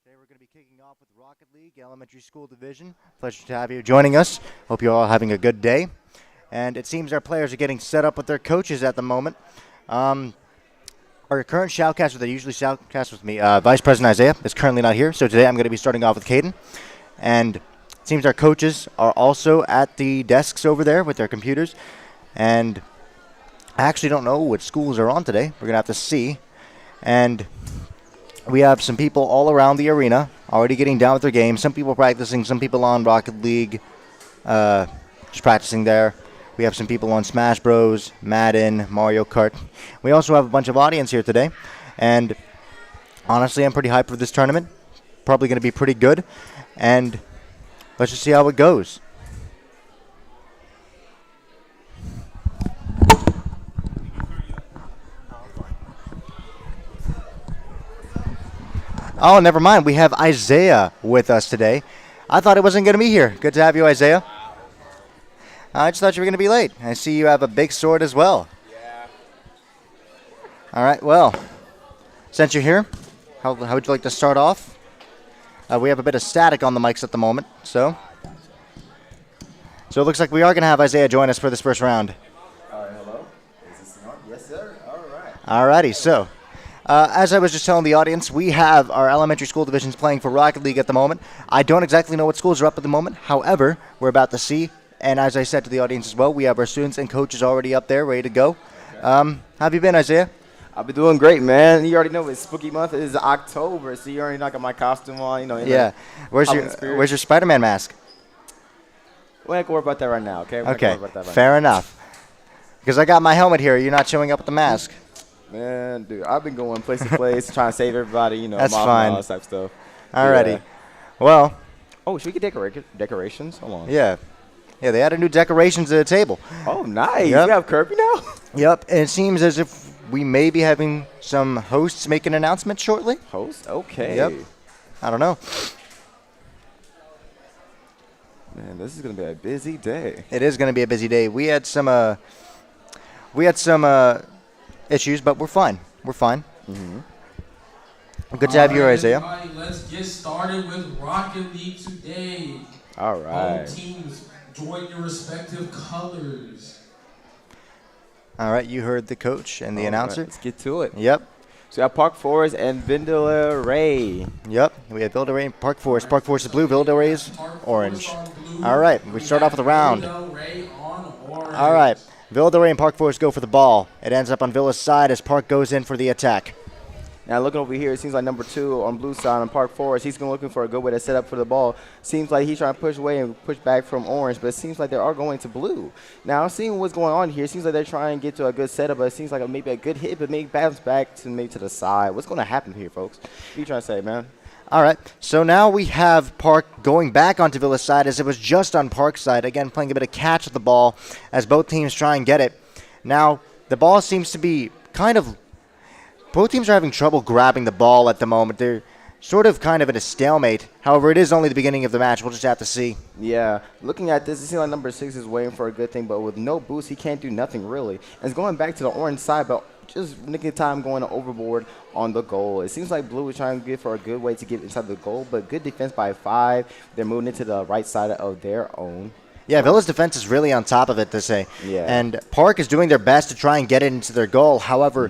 Today we're going to be kicking off with Rocket League Elementary School Division. Pleasure to have you joining us. Hope you're all having a good day. And it seems our players are getting set up with their coaches at the moment. Our current shoutcaster, they usually shoutcast with me, Vice President Isaiah, is currently not here. So today I'm going to be starting off with Caden. And it seems our coaches are also at the desks over there with their computers. And I actually don't know what schools are on today. We're going to have to see. And we have some people all around the arena already getting down with their games. Some people practicing, some people on Rocket League, just practicing there. We have some people on Smash Bros, Madden, Mario Kart. We also have a bunch of audience here today. And honestly, I'm pretty hyped for this tournament. Probably going to be pretty good. And let's just see how it goes. Oh, never mind. We have Isaiah with us today. I thought it wasn't going to be here. Good to have you, Isaiah. I just thought you were going to be late. I see you have a big sword as well. Yeah. All right, well, since you're here, how would you like to start off? We have a bit of static on the mics at the moment, so it looks like we are going to have Isaiah join us for this first round. All right, hello. Is this on? Yes, sir. All right. All righty, so as I was just telling the audience, we have our elementary school divisions playing for Rocket League at the moment. I don't exactly know what schools are up at the moment. However, we're about to see. And as I said to the audience as well, we have our students and coaches already up there ready to go. Okay. How have you been, Isaiah? I've been doing great, man. You already know it's spooky month. It is October, so you already got my costume on. You know. Yeah. Where's your Spider-Man mask? We ain't gonna worry about that right now, okay? Okay. Fair enough. Because I got my helmet here. You're not showing up with the mask. Man, dude, I've been going place to place trying to save everybody, you know, that's fine. All that type of stuff. Alrighty. Yeah. Well. Oh, should we get decorations? Hold on. Yeah. Yeah, they added new decorations to the table. Oh, nice. Yep. We have Kirby now? Yep, and it seems as if we may be having some hosts make an announcement shortly. Hosts? Okay. Yep. I don't know. Man, this is going to be a busy day. It is going to be a busy day. We had some issues, but we're fine. We're fine. Good to have you, Isaiah. Let's get started with Rocket League today. All right. Both teams join your respective colors. All right, you heard the coach and the announcer. Right, let's get to it. Yep. So we have Park Forest and Vindaloo Ray. Yep, we have Vindaloo Ray and Park Forest. Park Forest is blue, Vindaloo Ray is orange. All right, we start off with the round. All right, Vindaloo Ray and Park Forest go for the ball. It ends up on Villa's side as Park goes in for the attack. Now looking over here, it seems like number 2 on blue side on Park Forest, he's looking for a good way to set up for the ball. Seems like he's trying to push away and push back from orange, but it seems like they are going to blue. Now seeing what's going on here, it seems like they're trying to get to a good setup, but it seems like maybe a good hit, but maybe bounce back to maybe to the side. What's going to happen here, folks? What are you trying to say, man? All right, so now we have Park going back onto Villa's side as it was just on Park's side. Again, playing a bit of catch with the ball as both teams try and get it. Now, the ball seems to be both teams are having trouble grabbing the ball at the moment. They're sort of kind of in a stalemate. However, it is only the beginning of the match. We'll just have to see. Yeah, looking at this, it seems like number 6 is waiting for a good thing, but with no boost, he can't do nothing really. And it's going back to the orange side, but just nicking time going overboard on the goal. It seems like blue is trying to get for a good way to get inside the goal, but good defense by 5. They're moving into the right side of their own. Yeah, Villa's defense is really on top of it, to say. Yeah. And Park is doing their best to try and get it into their goal. However,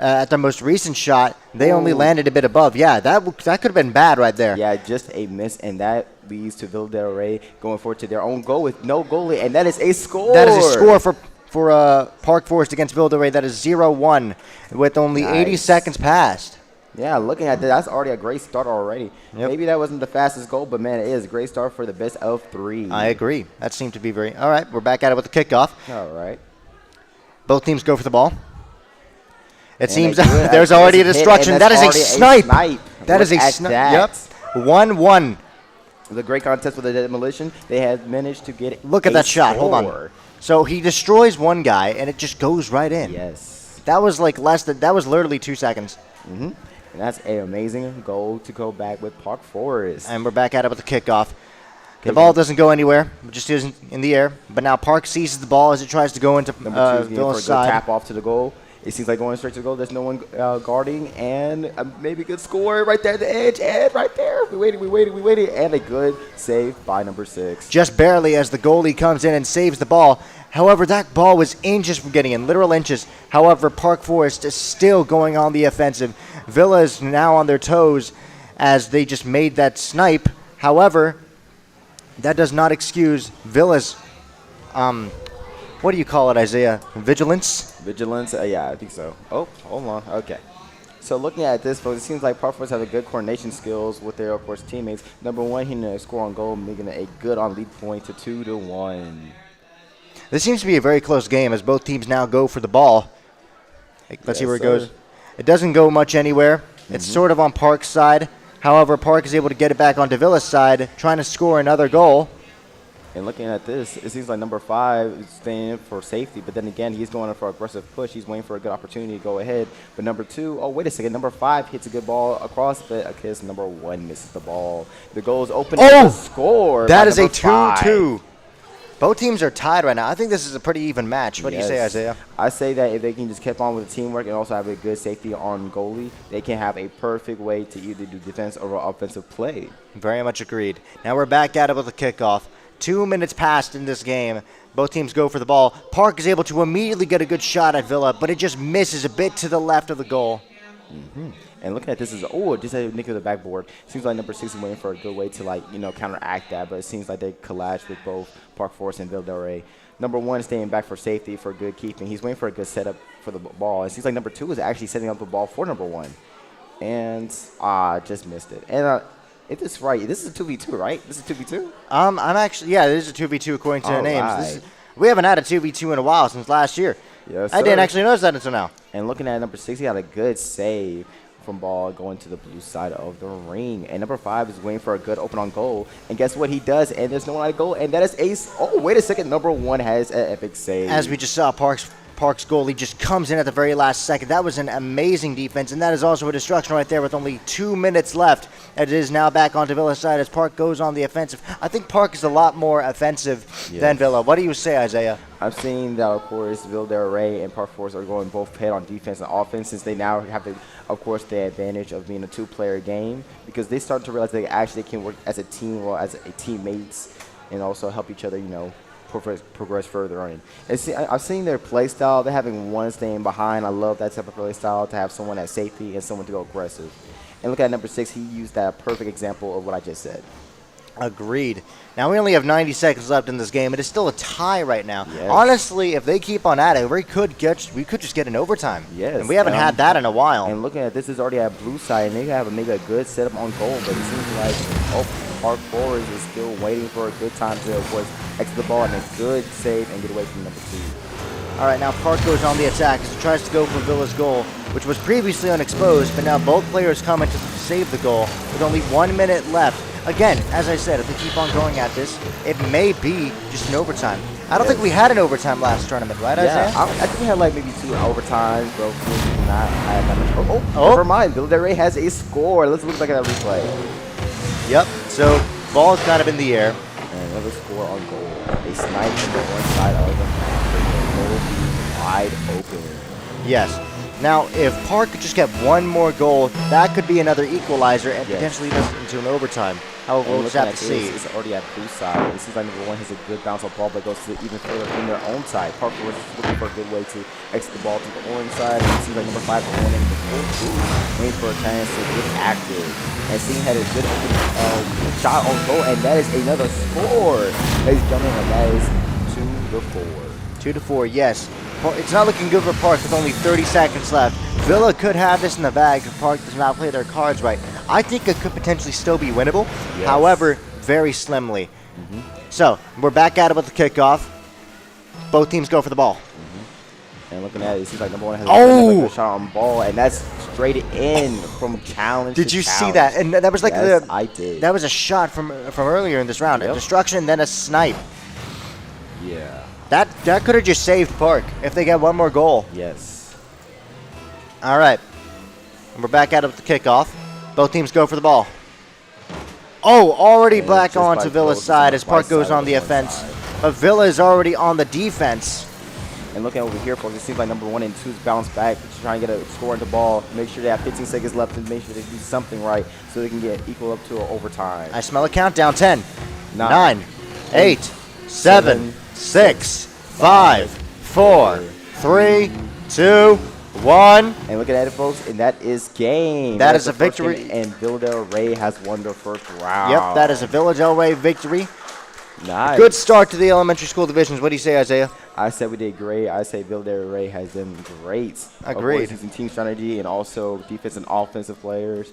at the most recent shot, they only landed a bit above. Yeah, that could have been bad right there. Yeah, just a miss, and that leads to Vindaloo Ray going forward to their own goal with no goalie, and that is a score. That is a score for Park Forest against Vindaloo Ray. That is 0-1 with only 80 seconds passed. Yeah, looking at that, that's already a great start already. Yep. Maybe that wasn't the fastest goal, but, man, it is a great start for the best of 3. I agree. That seemed to be very – all right, we're back at it with the kickoff. All right. Both teams go for the ball. It seems there's already a destruction. That is a snipe. That is a snipe. Yep. 1-1. It was a great contest with the demolition. They had managed to get Look at that shot. Hold on. So he destroys one guy, and it just goes right in. Yes. That was like that was literally 2 seconds. And that's an amazing goal to go back with Park Forest. And we're back at it with the kickoff. The ball doesn't go anywhere. It just isn't in the air. But now Park seizes the ball as it tries to go into Villa's side. Tap off to the goal. It seems like going straight to the goal. There's no one guarding, and maybe a good score right there at the edge, and right there. We waited, and a good save by number 6. Just barely as the goalie comes in and saves the ball. However, that ball was inches from getting in, literal inches. However, Park Forest is still going on the offensive. Villa is now on their toes as they just made that snipe. However, that does not excuse Villa's, what do you call it, Isaiah? Vigilance? Vigilance? Yeah, I think so. Oh, hold on. Okay. So looking at this, folks, it seems like Park Forest have a good coordination skills with their, of course, teammates. Number 1, hitting a score on goal, making it a good on lead point to 2-1. This seems to be a very close game as both teams now go for the ball. Let's see where it goes. It doesn't go much anywhere. It's sort of on Park's side. However, Park is able to get it back onto Villa's side, trying to score another goal. And looking at this, it seems like number 5 is staying in for safety, but then again, he's going in for an aggressive push. He's waiting for a good opportunity to go ahead. But number 2, oh, wait a second, number 5 hits a good ball across, but I guess number 1 misses the ball. The goal is open. Oh! Score. That is a 2-2. Both teams are tied right now. I think this is a pretty even match. What do you say, Isaiah? I say that if they can just keep on with the teamwork and also have a good safety on goalie, they can have a perfect way to either do defense or offensive play. Very much agreed. Now we're back at it with the kickoff. 2 minutes passed in this game. Both teams go for the ball. Park is able to immediately get a good shot at Villa, but it just misses a bit to the left of the goal. And looking at this is, oh, just a nick of the backboard. Seems like number 6 is waiting for a good way to, like, counteract that, but it seems like they collage with both Park Forest and Ville Del Rey. Number 1 staying back for safety for good keeping. He's waiting for a good setup for the ball. It seems like number 2 is actually setting up the ball for number 1. And, just missed it. And, if this is right, this is a 2v2, right? This is 2v2? I'm actually, yeah, this is a 2v2 according to the names. Right. We haven't had a 2v2 in a while, since last year. Yes, I didn't actually notice that until now. And looking at number 6, he had a good save from ball going to the blue side of the ring. And number 5 is waiting for a good open on goal. And guess what he does? And there's no one at goal. And that is ace. Oh, wait a second. Number 1 has an epic save. As we just saw, Park's goalie just comes in at the very last second. That was an amazing defense, and that is also a destruction right there with only 2 minutes left. It is now back onto Villa's side as Park goes on the offensive. I think Park is a lot more offensive than Villa. What do you say, Isaiah? I'm seeing that, of course, Ville Del Rey and Park Forest are going both head on defense and offense since they now have, of course, the advantage of being a 2-player game because they start to realize they actually can work as a team or as a teammates and also help each other, progress further on. And see, I've seen their play style. They're having one staying behind. I love that type of play style to have someone at safety and someone to go aggressive. And look at number 6. He used that perfect example of what I just said. Agreed. Now, we only have 90 seconds left in this game. It is still a tie right now. Yes. Honestly, if they keep on at it, we could just get an overtime. Yes. And we haven't had that in a while. And looking at this is already at blue side, and they have maybe a good setup on goal, but it seems like Park Forest is still waiting for a good time to, of course, exit the ball and a good save and get away from number 2. All right, now Park goes on the attack as he tries to go for Villa's goal, which was previously unexposed, but now both players come in to save the goal with only 1 minute left. Again, as I said, if they keep on going at this, it may be just an overtime. I don't think we had an overtime last tournament, right, Isaiah? I think we had like maybe 2 overtimes, bro. Never mind. Ville Del Rey has a score. Let's look back at that replay. Yep, so ball's kind of in the air. And another score on goal. A snipe from the one side of the goal wide open. Yes. Now, if Park could just get one more goal, that could be another equalizer and potentially lead us into an overtime. However, we'll just have to see. It's already at blue side. It seems like number 1 has a good bounce on ball, but goes to even further from their own side. Park was looking for a good way to exit the ball to the orange side. And it seems like number 5 is going in the full waiting for a chance to get active. And seeing had a good shot on goal, and that is another score. Ladies and gentlemen, and that is 2-4. 2-4, yes. It's not looking good for Park with only 30 seconds left. Villa could have this in the bag if Park does not play their cards right. I think it could potentially still be winnable, however, very slimly. So, we're back at it with the kickoff. Both teams go for the ball. And looking at it, it seems like number 1 has a good shot on ball, and that's straight in from challenge. Did you see that? And that was like I did. That was a shot from earlier in this round. A destruction, then a snipe. Yeah. That could have just saved Park if they get one more goal. Yes. All right. We're back at it with the kickoff. Both teams go for the ball. Oh, already back onto Villa's side as Park goes on the offense. But Villa is already on the defense. And looking over here, folks, it seems like number 1 and 2 is bounced back, trying to get a score on the ball. Make sure they have 15 seconds left and make sure they do something right so they can get equal up to an overtime. I smell a countdown. 10, 9, 8, 7, 6, 5, 4, 3, 2, 1. And look at that, folks, and that is game. That That's is a the first victory. game, and Villa Del Rey has won their first round. Yep, that is a Villa Del Rey victory. Nice. Good start to the elementary school divisions. What do you say, Isaiah? I said we did great. I say Villa Del Rey has done great. Agreed. Of course, using team strategy and also defense and offensive players.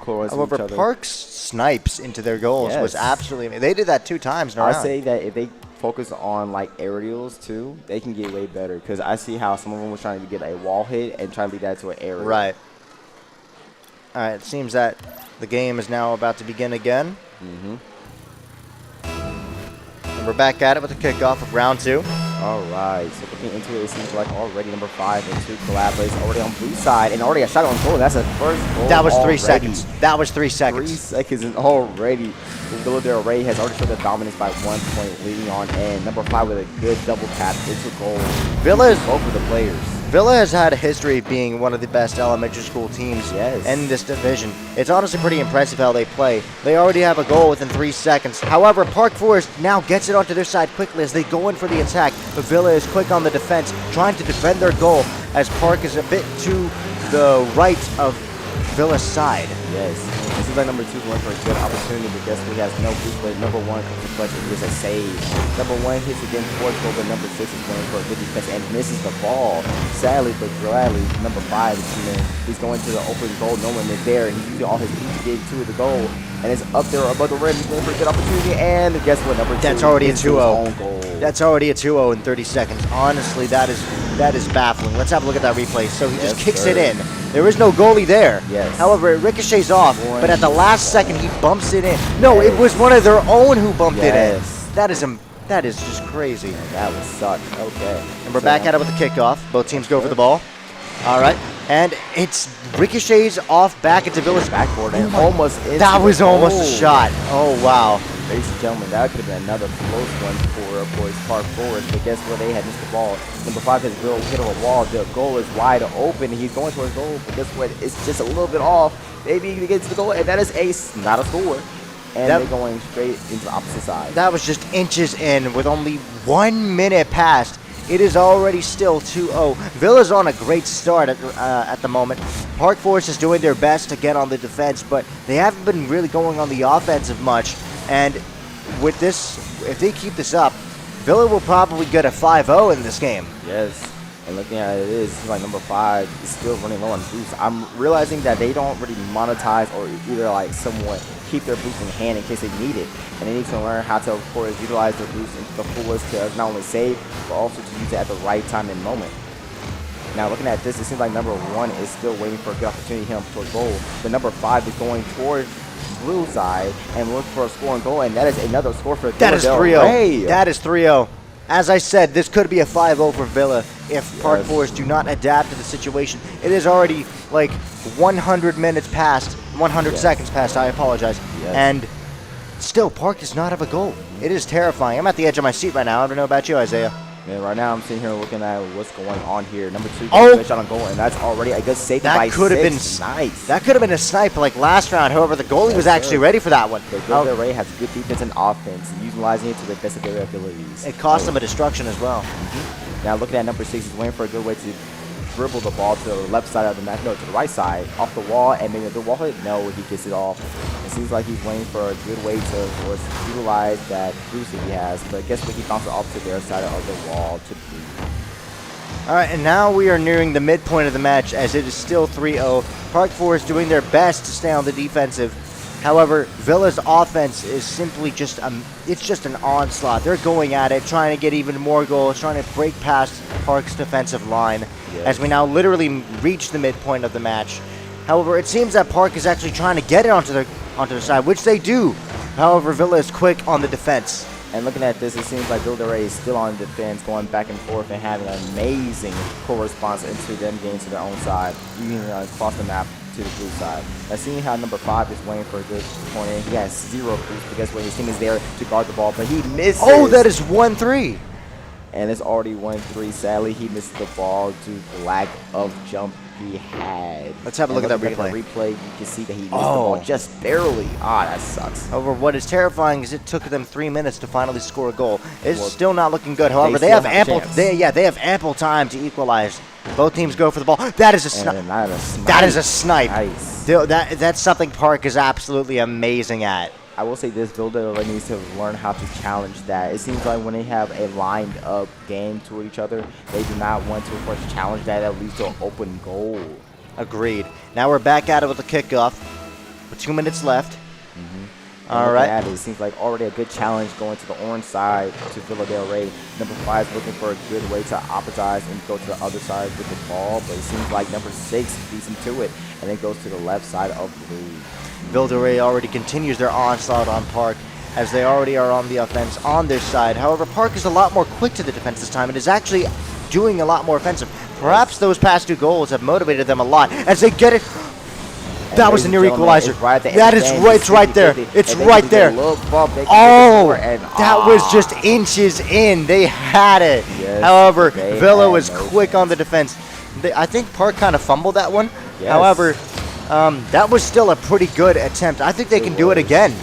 However, Park's snipes into their goals was Yes. absolutely amazing. They did that 2 times in a I round. say that if they focus on like aerials too, they can get way better. Because I see how some of them was trying to get a wall hit and try to lead that to an aerial. Right. All right, it seems that the game is now about to begin again. Mm-hmm. And we're back at it with the kickoff of round 2. All right. So looking into it, it seems like already number 5 and 2 collaborates already on blue side and already a shot on goal. That's a first goal. That was 3 already. seconds. That was 3 3 seconds. seconds and already Villa Del Rey has already showed their dominance by 1 point leading on end. Number 5 with a good double tap into goal. Villa's Both of the players. Villa has had a history of being one of the best elementary school teams Yes. in this division. It's honestly pretty impressive how they play. They already have a goal within 3 seconds. However, Park Forest now gets it onto their side quickly as they go in for the attack. But Villa is quick on the defense, trying to defend their goal as Park is a bit to the right of Villa's side. Yes. It seems like number 2 is going for a good opportunity, but guess what? He has no boost, but number 1 comes to clutch and gets a save. Number 1 hits again towards goal, but number 6 is going for a good defense and misses the ball. Sadly, but gladly, number 5 is coming. He's going to the open goal. No one is there, and he's using all his speed to get to the goal. And it's up there above the rim. He's going for a good opportunity, and guess what? Number 2 That's already a hits his 2-0. own goal. That's already a 2-0 in 30 seconds. Honestly, that is baffling. Let's have a look at that replay. So he just Yes, kicks sir. it in. There is no goalie there. Yes. However, it ricochets off, but at the last second, he bumps it in. No, it was one of their own who bumped it in. Yes. That is just crazy. That would suck. Okay. And we're back at it with the kickoff. Both teams go for the ball. All right. And it's ricochets off back into Villa's Backboard and almost into That was the almost a goal. shot. Oh, wow. Ladies and gentlemen, that could have been another close one for, of course, Park Forest. But guess what? They had missed the ball. Number 5 has Bill hit on a wall. The goal is wide open. He's going towards goal. But guess what? It's just a little bit off. Maybe he gets to the goal, and that is ace, not a score. And they're going straight into the opposite side. That was just inches in with only 1 minute past. It is already still 2-0. Villa's on a great start at the moment. Park Forest is doing their best to get on the defense, but they haven't been really going on the offensive much. And with this, if they keep this up, Villa will probably get a 5-0 in this game. Yes. And looking at it, it seems like number 5 is still running low on boost. I'm realizing that they don't really monetize or either like somewhat keep their boost in hand in case they need it. And they need to learn how to, of course, utilize their boost into the fullest to not only save, but also to use it at the right time and moment. Now looking at this, it seems like number 1 is still waiting for a good opportunity to hit him towards goal. But number 5 is going towards blue side and looking for a score and goal, and that is another score for That is Villa Del Rey. 3-0. That is 3-0. As I said, this could be a 5-0 for Villa if Park Yes. Forest do not adapt to the situation. It is already like 100 minutes past, 100 Yes. seconds past, I apologize. Yes. And still, Park does not have a goal. It is terrifying. I'm at the edge of my seat right now. I don't know about you, Isaiah. Man, right now I'm sitting here looking at what's going on here. Number 2 Oh! good shot on goal, and that's already a good safety by That could have been 6. Nice. That could have been a snipe like last round. However, the goalie Yes, was actually sir. ready for that one. But Villa Del Rey has good defense and offense, utilizing it to the best of their abilities. It cost them a destruction as well. Now looking at number 6, he's waiting for a good way to dribble the ball to the left side of the match, no, to the right side, off the wall, and maybe a good wall hit. No, he gets it off. It seems like he's waiting for a good way to, of course, utilize that boost that he has. But guess what? He bounces off to their side of the wall to beat. All right, and now we are nearing the midpoint of the match as it is still 3-0. Park Forest doing their best to stay on the defensive. However, Villa's offense is simply just it's just an onslaught. They're going at it, trying to get even more goals, trying to break past Park's defensive line as we now literally reach the midpoint of the match. However, it seems that Park is actually trying to get it onto their side, which they do. However, Villa is quick on the defense. And looking at this, it seems like Villa Del Rey is still on defense, going back and forth and having an amazing correspondence into them getting to their own side, even across the map to the blue side. Now seeing how number 5 is waiting for a good point in, he has 0 boost because when his team is there to guard the ball, but he misses. Oh, that is 1-3. and it's already 1-3. Sadly, he missed the ball due to the lack of jump he had. Let's have a look at that replay. You can see that he missed the ball just barely. That sucks. However, what is terrifying is it took them 3 minutes to finally score a goal. It's still not looking good. However, they have ample. They have ample time to equalize. Both teams go for the ball. That is a snipe. That is a snipe. Nice. That's something Park is absolutely amazing at. I will say this, Vilda needs to learn how to challenge that. It seems like when they have a lined up game to each other, they do not want to, of course, challenge that. That leads to an open goal. Agreed. Now we're back at it with the kickoff with 2 minutes left. All right. It seems like already a good challenge going to the orange side to Villa Del Rey. Number 5 is looking for a good way to optimize and go to the other side with the ball, but it seems like number 6 beats him to it, and then goes to the left side of blue. Villa Del Rey already continues their onslaught on Park, as they already are on the offense on their side. However, Park is a lot more quick to the defense this time and is actually doing a lot more offensive. Perhaps those past 2 goals have motivated them a lot as they get it. That was a near equalizer. That is right. It's right there. It's right there. Oh, that was just inches in. They had it. However, Villa was quick on the defense. I think Park kind of fumbled that one. However, that was still a pretty good attempt. I think they can do it again.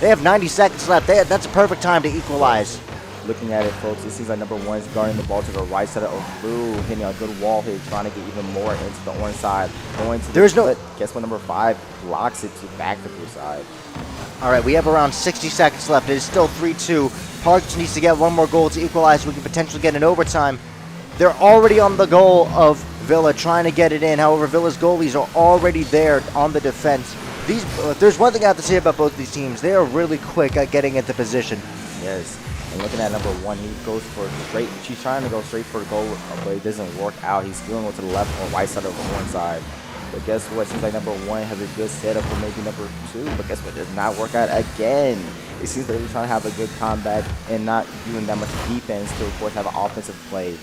They have 90 seconds left. That's a perfect time to equalize. Looking at it, folks, it seems like number 1 is guarding the ball to the right side of blue, hitting a good wall hit, trying to get even more into the orange side. Going to the split. Guess what? Number 5 blocks it to back the blue side. All right, we have around 60 seconds left. It is still 3-2. Park just needs to get 1 more goal to equalize. We can potentially get an overtime. They're already on the goal of Villa, trying to get it in. However, Villa's goalies are already there on the defense. There's one thing I have to say about both these teams. They are really quick at getting into position. Yes. And looking at number 1, he goes for straight. She's trying to go straight for the goal, but it doesn't work out. He's going to the left or right side of the one side. But guess what? Seems like number 1 has a good setup for maybe number 2. But guess what? It does not work out again. It seems like they're trying to have a good comeback and not doing that much defense to, of course, have an offensive play.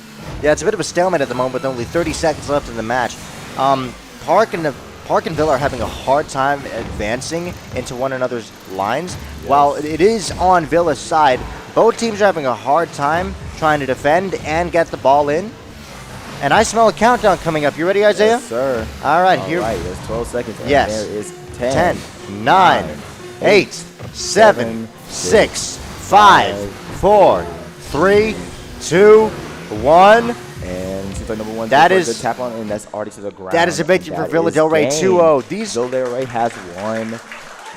Yeah, it's a bit of a stalemate at the moment with only 30 seconds left in the match. Park and Villa are having a hard time advancing into one another's lines. Yes. While it is on Villa's side, both teams are having a hard time trying to defend and get the ball in. And I smell a countdown coming up. You ready, Isaiah? Yes, sir. All right, here. All right, there's 12 seconds. And yes. There is 10, 9, 8, 7, 6, 5, 4, 3, 2, 1. And seems like number 1 that is a good tap on, and that's already to the ground. That is a victory for Villa Del Rey 2-0. Villa Del Rey has won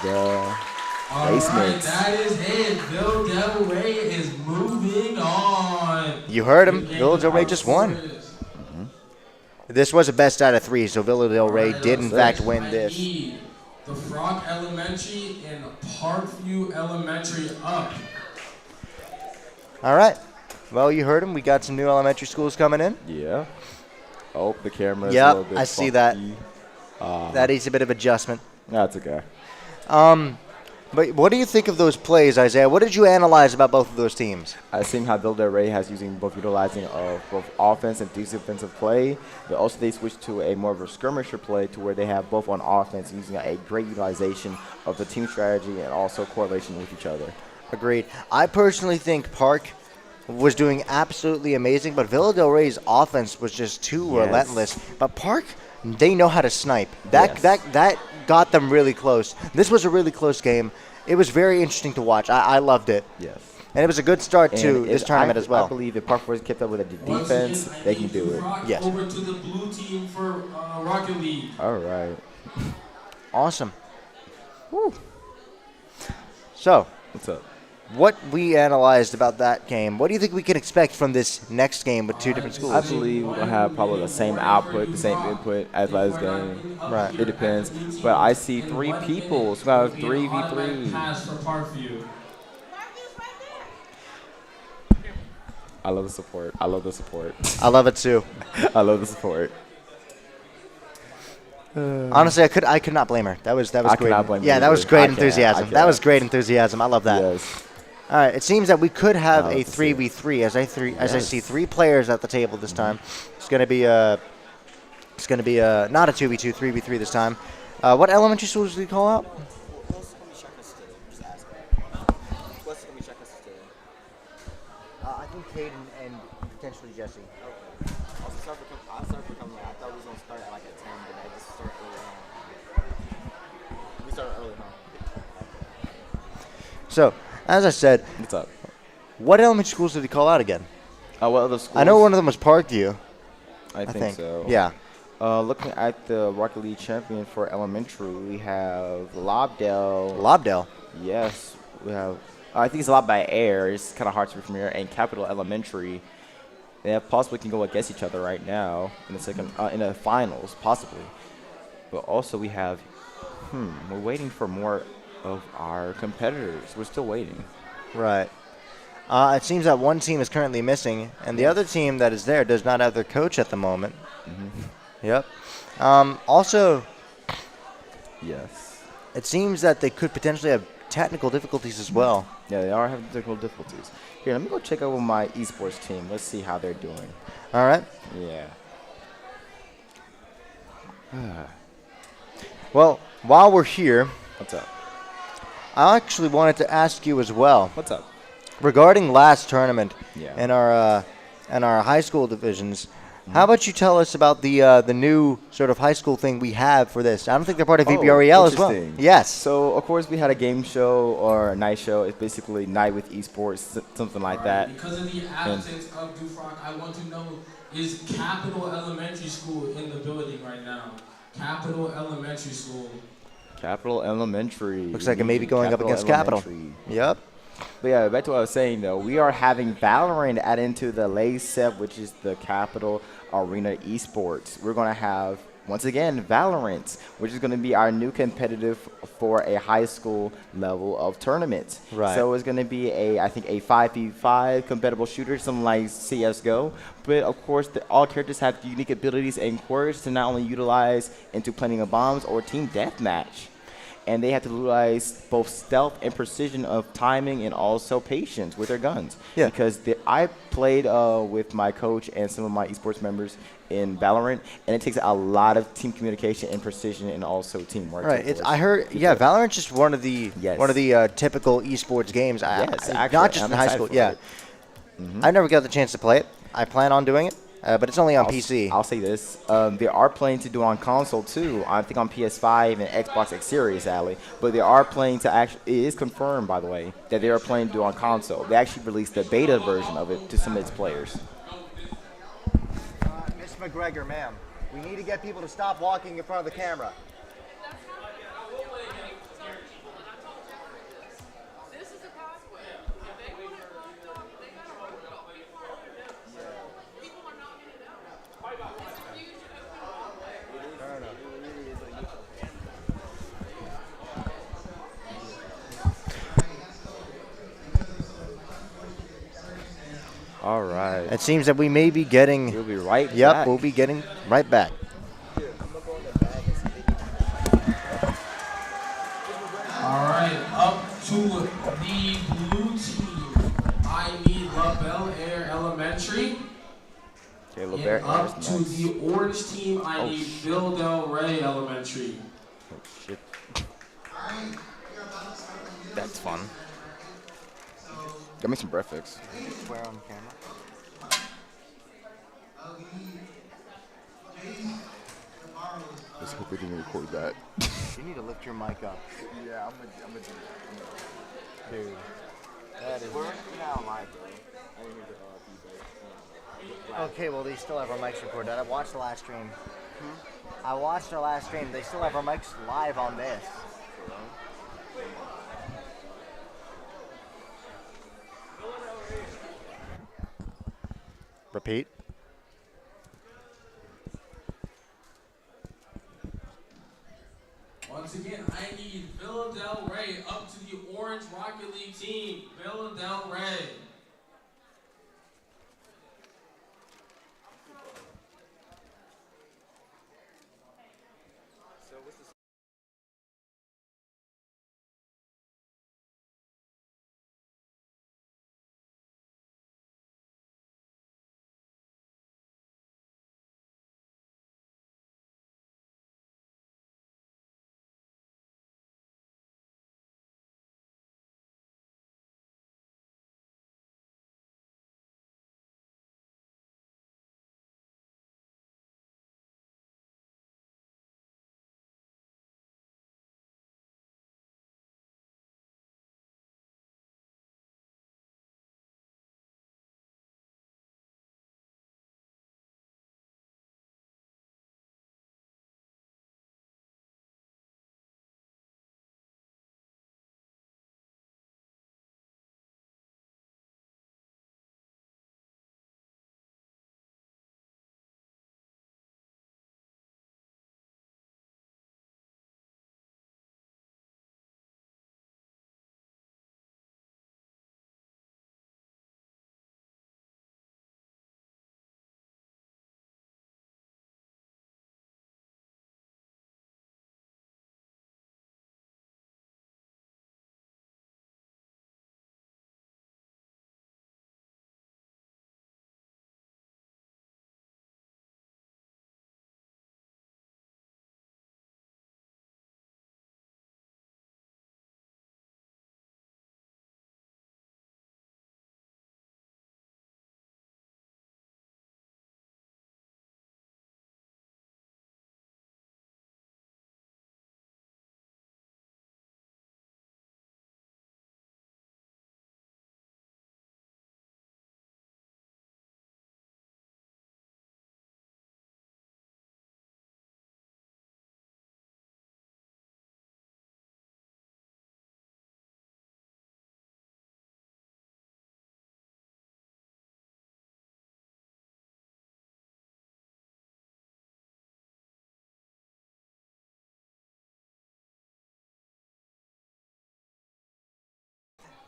the Alright, that is it. Villa Del Rey is moving on. You heard him. Villa Del Rey just won. This was a best out of 3, so Villa Del Rey did in fact win this. The Frog Elementary and Parkview Elementary up. All right. Well, you heard him. We got some new elementary schools coming in. Yeah. Oh, the camera is a little bit I see that. funky. That needs a bit of adjustment. That's okay. But what do you think of those plays, Isaiah? What did you analyze about both of those teams? I've seen how Villa Del Rey has utilizing of both offense and defensive play, but also they switched to a more of a skirmisher play to where they have both on offense using a great utilization of the team strategy and also correlation with each other. Agreed. I personally think Park was doing absolutely amazing, but Villa Del Rey's offense was just too relentless. But Park, they know how to snipe. That got them really close. This was a really close game. It was very interesting to watch. I loved it. Yes. And it was a good start to this tournament as well. I believe if Park Forest kept up with the defense, they can do it. Yes. Over to the blue team for Rocket League. All right. Awesome. Woo. So, what's up? What we analyzed about that game, what do you think we can expect from this next game with 2 different schools? I believe we'll have probably the same output, the same input as last game. Right. It depends. But I see 3 people. So we have 3v3. I love the support. I love the support. I love it too. I love the support. Honestly, I could not blame her. That was great. Cannot blame yeah, that was great enthusiasm. That was great enthusiasm. I love that. Yes. All right. It seems that we could have a 3v3 as I see 3 players at the table this time. It's gonna be not a 2v2, 3v3 this time. What elementary schools did we call out? I Hopefully Cade and potentially Jesse. Also, sorry for coming late. I thought we was gonna start at like at 10, but I just started early on. We started early, huh? So, as I said, What's up? what elementary schools did he call out again? What other schools? I know one of them was Parkview. I think so. Yeah. Looking at the Rocket League champion for elementary, we have Lobdell. Lobdell. Yes, we have. I think it's a lot by air. It's kind of hard to read from here. And Capital Elementary, they possibly can go against each other right now in the second, in the finals, possibly. But also we have, we're waiting for more of our competitors. We're still waiting. Right. It seems that one team is currently missing, and the other team that is there does not have their coach at the moment. Yep. Also, Yes. it seems that they could potentially have technical difficulties as well. Yeah, they are having technical difficulties. Here, let me go check out with my esports team. Let's see how they're doing. All right. Yeah. Well, while we're here, What's up? I actually wanted to ask you as well What's up? regarding last tournament Yeah. in our high school divisions. How about you tell us about the new sort of high school thing we have for this? I don't think they're part of EBREL as well. Interesting. Yes. So, of course, we had a game show or a night show. It's basically night with esports, something like that. Because of the absence of Dufrock, I want to know, is Capital Elementary School in the building right now? Capital Elementary School. Capital Elementary. Looks like it may be going up against Capital. Yep. But yeah, back to what I was saying though. We are having Valorant add into the LASEF, which is the Capital Arena Esports. We're going to have, once again, Valorant, which is going to be our new competitive for a high school level of tournament. Right. So it's going to be I think a 5v5 compatible shooter, something like CSGO. But of course, all characters have unique abilities and quirks to not only utilize into planting of bombs or team deathmatch. And they have to utilize both stealth and precision of timing and also patience with their guns. Yeah. Because I played with my coach and some of my esports members in Valorant, and it takes a lot of team communication and precision and also teamwork. Right. I heard. Yeah. Valorant's just one of the typical esports games. Yes. Not just in high school. Yeah. I never got the chance to play it. I plan on doing it. But it's only on PC. I'll say this. They are planning to do on console too. I think on PS5 and Xbox X Series, sadly. But they are planning to actually, it is confirmed, by the way, that they are planning to do on console. They actually released the beta version of it to some of its players. Miss McGregor, ma'am, we need to get people to stop walking in front of the camera. All right. It seems that we may be getting. We'll be right back. Yep, we'll be getting right back. All right, up to the blue team. I need LaBelle Air Elementary. Okay, And LaBelle up Air's to nice. the orange team, I need Bill Del Rey Elementary. Oh, shit. That's fun. Got me some breakfast. Swear on camera. Let's hope we didn't record that. You need to lift your mic up. Yeah, I'm gonna do it. Dude. That is. We're now live, bro. I didn't hear the feedback. Okay, well, they still have our mics recorded. I watched the last stream. I watched our last stream. They still have our mics live on this. Repeat. Once again, I need Bill Del Rey up to the orange Rocket League team. Bill Del Rey.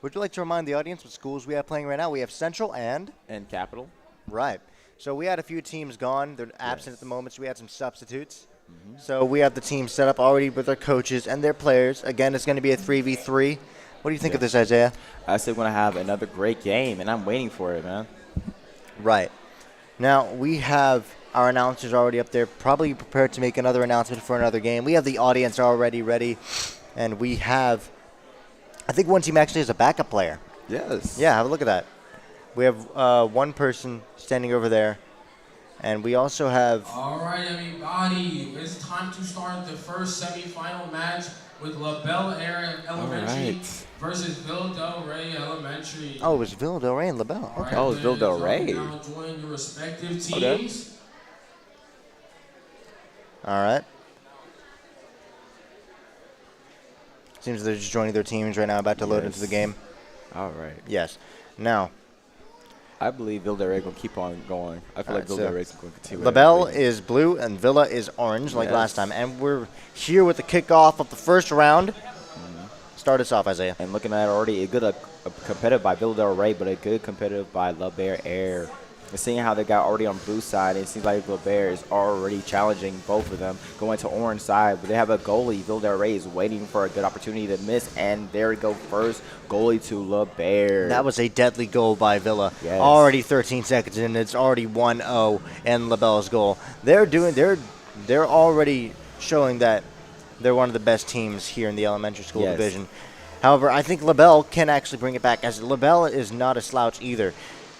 Would you like to remind the audience what schools we have playing right now? We have Central and Capital. Right. So we had a few teams gone. They're absent at the moment, so we had some substitutes. So we have the team set up already with their coaches and their players. Again, it's going to be a 3v3. What do you think of this, Isaiah? I said we're going to have another great game, and I'm waiting for it, man. Right. Now, we have our announcers already up there, probably prepared to make another announcement for another game. We have the audience already ready, and we have, I think one team actually has a backup player. Yes. Yeah, have a look at that. We have one person standing over there, and we also have... All right, everybody, it's time to start the first semifinal match with LaBelle Elementary versus Ville Del Rey Elementary. Oh, it was Ville Del Rey and LaBelle. Okay. Oh, it's Ville Del Rey. Now join your respective teams. Okay. All right. Seems they're just joining their teams right now, about to load into the game. All right. Yes. Now, I believe Ville Del Rey going to keep on going. I feel like Ville Del Rey is going to continue. LaBelle is blue and Villa is orange, like last time. And we're here with the kickoff of the first round. Start us off, Isaiah. And looking at already a good competitive by Ville Del Rey, but a good competitive by LaBelle Air. And seeing how they got already on blue side, it seems like LaBelle is already challenging both of them, going to orange side. But they have a goalie. Ville Del Rey is waiting for a good opportunity to miss, and there we go, first goalie to LaBelle. That was a deadly goal by Villa. Yes. Already 13 seconds in, it's already 1-0 and LaBelle's goal. They're already showing that they're one of the best teams here in the elementary school division. However, I think LaBelle can actually bring it back, as LaBelle is not a slouch either.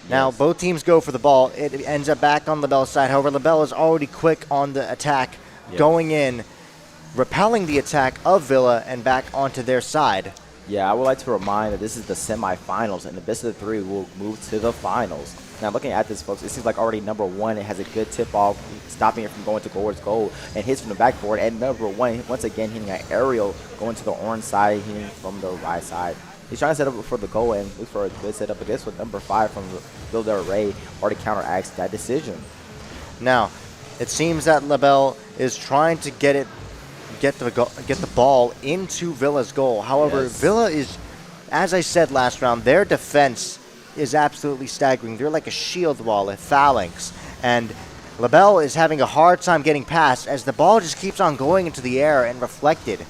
Now, both teams go for the ball. It ends up back on LaBelle's side. However, LaBelle is already quick on the attack, going in, repelling the attack of Villa and back onto their side. Yeah, I would like to remind that this is the semifinals, and the best of the three will move to the finals. Now, looking at this, folks, it seems like already number one, it has a good tip-off, stopping it from going towards goal, and hits from the backboard. And number one, once again, hitting an aerial, going to the orange side, hitting from the right side. He's trying to set up for the goal and look for a good setup. I guess with number 5 from Ville Del Rey already counteracts that decision. Now, it seems that LaBelle is trying to get the ball into Villa's goal. However, Villa is, as I said last round, their defense is absolutely staggering. They're like a shield wall, a phalanx. And LaBelle is having a hard time getting past as the ball just keeps on going into the air and reflected.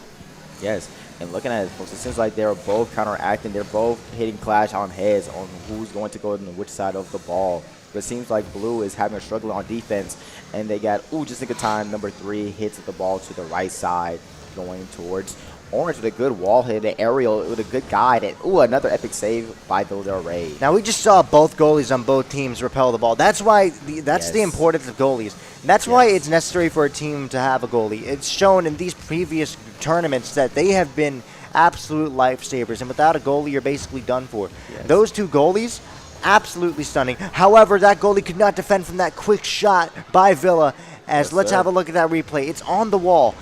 Yes. And looking at it, folks, it seems like they're both counteracting. They're both hitting clash on heads on who's going to go on which side of the ball. But it seems like blue is having a struggle on defense. And they got, just think of time, number 3 hits the ball to the right side, going towards orange with a good wall hit, an aerial with a good guide. And, another epic save by Ville Del Rey. Now, we just saw both goalies on both teams repel the ball. That's why that's the importance of goalies. That's why it's necessary for a team to have a goalie. It's shown in these previous tournaments that they have been absolute lifesavers, and without a goalie, you're basically done for. Those two goalies, absolutely stunning. However, that goalie could not defend from that quick shot by Villa, as let's have a look at that replay. It's on the wall.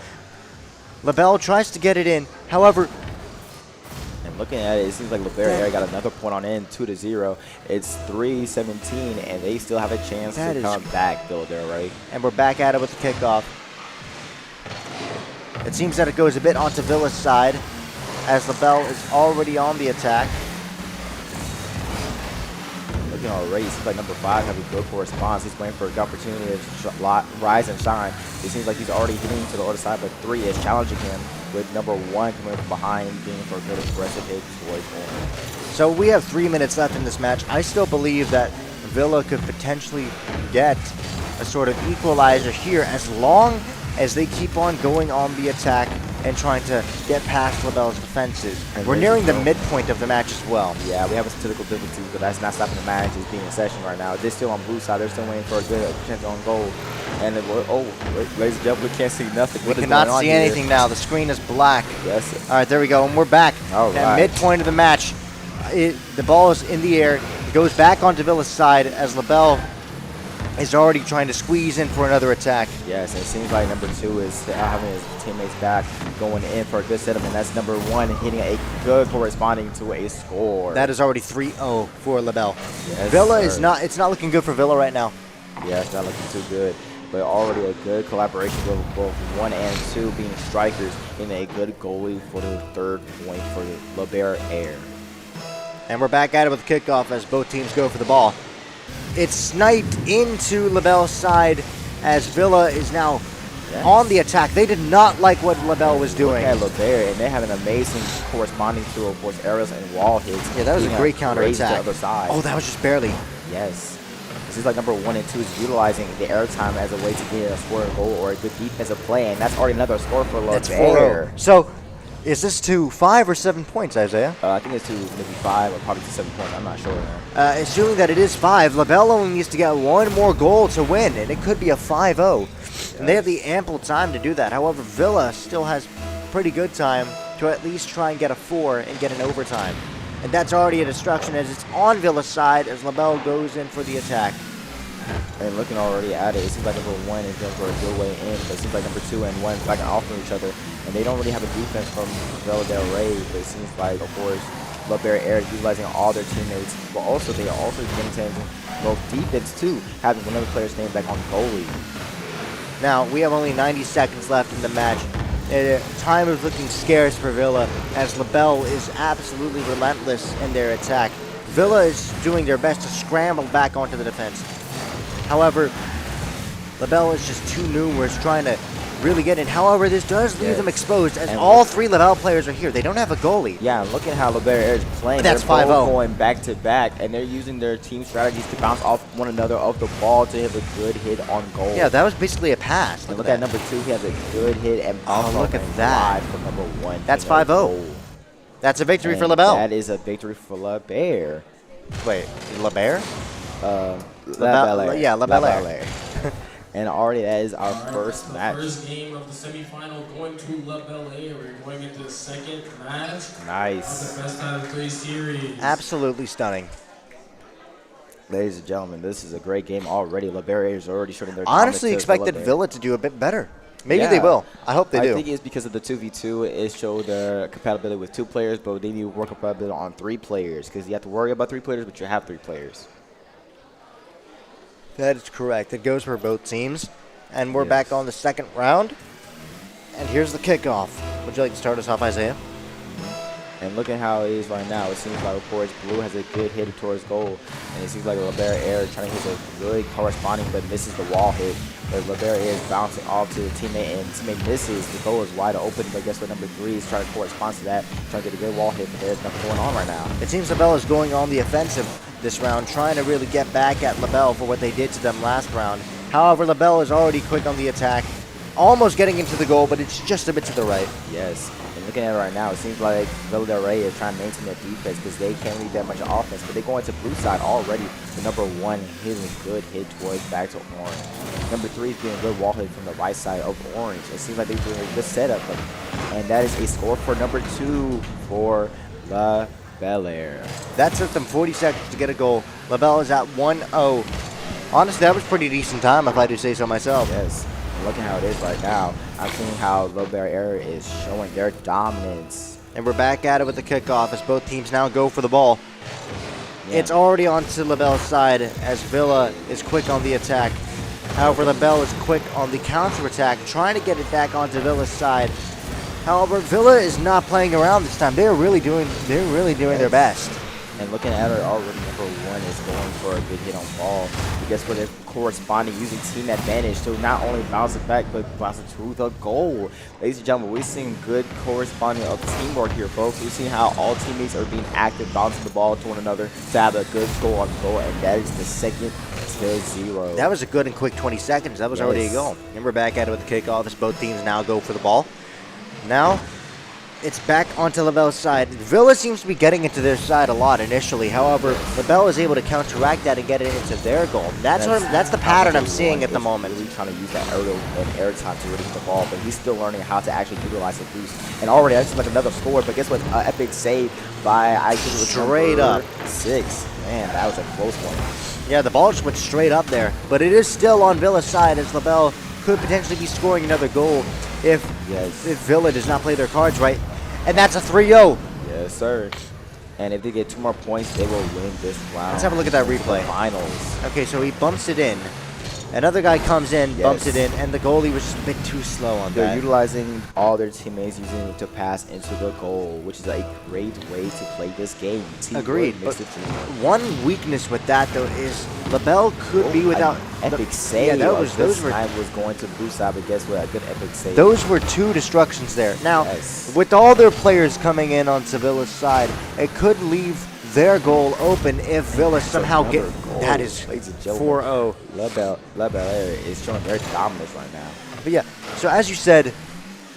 LaBelle tries to get it in. However, and looking at it, it seems like LaBelle got another point on in, 2-0. It's 3-17, and they still have a chance to come back, Ville Del Rey. And we're back at it with the kickoff. It seems that it goes a bit onto Villa's side, as LaBelle is already on the attack. Looking already, it seems like number 5 having good correspondence. He's waiting for a good opportunity to rise and shine. It seems like he's already hitting to the other side, but 3 is challenging him, with number 1 coming from behind, being for a good aggressive hit towards orange. So we have 3 minutes left in this match. I still believe that Villa could potentially get a sort of equalizer here, as long as they keep on going on the attack and trying to get past LaBelle's defenses. And we're nearing the midpoint of the match as well. Yeah, we have some technical difficulties, but that's not stopping the match. It's being in session right now. They're still on blue side. They're still waiting for a good chance on goal. And ladies and gentlemen, we can't see nothing. We cannot see anything now. The screen is black. Yes. All right, there we go, and we're back. All right. At midpoint of the match, the ball is in the air. It goes back onto Villa's side as LaBelle is already trying to squeeze in for another attack. Yes, and it seems like number 2 is having his teammates back, going in for a good setup, and that's number 1 hitting a good corresponding to a score. That is already 3-0 for LaBelle. Yes, Villa is not. It's not looking good for Villa right now. Yeah, it's not looking too good. But already a good collaboration with both 1 and 2 being strikers, and a good goalie for the 3rd point for the LaBelle Air. And we're back at it with kickoff as both teams go for the ball. It's sniped into LaBelle's side as Villa is now on the attack. They did not like what LaBelle was doing. Look at LaBelle, and they have an amazing corresponding to, of course, aerials and wall hits. Yeah, that was a great counter-attack. The other side. Oh, that was just barely. Yes. This is like number 1 and 2 is utilizing the airtime as a way to get a scoring goal or a good defensive play, and that's already another score for LaBelle. That's 4-0. So, is this to 5 or 7 points, Isaiah? I think it's to maybe 5 or probably to 7 points. I'm not sure. Assuming that it is 5, LaBelle only needs to get 1 more goal to win, and it could be a 5-0. Yes. And they have the ample time to do that. However, Villa still has pretty good time to at least try and get a 4 and get an overtime. And that's already a destruction as it's on Villa's side as LaBelle goes in for the attack. And looking already at it, it seems like number 1 is going for a good way in, but it seems like number 2 and 1 back and off from each other. And they don't really have a defense from Villa Del Rey, but it seems like, of course, LaBelle Air utilizing all their teammates, but also they are also getting both defense too, having one of the players staying back on goalie. Now, we have only 90 seconds left in the match. Time is looking scarce for Villa as LaBelle is absolutely relentless in their attack. Villa is doing their best to scramble back onto the defense. However, LaBelle is just too numerous trying to really get in. However, this does leave them exposed as all 3 LaBelle players are here. They don't have a goalie. Yeah, look at how LaBelle Air is playing. That's 5-0. They're going back to back, and they're using their team strategies to bounce off one another off the ball to have a good hit on goal. Yeah, that was basically a pass. And look at number 2. He has a good hit and bounce look at that. for number 1. That's 5-0. That's a victory for LaBelle. That is a victory for LaBelle. Wait, LaBelle? LaBelle. Yeah, LaBelle. And already that is our first match. First game of the semifinal going to LaBelle. We're going into the second match. Nice. Of the best out of 3 series. Absolutely stunning. Ladies and gentlemen, this is a great game already. LaBelle is already showing their honestly expected Villa to do a bit better. Maybe they will. I hope they do. I think it's because of the 2v2. It showed their compatibility with 2 players, but they need to work compatibility on 3 players because you have to worry about 3 players, but you have 3 players. That is correct. It goes for both teams. And we're back on the second round. And here's the kickoff. Would you like to start us off, Isaiah? And look at how it is right now. It seems like, of course, Blue has a good hit towards goal. And it seems like LaBelle Air trying to hit a good corresponding, but misses the wall hit. But LaBelle Air is bouncing off to the teammate, and teammate misses. The goal is wide open, but guess what? Number 3 is trying to correspond to that, trying to get a good wall hit, but there's nothing going on right now. It seems LaBelle is going on the offensive this round, trying to really get back at LaBelle for what they did to them last round. However, LaBelle is already quick on the attack, almost getting into the goal, but it's just a bit to the right. Yes. And looking at it right now, it seems like Villa Del Rey is trying to maintain their defense because they can't lead that much offense, but they're going to blue side already. The number 1 hitting a good hit towards back to orange. Number 3 is getting a good wall hit from the right side of orange. It seems like they're doing a good setup, and that is a score for number 2 for LaBelle Air. That took them 40 seconds to get a goal. LaBelle is at 1-0. Honestly, that was pretty decent time, if I do say so myself. Yes. And look at how it is right now. I'm seeing how LaBelle Air is showing their dominance. And we're back at it with the kickoff as both teams now go for the ball. Yeah. It's already onto LaBelle's side as Villa is quick on the attack. However, LaBelle is quick on the counterattack, trying to get it back onto Villa's side. However, Villa is not playing around this time. They're really doing their best. And looking at it already, number 1 is going for a good hit on ball. But guess what? They're corresponding using team advantage to not only bounce it back, but bounce it to the goal. Ladies and gentlemen, we're seeing good corresponding of teamwork here, folks. We're seeing how all teammates are being active, bouncing the ball to one another to have a good goal on goal, and that is the second to 0. That was a good and quick 20 seconds. That was already a goal. And we're back at it with the kickoff as both teams now go for the ball. Now, it's back onto LaBelle's side. Villa seems to be getting into their side a lot initially. However, LaBelle is able to counteract that and get it into their goal. That's the pattern I'm seeing at the moment. Really trying to use that air time to really hit the ball, but he's still learning how to actually utilize the boost. And already that's like another score, but guess what? Epic save by, I think it was straight up 6. Man, that was a close one. Yeah, the ball just went straight up there. But it is still on Villa's side as LaBelle could potentially be scoring another goal if Villa does not play their cards right. And that's a 3-0. Yes, sir. And if they get 2 more points, they will win this round. Let's have a look at that replay. Finals. Okay, so he bumps it in. Another guy comes in, bumps Yes. it in, and the goalie was just a bit too slow on They're that. utilizing all their teammates, using it to pass into the goal, which is a great way to play this game. Teamwork Agreed. makes But the dream work. one weakness with that, though, is LaBelle could be without... An epic save. Yeah, Those those were was going to blue side, but guess what? A good epic save. Those were 2 destructions there. Now, Yes. with all their players coming in on Sevilla's side, it could leave their goal open if Villa somehow get... Another goal, That is ladies and gentlemen. 4-0. LaBelle is showing their dominance right now. But yeah, so as you said,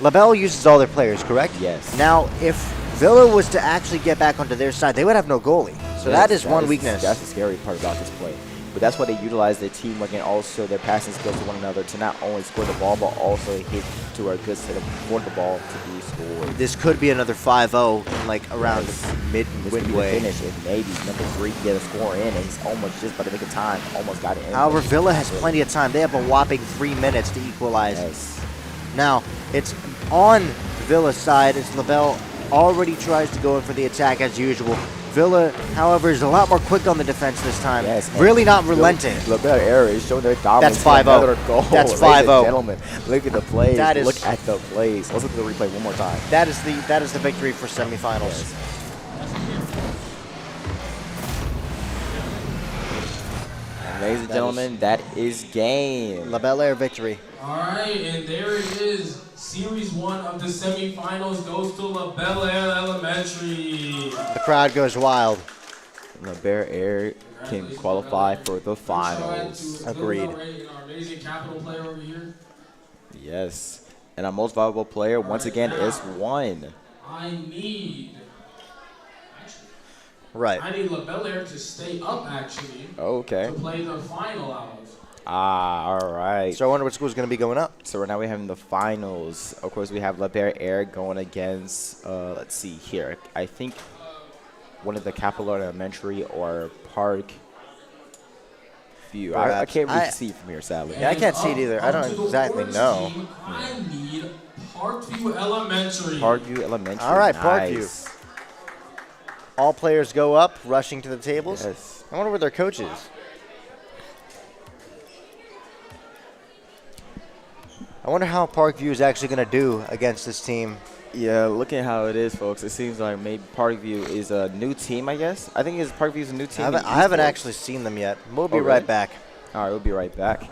LaBelle uses all their players, correct? Yes. Now, if Villa was to actually get back onto their side, they would have no goalie. So that is one weakness. That's the scary part about this play. But that's why they utilize their teamwork and also their passing skills to one another to not only score the ball, but also hit to a good setup for the ball to be scored. This could be another 5-0, like around Yes. mid This could be the midway. finish if maybe number 3 get a score in, and he's almost just about to make a time. Almost got it in. However, Villa has plenty of time. They have a whopping 3 minutes to equalize. Yes. Now, it's on Villa's side as LaBelle already tries to go in for the attack as usual. Villa, however, is a lot more quick on the defense this time. Yes. Really not relenting. LaBelle area is showing their dominance. That's 5-0. Another goal. That's Ladies and 5-0. Gentlemen, look at the plays. That is- Look at the plays. Let's look at the replay one more time. That is the victory for semifinals. Yes. And ladies and gentlemen, that is game. LaBelle Air victory. All right, and there it is. Series 1 of the semifinals goes to LaBelle Elementary. The crowd goes wild. LaBelle Air can qualify for the finals. Agreed. And our amazing capital player over here. Yes. And our most valuable player, once again, is 1. I need Right. LaBelle Air to stay up, actually, Okay. to play the final out. All right. So I wonder what school's going to be going up. So right now we have in the finals. Of course, we have LaBelle Air going against, let's see here. I think one of the Capital Elementary or Park View. I Perhaps. can't really I- see from here, sadly. Yeah, I can't see it either. I Up don't to the exactly orange know. team, I need Parkview Elementary. Parkview Elementary. All right, nice. Parkview. All players go up, rushing to the tables. Yes. I wonder where their coach is. I wonder how Parkview is actually going to do against this team. Yeah, look at how it is, folks. It seems like maybe Parkview is a new team, I guess. I think Parkview's a new team. I haven't actually seen them yet. We'll be Oh, right really? back. All right, we'll be right back.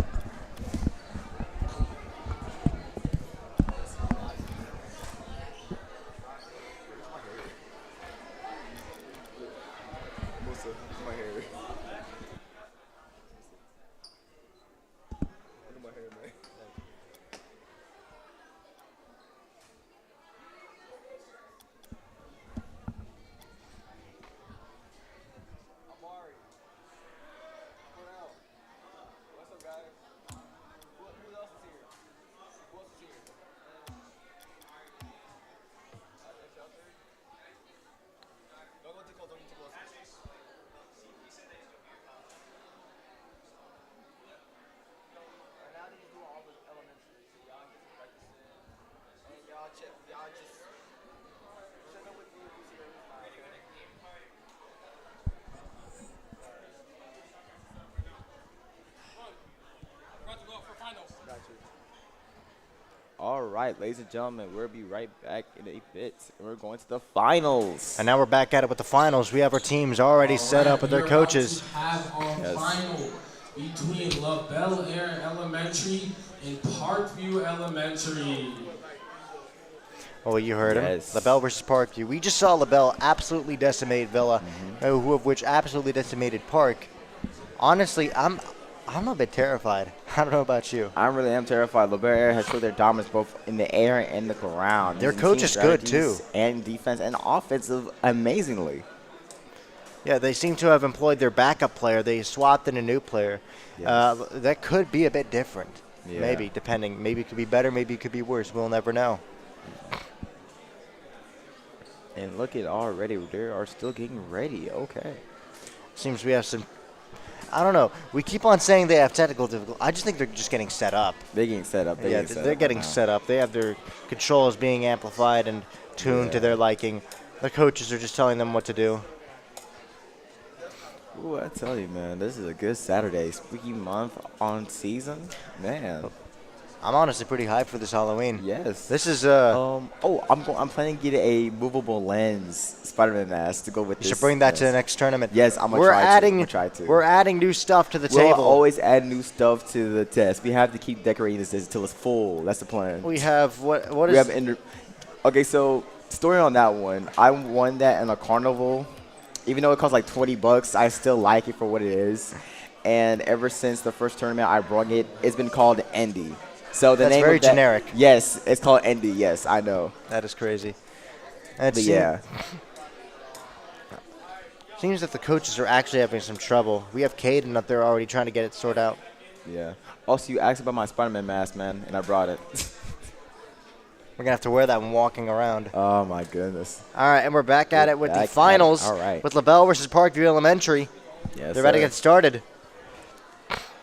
All right, ladies and gentlemen, we'll be right back in a bit. We're going to the finals. And now we're back at it with the finals. We have our teams already set up with their We're coaches. about to have our Yes. final between LaBelle Air Elementary and Parkview Elementary. Oh, you heard Yes. him. LaBelle versus Parkview. We just saw LaBelle absolutely decimate Villa, who of which absolutely decimated Park. Honestly, I'm a bit terrified. I don't know about you. I really am terrified. LaBelle Air has showed their dominance both in the air and the ground. Their Using coach team is good, strategies too. And defense and offensive amazingly. Yeah, they seem to have employed their backup player. They swapped in a new player. Yes. That could be a bit different. Yeah. Maybe, depending. Maybe it could be better. Maybe it could be worse. We'll never know. And look at already, they are still getting ready. Okay. Seems we have some. I don't know. We keep on saying they have technical difficulties. I just think they're just getting set up. They're getting set up. Yeah, they're getting set up. They have their controls being amplified and tuned to their liking. The coaches are just telling them what to do. Ooh, I tell you, man, this is a good Saturday. Spooky month on season, man. I'm honestly pretty hyped for this Halloween. Yes. This is I'm planning to get a movable lens Spider-Man mask to go with you this. should bring that to the next tournament. Yes, I'm gonna try to. We're adding new stuff to the We'll table. always add new stuff to the test. We have to keep decorating this until it's full. That's the plan. We have what We is have okay, so story on that one. I won that in a carnival. Even though it costs like $20, I still like it for what it is. And ever since the first tournament I brought it, it's been called Endy. So the That's name very of that, generic. Yes, it's called Endy. Yes, I know. That is crazy. But yeah. Seems that the coaches are actually having some trouble. We have Caden up there already trying to get it sorted out. Yeah. Also, you asked about my Spider-Man mask, man, and I brought it. We're going to have to wear that when walking around. Oh, my goodness. All right, and we're back at it with the finals. All right. With LaBelle versus Parkview Elementary. Yes, They're about to get started.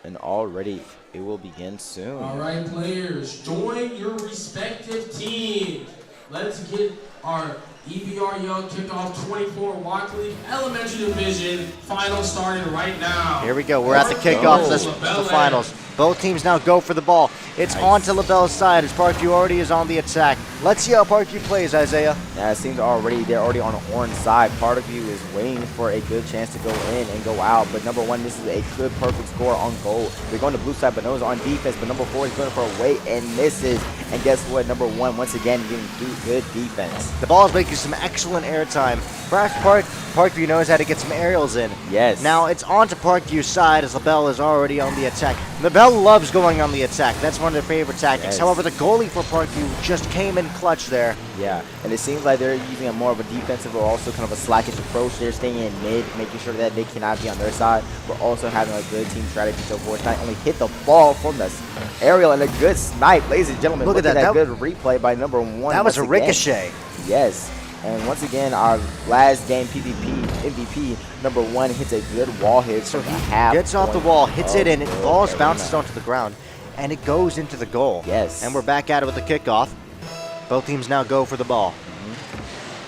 And already it will begin soon. All right, players, join your respective teams. Let's get our EBREL Kickoff 24 Walkley Elementary Division final started right now. Here we go. We're at the kickoff. That's the finals. Both teams now go for the ball. It's on to LaBelle's side as Parkview already is on the attack. Let's see how Parkview plays, Isaiah. Yeah, it seems they're already on the orange side. Parkview is waiting for a good chance to go in and go out. But number one, this is a good, perfect score on goal. They're going to blue side, but no one's on defense. But number four is going for a wait and misses. And guess what? Number one, once again, getting good defense. The ball is making some excellent airtime. Perhaps Parkview knows how to get some aerials in. Yes. Now it's on to Parkview's side as LaBelle is already on the attack. LaBelle loves going on the attack. That's one of their favorite tactics. Yes. However, the goalie for Parkview just came in clutch there. Yeah, and it seems like they're using a more of a defensive or also kind of a slackish approach. They're staying in mid, making sure that they cannot be on their side, but also having a good team strategy to avoid not only hit the ball from the aerial and a good snipe. Ladies and gentlemen, look at that good replay by number one. That was a ricochet. Yes. And once again, our last game MVP, number one, hits a good wall hit. So he gets off the wall, hits it in, it falls, bounces onto the ground, and it goes into the goal. Yes. And we're back at it with the kickoff. Both teams now go for the ball.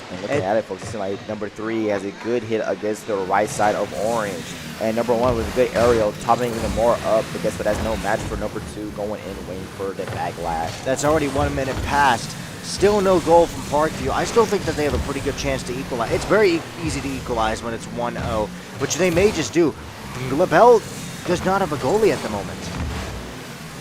And looking at it, folks, it seems like number three has a good hit against the right side of orange. And number one was a good aerial, topping even more up. But guess what? That's no match for number two going in, waiting for the backlash. That's already 1 minute past. Still no goal from Parkview. I still think that they have a pretty good chance to equalize. It's very easy to equalize when it's 1-0, which they may just do. LaBelle does not have a goalie at the moment.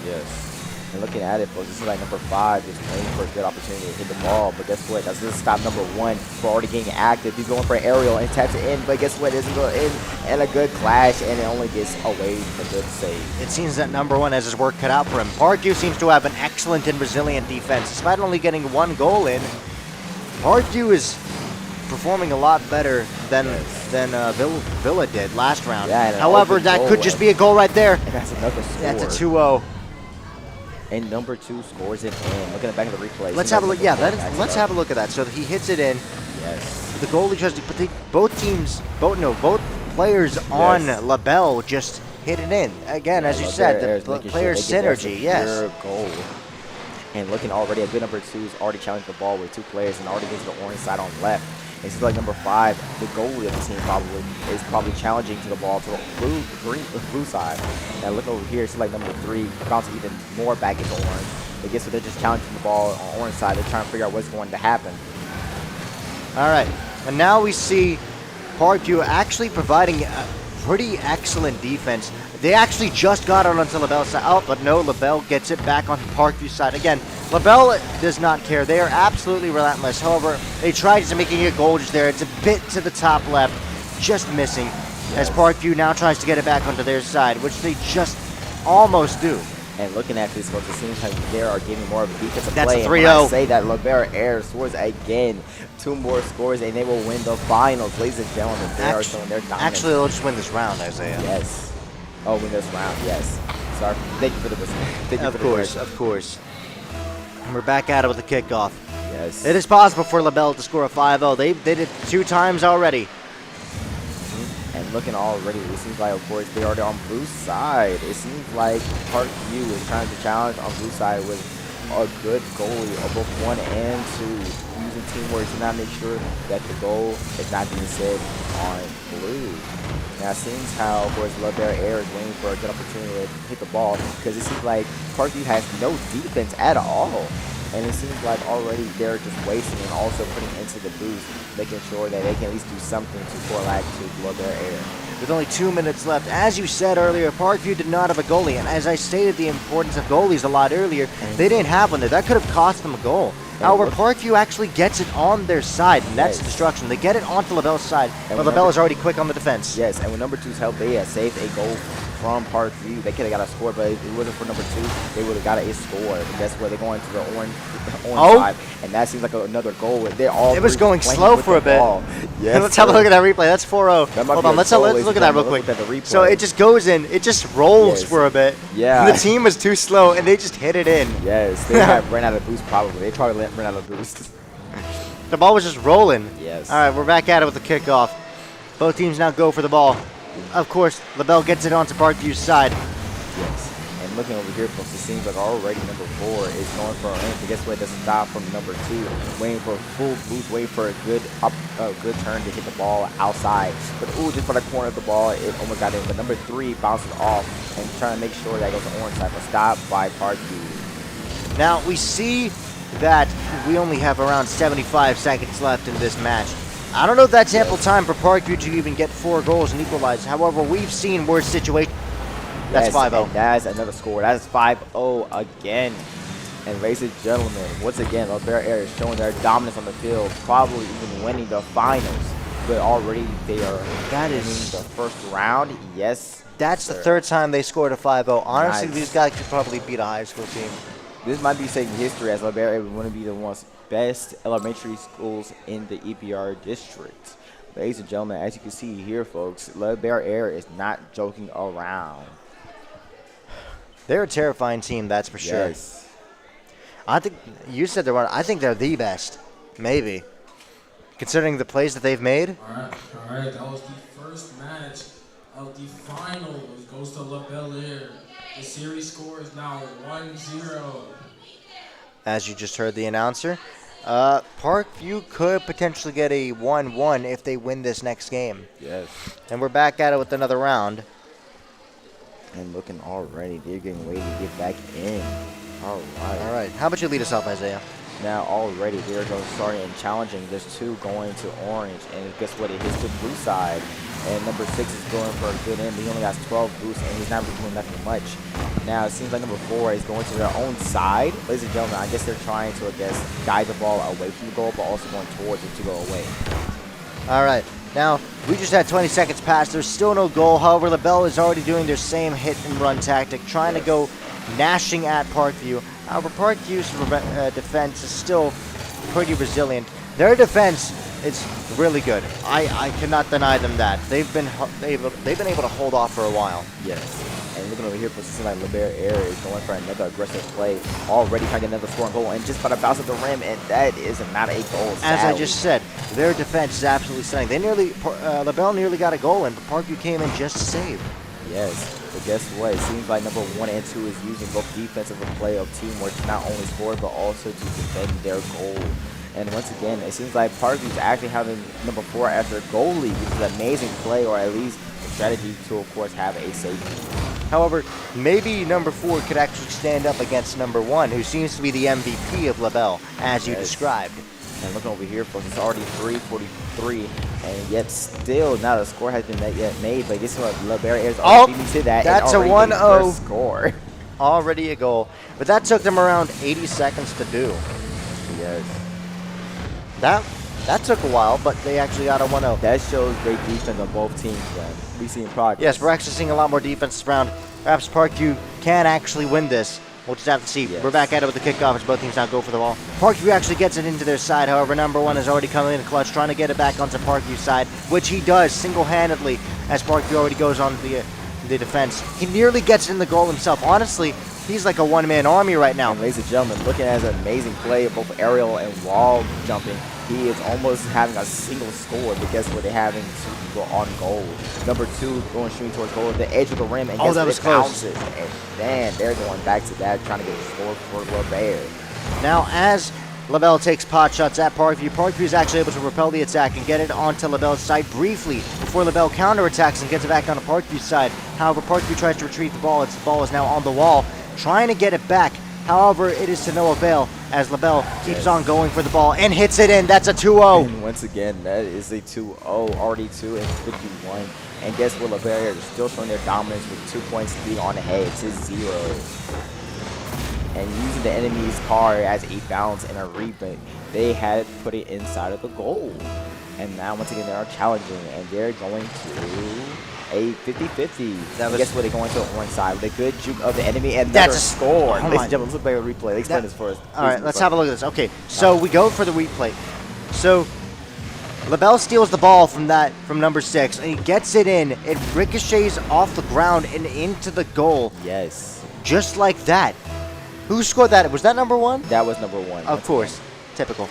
Yes. And looking at it, folks, this is like number five, just waiting for a good opportunity to hit the ball. But guess what? That's just stop number one for already getting active. He's going for an aerial and taps it in. But guess what? It doesn't go in. And a good clash, and it only gets away a good save. It seems that number one has his work cut out for him. Parkview seems to have an excellent and resilient defense. Despite only getting one goal in, Parkview is performing a lot better than Villa did last round. Yeah, however, that could just be a goal right there. And that's another score. That's a 2-0. And number two scores it in. Look at the back of the replay. Let's have a look. Yeah, let's have a look at that. So he hits it in. Yes. The goalie tries to, but both players on LaBelle just hit it in. Again, as you said, the players' synergy. Yes. Goal. And looking already, a good number two is already challenging the ball with two players and already gets to the orange side on left. And it's like number five, the goalie of the team is probably challenging to the ball to the blue side. And look over here, it's like number three bouncing even more back into orange. I guess they're just challenging the ball on orange side. They're trying to figure out what's going to happen. All right, and now we see Parkview actually providing a pretty excellent defense. They actually just got it onto LaBelle's side. Oh, but no, LaBelle gets it back on Parkview's side. Again, LaBelle does not care. They are absolutely relentless. However, they tried to making a goal just there. It's a bit to the top left, just missing. As Parkview now tries to get it back onto their side, which they just almost do. And looking at this, folks, it seems like they are getting more of a defensive That's play. a 3-0. And when I say that LaBelle Air scores again. Two more scores, and they will win the finals. Ladies and gentlemen, they are showing their dominance. Actually, they'll just win this round, Isaiah. Yes. Oh, win this round, yes. Sorry. Thank you for the whistle. Of course. And we're back at it with the kickoff. Yes. It is possible for LaBelle to score a 5-0. They did it 2 times already. And looking already, it seems like, of course, they are on blue side. It seems like Parkview is trying to challenge on blue side with a good goalie of both 1 and 2. using teamwork to not make sure that the goal is not being set on blue. Now, it seems how, of course, LaBear Air is waiting for a good opportunity to hit the ball because it seems like Parkview has no defense at all. And it seems like already they're just wasting and also putting into the boost, making sure that they can at least do something to correlate to LaBear Air. With only 2 minutes left, as you said earlier, Parkview did not have a goalie. And as I stated the importance of goalies a lot earlier, they didn't have one there. That could have cost them a goal. However, Parkview actually gets it on their side, and that's destruction. They get it onto LaBelle's side, but LaBelle is already quick on the defense. Yes, and with number 2's help, they had saved a goal from Parkview. They could have got a score, but if it wasn't for number 2, they would have got a score. But that's where they're going to the orange side, and that seems like another goal. They're all it was going slow for a bit. Yes, let's have a look at that replay. That's 4-0. Hold on, let's look at that real quick. So it just goes in. It just rolls for a bit. Yeah. The team was too slow, and they just hit it in. Yes, they have ran out of boost probably. They probably ran out of boost. The ball was just rolling. Yes. All right, we're back at it with the kickoff. Both teams now go for the ball. Of course, LaBelle gets it onto Parkview's side. Yes. And looking over here, folks, it seems like already number 4 is going for a lane. But guess what? It doesn't stop from number 2. Waiting for a full boost, waiting for a good turn to hit the ball outside. But just for the corner of the ball, it almost got in. But number 3 bounces off and trying to make sure that it goes to orange side. But stopped by Parkview. Now, we see that we only have around 75 seconds left in this match. I don't know if that's ample time for Parkview to even get 4 goals and equalize. However, we've seen worse situations. That's 5-0. That's another score. That is 5-0 again. And ladies and gentlemen, once again, LaBear Air is showing their dominance on the field, probably even winning the finals. But already they are winning the first round. Yes. That's the 3rd time they scored a 5-0. Honestly, these guys could probably beat a high school team. This might be saving history as LaBear Air would want to be the one's best elementary schools in the EBR district. Ladies and gentlemen, as you can see here, folks, LaBear Air is not joking around. They're a terrifying team, that's for sure. Yes. I think you said they're one. I think they're the best, maybe, considering the plays that they've made. All right. That was the first match of the finals. Goes to LaBear Air. The series score is now 1-0. As you just heard the announcer, Parkview could potentially get a 1-1 if they win this next game. Yes. And we're back at it with another round. And looking already, they're getting ready to get back in. All right. How about you lead us off, Isaiah? Now already they're going starting and challenging. There's 2 going to orange, and guess what? It hits the blue side, and number 6 is going for a good end. But he only has 12 boosts, and he's not really doing nothing much. Now it seems like number 4 is going to their own side. Ladies and gentlemen, I guess they're trying to, guide the ball away from the goal, but also going towards it to go away. All right. Now, we just had 20 seconds pass. There's still no goal. However, LaBelle is already doing their same hit and run tactic, trying to go gnashing at Parkview. However, Parkview's defense is still pretty resilient. Their defense is really good. I cannot deny them that. They've been able to hold off for a while. Yes. And looking over here for something like LaBear Air is going for another aggressive play. Already trying to get another scoring goal and just about to bounce at the rim, and that is not a goal. As I just said, their defense is absolutely stunning. LaBelle nearly got a goal in, but Parkview came in just to save. Yes, but guess what? It seems like number 1 and 2 is using both defensive and play of teamwork to not only score, but also to defend their goal. And once again, it seems like Parkview's actually having number 4 as their goalie, which is an amazing play, or at least a strategy to, of course, have a safety. However, maybe number 4 could actually stand up against number 1, who seems to be the MVP of LaBelle, as you described. And looking over here, folks, it's already 3:43, and yet still not a score has been yet made. But guess what? LaBear Air's already beat me to that. That's a 1-0 score. Already a goal. But that took them around 80 seconds to do. Yes. That took a while, but they actually got a 1-0. That shows great defense on both teams, man. We see progress. Yes, we're actually seeing a lot more defense this round. Perhaps Parkview can actually win this. We'll just have to see. Yes. We're back at it with the kickoff as both teams now go for the ball. Parkview actually gets it into their side. However, number 1 is already coming in clutch, trying to get it back onto Parkview's side, which he does single-handedly as Parkview already goes on the defense. He nearly gets it in the goal himself. Honestly, he's like a one-man army right now. And ladies and gentlemen, looking at his amazing play of both aerial and wall jumping, he is almost having a single score, but guess what? They're having 2 people on goal. Number 2 going shooting towards goal at the edge of the rim, and that was close. Bounces, and then they're going back to that, trying to get a score for LaBear. Now, as LaBelle takes pot shots at Parkview. Parkview is actually able to repel the attack and get it onto LaBelle's side briefly before LaBelle counterattacks and gets it back on the Parkview side. However, Parkview tries to retrieve the ball. Its ball is now on the wall, trying to get it back. However, it is to no avail as LaBelle keeps on going for the ball and hits it in. That's a 2-0. And once again, that is a 2-0, already 2 and 51. And guess what? LaBelle is still showing their dominance with 2 points lead on the head to 0. And using the enemy's car as a bounce and a rebound, they had put it inside of the goal. And now, once again, they are challenging, and they're going to a 50-50. Guess what? They're going to the orange side with a good juke of the enemy, and that's a score. Ladies and gentlemen, let's look at the replay. Explain this for us. All right, let's have a look at this. Okay, so we go for the replay. So LaBelle steals the ball from number 6, and he gets it in. It ricochets off the ground and into the goal. Yes. Just like that. Who scored that? Was that number 1? That was number 1. Of course. Typical.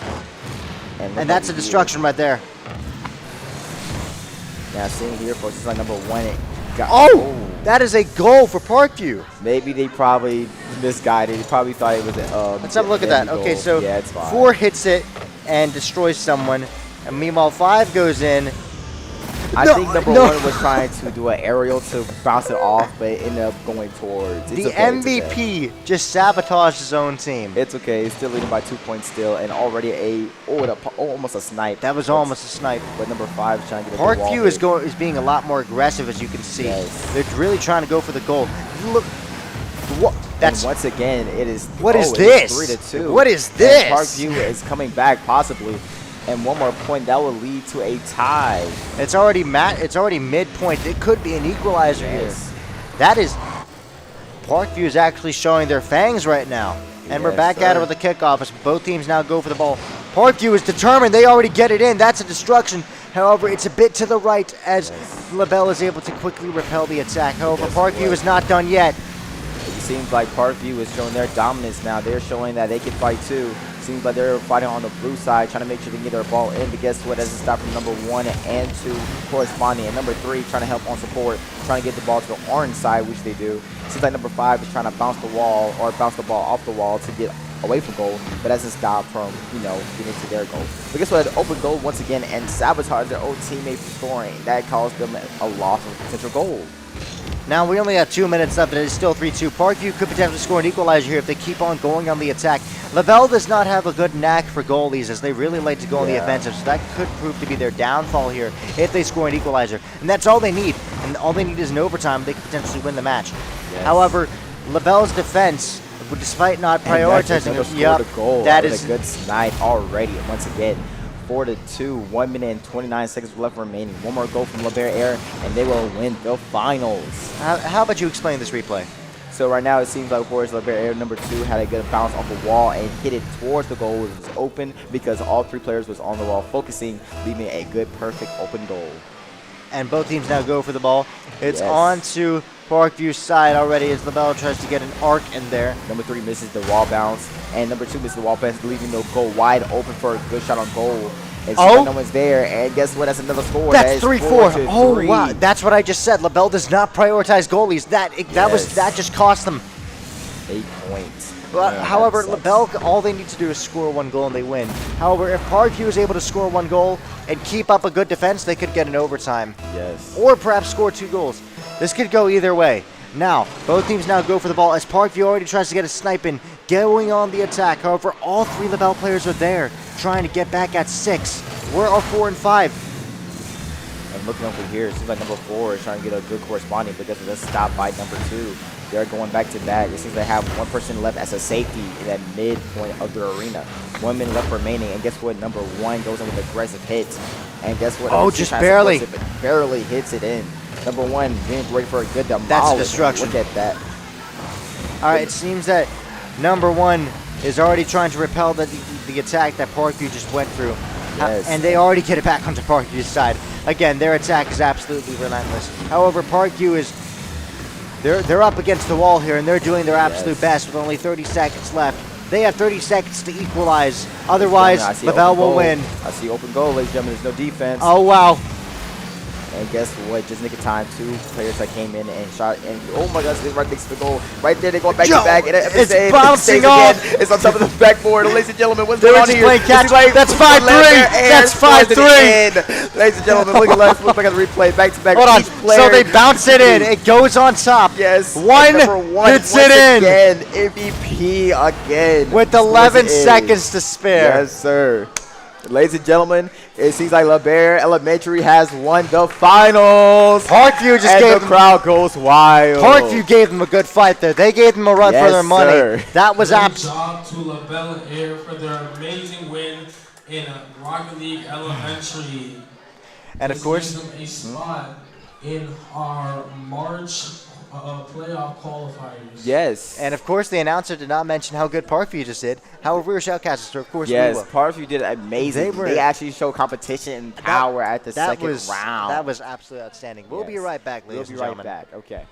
And that's a destruction right there. Now, seeing here, folks, it's like number 1. That is a goal for Parkview. Maybe they probably misguided. They probably thought it was a let's have a look at that. goal. Okay, so yeah, it's fine. 4 hits it and destroys someone. And meanwhile, 5 goes in. I think number 1 was trying to do an aerial to bounce it off, but it ended up going towards. The MVP just sabotaged his own team. It's okay. He's still leading by 2 points still, and already almost a snipe. That was almost a snipe. But number 5 is trying to get Parkview is being a lot more aggressive, as you can see. Yes. They're really trying to go for the goal. Look, and once again, it is. What is this? 3-2. What is this? And Parkview is coming back possibly. And one more point that will lead to a tie. It's already midpoint. It could be an equalizer here. That is, Parkview is actually showing their fangs right now. And we're back at it with the kickoff as both teams now go for the ball. Parkview is determined. They already get it in. That's a destruction. However, it's a bit to the right as LaBelle is able to quickly repel the attack. However, Parkview is not done yet. It seems like Parkview is showing their dominance now. They're showing that they can fight too. Seems like they're fighting on the blue side, trying to make sure they can get their ball in. But guess what? As a stop from number 1 and 2 corresponding. And number 3 trying to help on support, trying to get the ball to the orange side, which they do. Seems like number 5 is trying to bounce the ball off the wall to get away from goal. But that's a stop from, getting to their goal. But guess what? An open goal once again and sabotage their own teammate from scoring. That caused them a loss of potential goal. Now we only have 2 minutes left, and it is still 3-2. Parkview could potentially score an equalizer here if they keep on going on the attack. LaBelle does not have a good knack for goalies, as they really like to go on the offensive, so that could prove to be their downfall here if they score an equalizer. And that's all they need, and all they need is an overtime. They could potentially win the match. Yes. However, LaBelle's defense, despite not prioritizing that is a good snipe already. Once again, 4-2, 1 minute and 29 seconds left remaining. One more goal from LaBelle Air, and they will win the finals. How about you explain this replay? So right now it seems like, of course, LaBelle Air number 2 had a good bounce off the wall and hit it towards the goal. It was open because all 3 players was on the wall focusing, leaving a good, perfect open goal. And both teams now go for the ball. It's on to Parkview's side already as LaBelle tries to get an arc in there. Number 3 misses the wall bounce, and number 2 misses the wall bounce, leaving the goal wide open for a good shot on goal. And no one's there, and guess what? That's another score. That's 3-4. Oh wow, that's what I just said. LaBelle does not prioritize goalies. That just cost them 8 points. Well, however, LaBelle, all they need to do is score 1 goal and they win. However, if Parkview is able to score 1 goal and keep up a good defense, they could get an overtime. Yes. Or perhaps score 2 goals. This could go either way. Now, both teams now go for the ball as Parkview already tries to get a snipe in, going on the attack. However, all 3 LaBelle players are there, trying to get back at 6. Where are 4 and 5? And looking over here, it seems like number 4 is trying to get a good corresponding, but guess what? That's stopped by number 2. They're going back to that. It seems they have 1 person left as a safety in that midpoint of the arena. 1 minute left remaining, and guess what? Number 1 goes in with aggressive hits. And guess what? Oh, just barely. Barely hits it in. Number 1 being ready for a good demolish. That's a destruction. Look at that. All right, it seems that number 1 is already trying to repel the attack that Parkview just went through. Yes. And they already get it back onto Parkview's side. Again, their attack is absolutely relentless. However, Parkview is they're up against the wall here, and they're doing their absolute best with only 30 seconds left. They have 30 seconds to equalize. Otherwise, LaBelle will win. I see open goal, ladies and gentlemen. There's no defense. Oh, wow. And guess what? Just nick of time, 2 players that came in and shot. And oh my gosh, this right makes the goal. Right there, they're going back to back. And it's bouncing off. Again. It's on top of the backboard. Ladies and gentlemen, what's They going were on just here? playing catch. Like, That's 5-3. That's 5-3. Ladies and gentlemen, look at that. Look at the replay. Back to back. Hold on. Each player. So they bounce it in. It goes on top. Yes. One hits it in. Again, MVP again. With 11 seconds to spare. Yes, sir. Ladies and gentlemen, it seems like LaBear Elementary has won the finals. Parkview just and gave the crowd goes wild. Parkview gave them a good fight there. They gave them a run for their money. Sir. That was Good absolute. job to LaBelle Air for their amazing win in Rocket League Elementary. And of This course, gives them a spot in our March playoff qualifiers. Yes. and of course, the announcer did not mention how good Parkview just did. However, we were shoutcasters, so of course Yes, we will. Parkview did amazing. They actually showed competition and power at the second round. That was absolutely outstanding. We'll be right back, ladies and gentlemen. We'll be right back. Okay.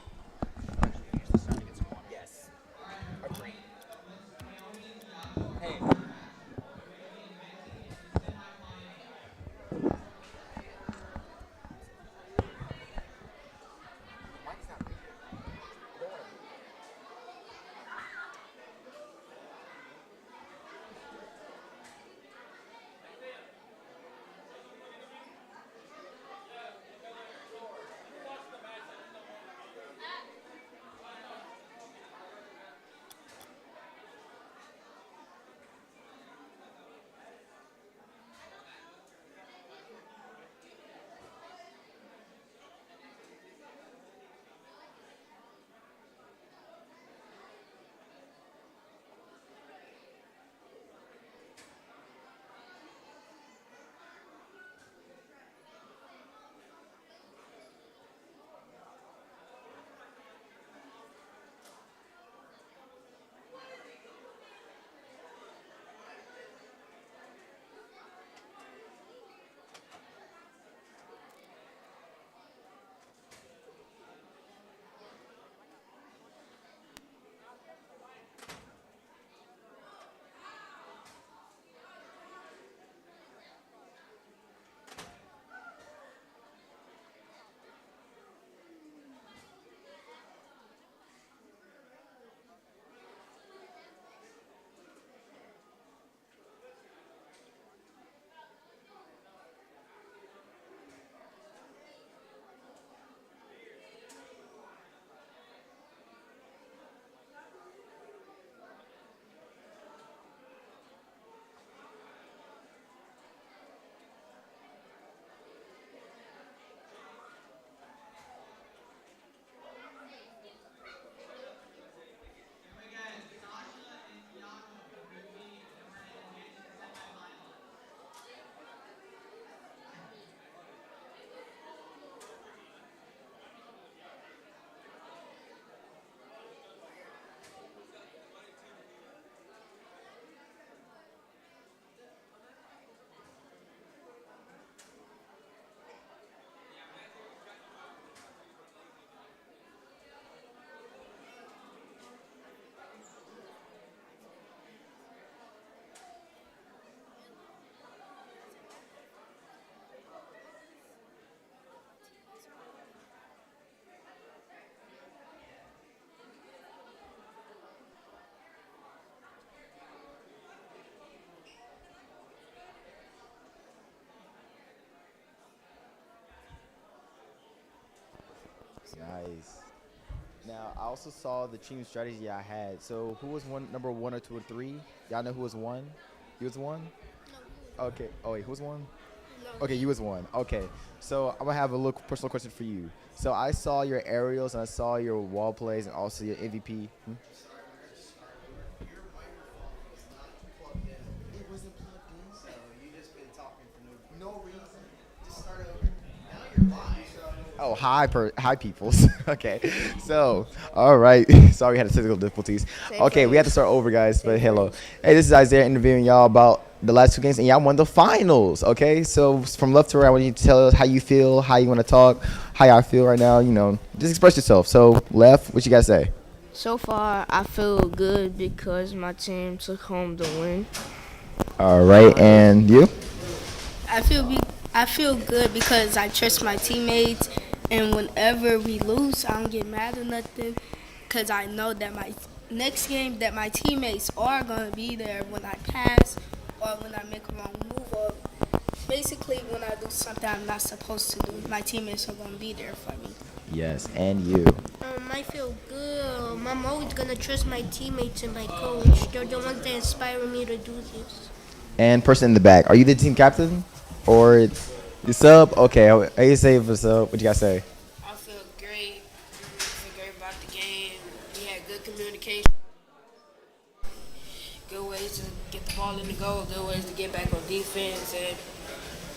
Yes. Nice. Now, I also saw the team strategy I had. So, who was number 1 or 2 or 3? Y'all know who was 1? You was 1? Okay. Oh, wait, who was 1? Okay, you was 1. Okay. So, I'm going to have a little personal question for you. So, I saw your aerials and I saw your wall plays and also your MVP. Oh, hi, peoples. Okay, so, all right. Sorry, we had technical difficulties. Okay, we had to start over, guys, but hello. Hey, this is Isaiah interviewing y'all about the last 2 games, and y'all won the finals, okay? So, from left to right, I want you to tell us how you feel, how you want to talk, how y'all feel right now, just express yourself. So, left, what you guys say? So far, I feel good because my team took home the win. All right, and you? I feel I feel good because I trust my teammates, and whenever we lose, I don't get mad or nothing, because I know that my next game that my teammates are gonna be there when I pass or when I make a wrong move, or basically when I do something I'm not supposed to do. My teammates are gonna be there for me. Yes, and you. I feel good. I'm always gonna trust my teammates and my coach. They're the ones that inspire me to do this. And person in the back, are you the team captain? Or you sub? Okay, how you say for sub? What you gotta say? I feel great. I feel great about the game. We had good communication. Good ways to get the ball in the goal. Good ways to get back on defense. And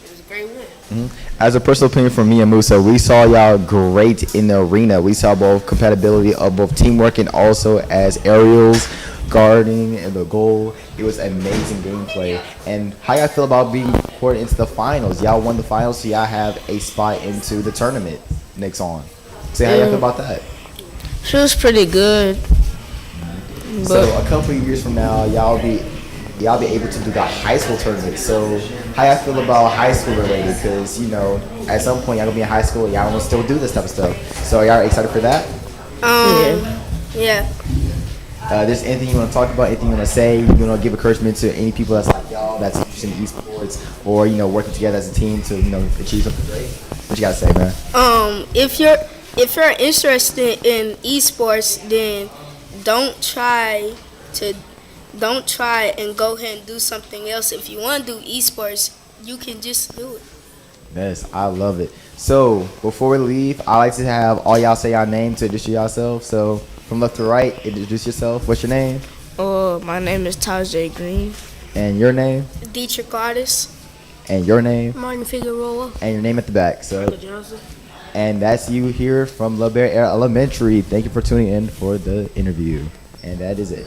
it was a great win. As a personal opinion from me and Musa, we saw y'all great in the arena. We saw both compatibility of both teamwork and also as aerials, guarding, and the goal. It was amazing gameplay. And how y'all feel about being poured into the finals? Y'all won the finals, so y'all have a spot into the tournament next on. So how y'all feel about that? Feels pretty good. So a couple of years from now, y'all be able to do the high school tournament. So how y'all feel about high school related? Because, you know, at some point y'all gonna be in high school and y'all want to still do this type of stuff. So are y'all excited for that? Yeah. There's anything you want to talk about, anything you want to say, you want to give encouragement to any people that's like y'all, that's interested in esports, or, you know, working together as a team to, you know, achieve something great? What you got to say, man? If you're interested in esports, then don't try and go ahead and do something else. If you want to do esports, you can just do it. Yes, I love it. So before we leave, I like to have all y'all say y'all name to introduce yourself. So from left to right, introduce yourself. What's your name? My name is Tajay Green. And your name? Dietrich Artist. And your name? Martin Figueroa. And your name at the back. So, Johnson. and that's you here from La Bear Elementary. Thank you for tuning in for the interview. And that is it.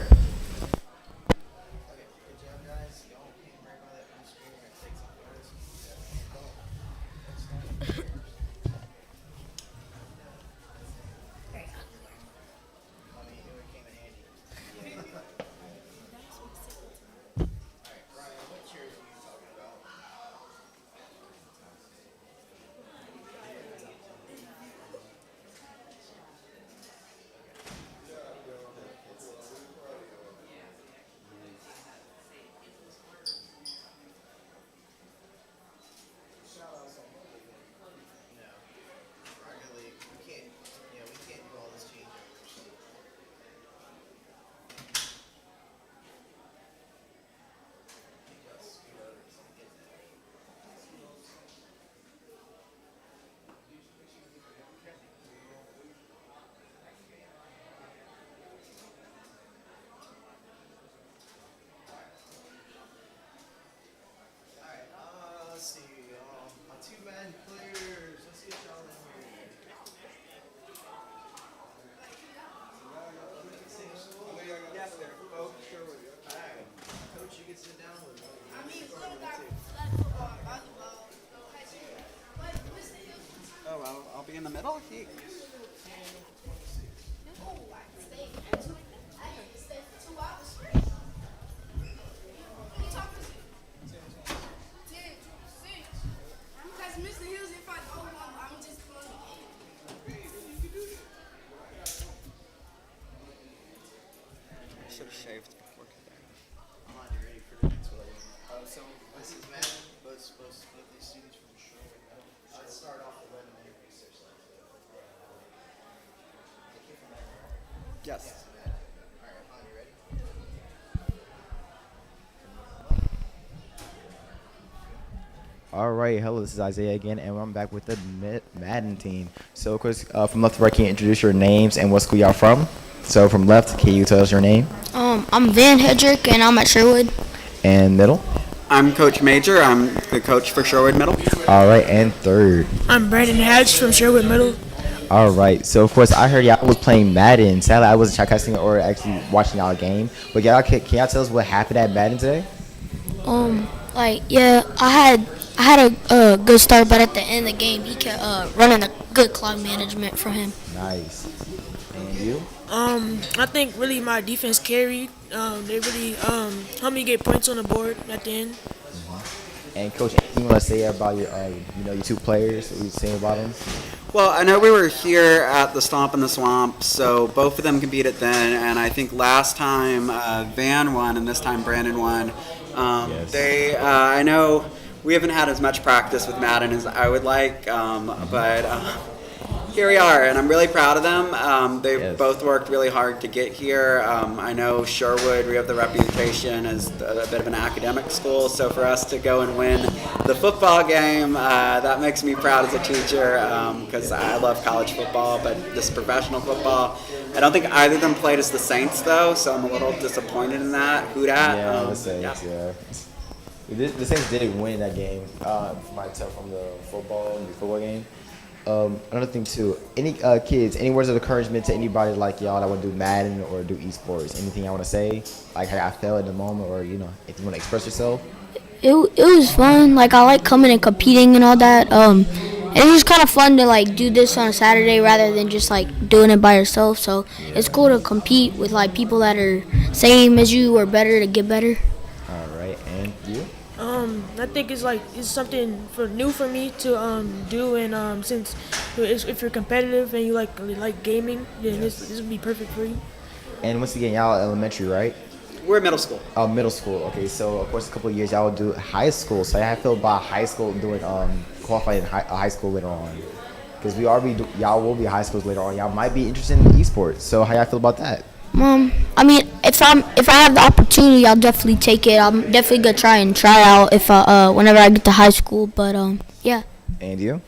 I'll be in the middle. I should have shaved before today. You ready for the next one? So this is Madden. Both these students from Sherwood. Let's start off with learning research. Yes. All right, Han, you ready? All right, hello, this is Isaiah again, and I'm back with the Madden team. So, of course, from left to right, can you introduce your names and what school y'all from? So, from left, can you tell us your name? I'm Van Hedrick, and I'm at Sherwood. And middle? I'm Coach Major. I'm the coach for Sherwood Middle. All right, and third? I'm Brandon Hatch from Sherwood Middle. All right, so, of course, I heard y'all was playing Madden. Sadly, I wasn't casting or actually watching y'all game. But y'all, can y'all tell us what happened at Madden today? I had a good start, but at the end of the game, he kept running a good clock management for him. Nice. And you? I think really my defense carried. They really helped me get points on the board at the end. And Coach, anything you want to say about your, your two players? What you saying about them? Well, I know we were here at the Stomp in the Swamp, so both of them competed then, and I think last time Van won and this time Brandon won. Yes. I know we haven't had as much practice with Madden as I would like, but here we are, and I'm really proud of them. They both worked really hard to get here. I know Sherwood, we have the reputation as a bit of an academic school, so for us to go and win the football game, that makes me proud as a teacher, because I love college football, but this professional football, I don't think either of them played as the Saints, though, so I'm a little disappointed in that. Who dat? Yeah, the Saints, yeah. The Saints did win that game, from the football game. Another thing too, any kids, any words of encouragement to anybody like y'all that want to do Madden or do esports? Anything I want to say, like how I felt at the moment, or if you want to express yourself? It was fun. Like, I like coming and competing and all that. It was kind of fun to like do this on a Saturday rather than just like doing it by yourself. So it's cool to compete with like people that are same as you or better to get better. All right, and you? I think it's something new for me to do, and since if you're competitive and you like gaming, then this would be perfect for you. And once again, y'all are elementary, right? We're middle school. Oh, middle school. Okay, so of course, a couple of years y'all will do high school. So how I feel about high school doing qualifying in high school later on, because y'all will be high schools later on. Y'all might be interested in esports. So how y'all feel about that? I mean, if I have the opportunity, I'll definitely take it. I'm definitely gonna try out if whenever I get to high school. But yeah. And you?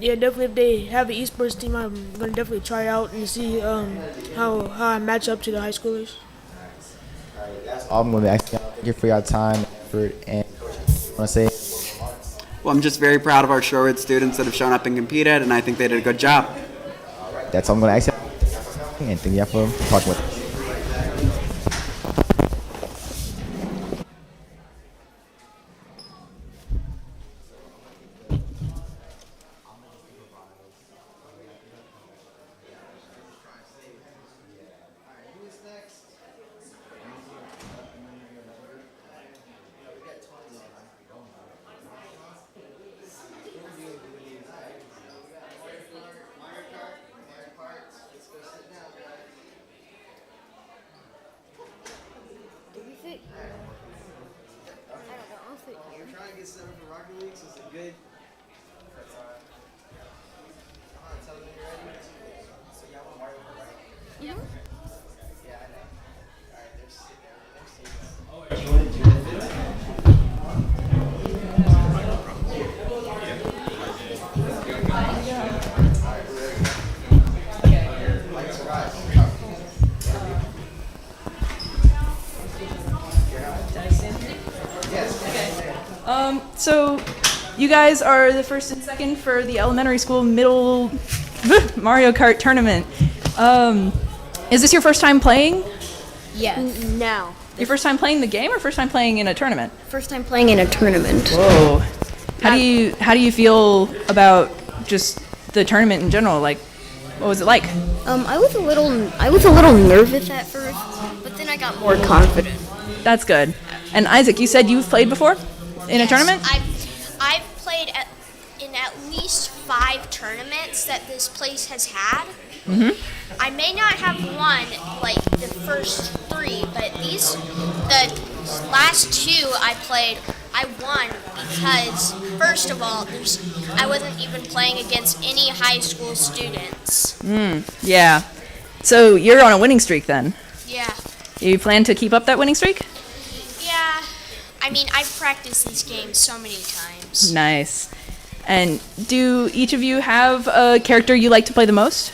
Yeah, definitely. If they have an esports team, I'm gonna definitely try out and see how I match up to the high schoolers. I'm going to ask you for your time, effort, and want to say. Well, I'm just very proud of our Sherwood students that have shown up and competed, and I think they did a good job. That's all I'm going to ask you. And thank you for talking with us. So you guys are the first and second for the elementary school middle Mario Kart tournament. Is this your first time playing? Yes. No. Your first time playing the game or first time playing in a tournament? First time playing in a tournament. Whoa. How do you feel about just the tournament in general? Like, what was it like? I was a little nervous at first, but then I got more confident. That's good. And Isaac, you said you've played before in a tournament? I've played in at least 5 tournaments that this place has had. Mm-hmm. I may not have won like the first 3, but the last 2 I played, I won because first of all, I wasn't even playing against any high school students. Yeah. So you're on a winning streak then? Yeah. You plan to keep up that winning streak? Yeah. I mean, I've practiced these games so many times. Nice. And do each of you have a character you like to play the most?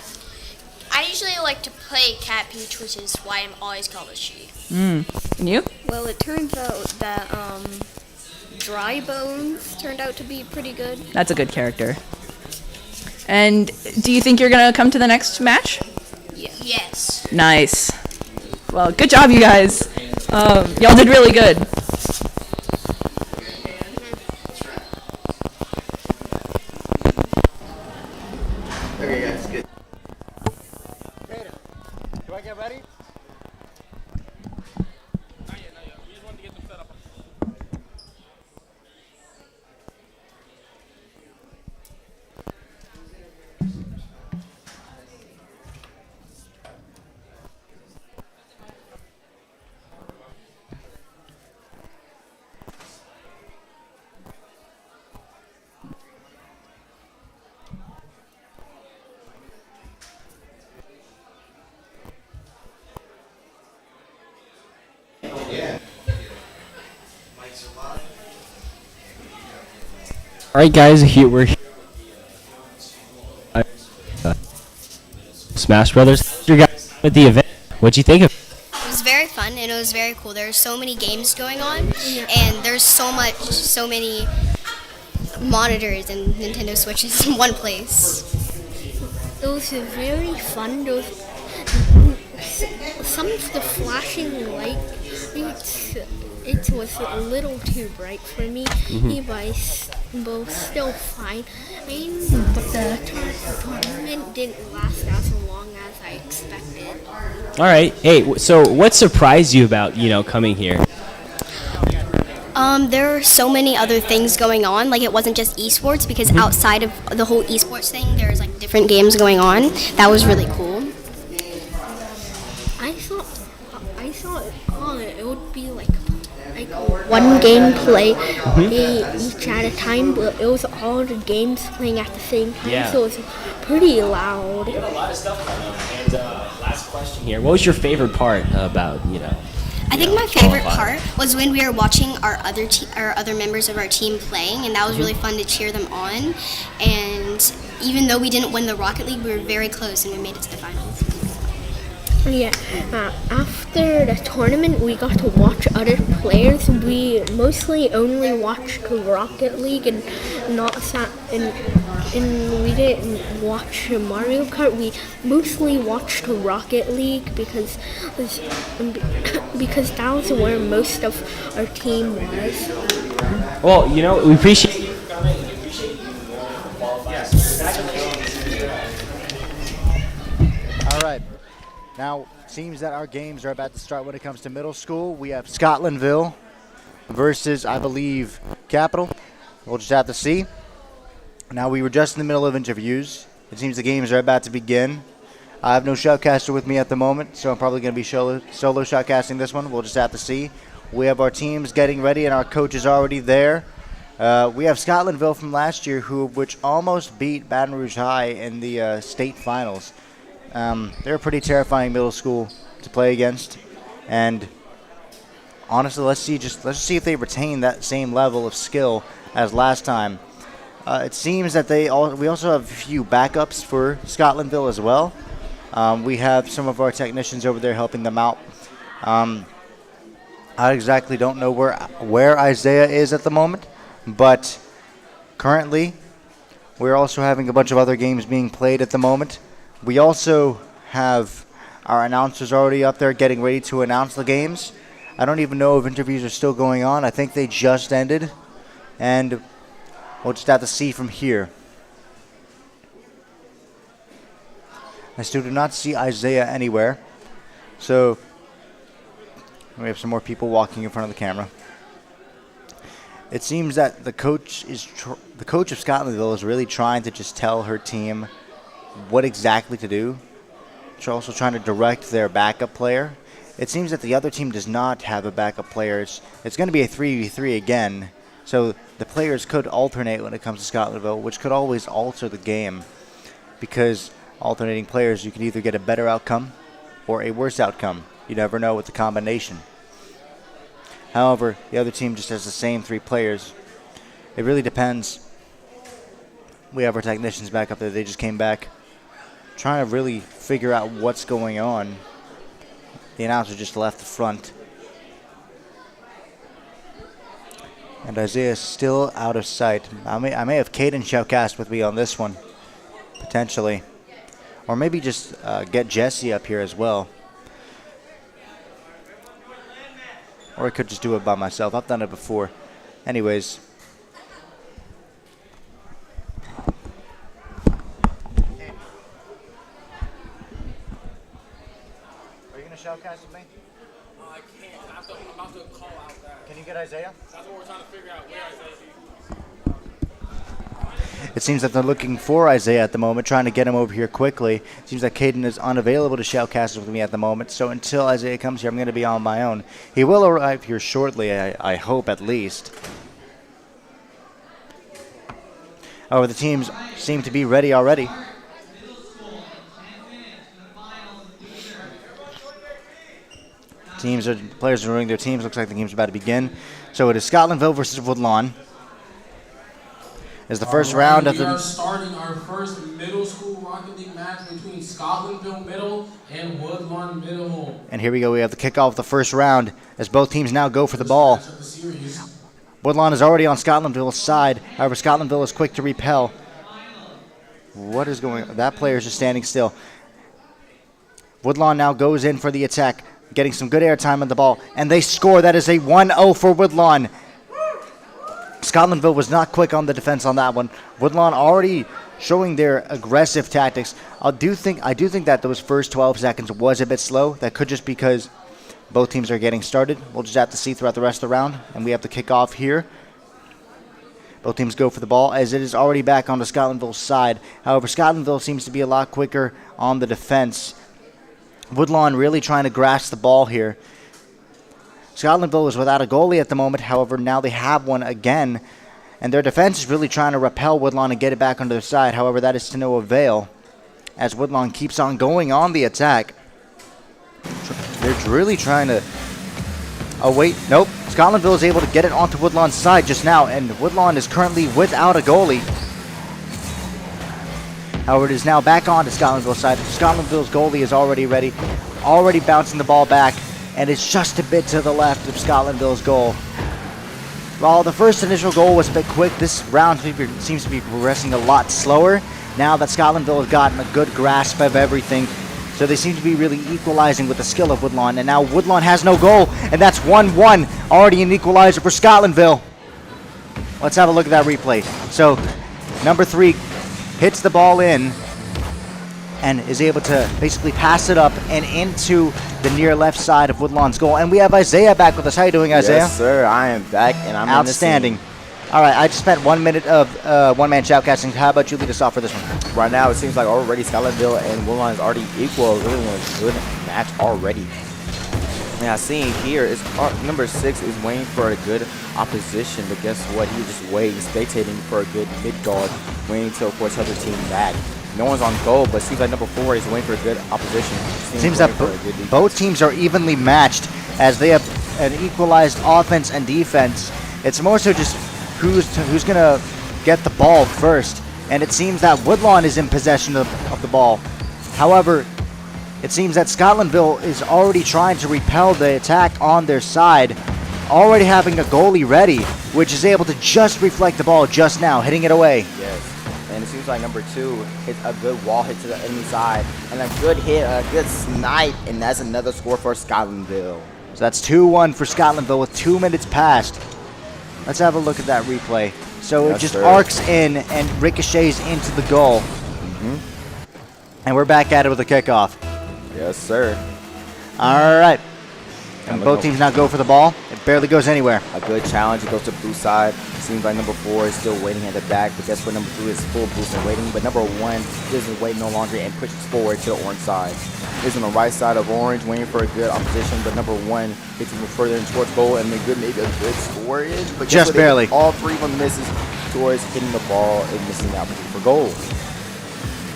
I usually like to play Cat Peach, which is why I'm always called a she. And you? Well, it turns out that Dry Bones turned out to be pretty good. That's a good character. And do you think you're going to come to the next match? Yes. Nice. Well, good job, you guys. Y'all did really good. Okay, guys, good. Do I get ready? All right, guys, we're here. Smash Brothers. Your guys at the event. What'd you think of it? It was very fun and it was very cool. There's so many games going on, and there's so many monitors and Nintendo Switches in one place. It was very fun. There was some of the flashing light. It was a little too bright for me, but still fine. But the tournament didn't last as long as I expected. All right. Hey, so what surprised you about, coming here? There were so many other things going on. Like, it wasn't just esports, because outside of the whole esports thing, there's like different games going on. That was really cool. I thought it would be like one game play each at a time, but it was all the games playing at the same time, so it was pretty loud. We have a lot of stuff going on. And last question here. What was your favorite part about, I think my favorite part was when we were watching our other members of our team playing, and that was really fun to cheer them on. And even though we didn't win the Rocket League, we were very close and we made it to the finals. Yeah, after the tournament, we got to watch other players. We mostly only watched Rocket League and we didn't watch Mario Kart. We mostly watched Rocket League because that was where most of our team was. Well, we appreciate you for coming. We appreciate you qualifying. All right. Now, it seems that our games are about to start when it comes to middle school. We have Scotlandville versus, I believe, Capital. We'll just have to see. Now, we were just in the middle of interviews. It seems the games are about to begin. I have no shoutcaster with me at the moment, so I'm probably going to be solo shoutcasting this one. We'll just have to see. We have our teams getting ready, and our coach is already there. We have Scotlandville from last year, which almost beat Baton Rouge High in the state finals. They're a pretty terrifying middle school to play against, and honestly, let's see if they retain that same level of skill as last time. It seems that we also have a few backups for Scotlandville as well. We have some of our technicians over there helping them out. I exactly don't know where Isaiah is at the moment, but currently we're also having a bunch of other games being played at the moment. We also have our announcers already up there getting ready to announce the games. I don't even know if interviews are still going on. I think they just ended, and we'll just have to see from here. I still do not see Isaiah anywhere, so we have some more people walking in front of the camera. It seems that the coach of Scotlandville is really trying to just tell her team what exactly to do. She's also trying to direct their backup player. It seems that the other team does not have a backup player. It's going to be a 3v3 again, so the players could alternate when it comes to Scotlandville, which could always alter the game, because alternating players, you can either get a better outcome or a worse outcome. You never know with the combination. However, the other team just has the same 3 players. It really depends. We have our technicians back up there. They just came back, trying to really figure out what's going on. The announcer just left the front. And Isaiah is still out of sight. I may have Caden shoutcast with me on this one, potentially. Or maybe just get Jesse up here as well. Or I could just do it by myself. I've done it before. Anyways. Shoutcast with me? I can't. I'm about to call out that. Can you get Isaiah? That's what we're trying to figure out. Where Isaiah is. It seems that they're looking for Isaiah at the moment, trying to get him over here quickly. It seems like Caden is unavailable to shoutcast with me at the moment, so until Isaiah comes here, I'm going to be on my own. He will arrive here shortly, I hope at least. However, the teams seem to be ready already. Players are running their teams. Looks like the game's about to begin. So it is Scotlandville versus Woodlawn. as the first round of We are the... starting our first middle school Rocket League match between Scotlandville Middle and Woodlawn Middle. And here we go. We have the kickoff of the first round as both teams now go for the ball. Match of the series. Woodlawn is already on Scotlandville's side. However, Scotlandville is quick to repel. What is going on? That player is just standing still. Woodlawn now goes in for the attack, getting some good airtime on the ball, and they score. That is a 1-0 for Woodlawn. Scotlandville was not quick on the defense on that one. Woodlawn already showing their aggressive tactics. I do think that those first 12 seconds was a bit slow. That could just because both teams are getting started. We'll just have to see throughout the rest of the round, and we have the kickoff here. Both teams go for the ball as it is already back onto Scotlandville's side. However, Scotlandville seems to be a lot quicker on the defense. Woodlawn really trying to grasp the ball here. Scotlandville is without a goalie at the moment. However, now they have one again. And their defense is really trying to repel Woodlawn and get it back onto their side. However, that is to no avail as Woodlawn keeps on going on the attack. They're really trying to... Oh, wait. Nope. Scotlandville is able to get it onto Woodlawn's side just now. And Woodlawn is currently without a goalie. However, it is now back onto Scotlandville's side. Scotlandville's goalie is already ready. Already bouncing the ball back. And it's just a bit to the left of Scotlandville's goal. While the first initial goal was a bit quick, this round seems to be progressing a lot slower. Now that Scotlandville has gotten a good grasp of everything. So they seem to be really equalizing with the skill of Woodlawn. And now Woodlawn has no goal. And that's 1-1. Already an equalizer for Scotlandville. Let's have a look at that replay. So number 3 hits the ball in and is able to basically pass it up and into the near left side of Woodlawn's goal. And we have Isaiah back with us. How you doing, Isaiah? Yes, sir. I am back, and I'm outstanding. All right, I just spent 1 minute of one-man shoutcasting. How about you lead us off for this one? Right now, it seems like already Scotlandville and Woodlawn is already equal. Really a good match already. Now, seeing here is number 6 is waiting for a good opposition, but guess what? He's just waiting, spectating for a good mid-guard, waiting until for his other team back. No one's on goal, but it seems like number 4 is waiting for a good opposition. Seems that both teams are evenly matched as they have an equalized offense and defense. It's more so just who's going to get the ball first. And it seems that Woodlawn is in possession of the ball. However, it seems that Scotlandville is already trying to repel the attack on their side, already having a goalie ready, which is able to just reflect the ball just now, hitting it away. Yes. And it seems like number 2 hits a good wall hit to the enemy side, and a good hit, a good snipe, and that's another score for Scotlandville. So that's 2-1 for Scotlandville with 2 minutes passed. Let's have a look at that replay. So it just arcs in and ricochets into the goal. And we're back at it with a kickoff. Yes, sir. All right. And both teams now go for the ball. It barely goes anywhere. A good challenge. It goes to blue side. Seems like number 4 is still waiting at the back, but guess what? Number 3 is full boost and waiting, but number 1 isn't waiting no longer and pushes forward to the orange side. Is on the right side of orange, waiting for a good opposition, but number 1 gets to move further in towards goal and maybe a good storage. But just barely. All 3 of them misses towards hitting the ball and missing the opportunity for goal.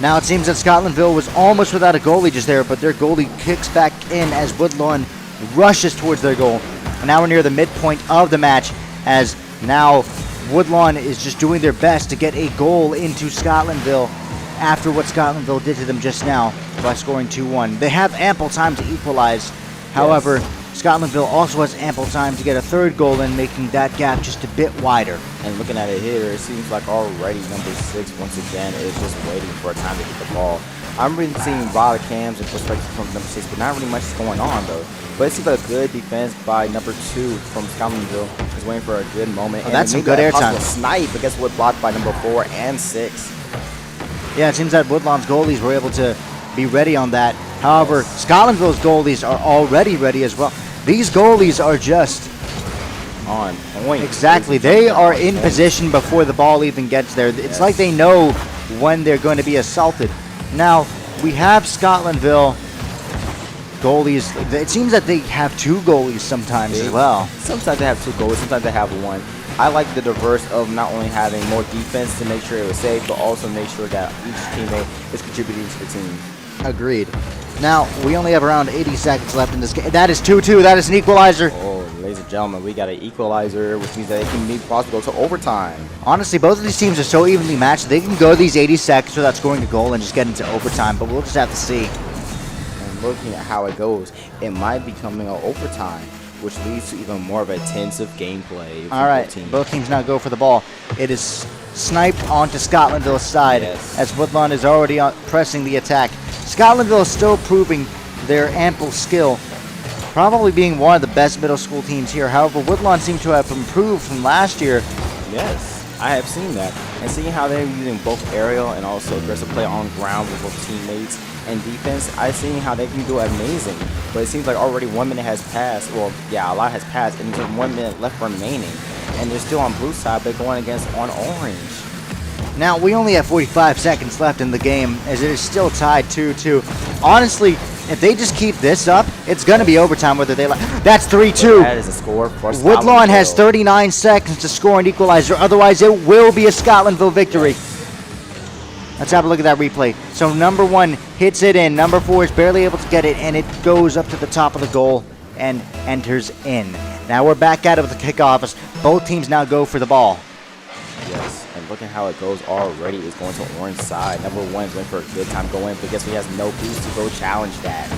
Now it seems that Scotlandville was almost without a goalie just there, but their goalie kicks back in as Woodlawn rushes towards their goal. And now we're near the midpoint of the match as now Woodlawn is just doing their best to get a goal into Scotlandville after what Scotlandville did to them just now by scoring 2-1. They have ample time to equalize. However, Scotlandville also has ample time to get a 3rd goal in, making that gap just a bit wider. And looking at it here, it seems like already number 6 once again is just waiting for a time to hit the ball. I'm really seeing a lot of cams and perspectives from number 6, but not really much is going on though. But it seems like a good defense by number 2 from Scotlandville. Is waiting for a good moment. Oh, that's some good airtime. Snipe, but guess what? Blocked by number 4 and 6. Yeah, it seems that Woodlawn's goalies were able to be ready on that. However, Scotlandville's goalies are already ready as well. These goalies are just on point. Exactly. They are in position before the ball even gets there. It's like they know when they're going to be assaulted. Now, we have Scotlandville goalies. It seems that they have 2 goalies sometimes as well. Sometimes they have 2 goalies, sometimes they have 1. I like the diverse of not only having more defense to make sure it was safe, but also make sure that each teammate is contributing to the team. Agreed. Now, we only have around 80 seconds left in this game. That is 2-2. That is an equalizer. Oh, ladies and gentlemen, we got an equalizer, which means that it can be possible to go to overtime. Honestly, both of these teams are so evenly matched. They can go these 80 seconds without scoring a goal and just get into overtime, but we'll just have to see. And looking at how it goes, it might be coming an overtime, which leads to even more of intensive gameplay. All right, both teams now go for the ball. It is sniped onto Scotlandville's side as Woodlawn is already pressing the attack. Scotlandville is still proving their ample skill, probably being one of the best middle school teams here. However, Woodlawn seems to have improved from last year. Yes, I have seen that. And seeing how they're using both aerial and also aggressive play on ground with both teammates and defense, I've seen how they can do amazing. But it seems like already 1 minute has passed. Well, yeah, a lot has passed, and there's 1 minute left remaining. And they're still on blue side, but going against on orange. Now, we only have 45 seconds left in the game, as it is still tied 2-2. Honestly, if they just keep this up, it's going to be overtime whether they like. That's 3-2. That is a score for Woodlawn has 39 seconds to score an equalizer. Otherwise, it will be a Scotlandville victory. Let's have a look at that replay. So number 1 hits it in. Number 4 is barely able to get it, and it goes up to the top of the goal and enters in. Now we're back at it with the kickoff as both teams now go for the ball. Yes, and look at how it goes already. It's going to orange side. Number 1 is going for a good time going, but guess he has no boost to go challenge that.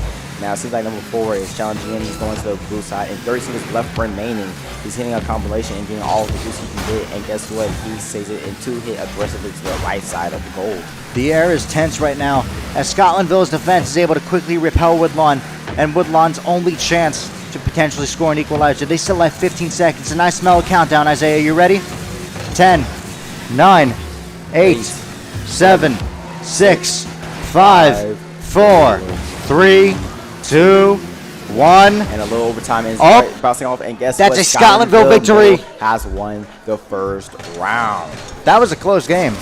Now it seems like number 4 is challenging him. He's going to the blue side, and 30 seconds left remaining. He's hitting a combination and getting all the boost he can get, and guess what? He saves it in 2 hit aggressively to the right side of the goal. The air is tense right now as Scotlandville's defense is able to quickly repel Woodlawn, and Woodlawn's only chance to potentially score an equalizer. They still have 15 seconds, and I smell a countdown. Isaiah, you ready? 10, 9, 8, 7, 6, 5, 4, 3, 2, 1. And a little overtime is bouncing off, and guess that's what? That's a Scotlandville victory. Has won the first round. That was a close game.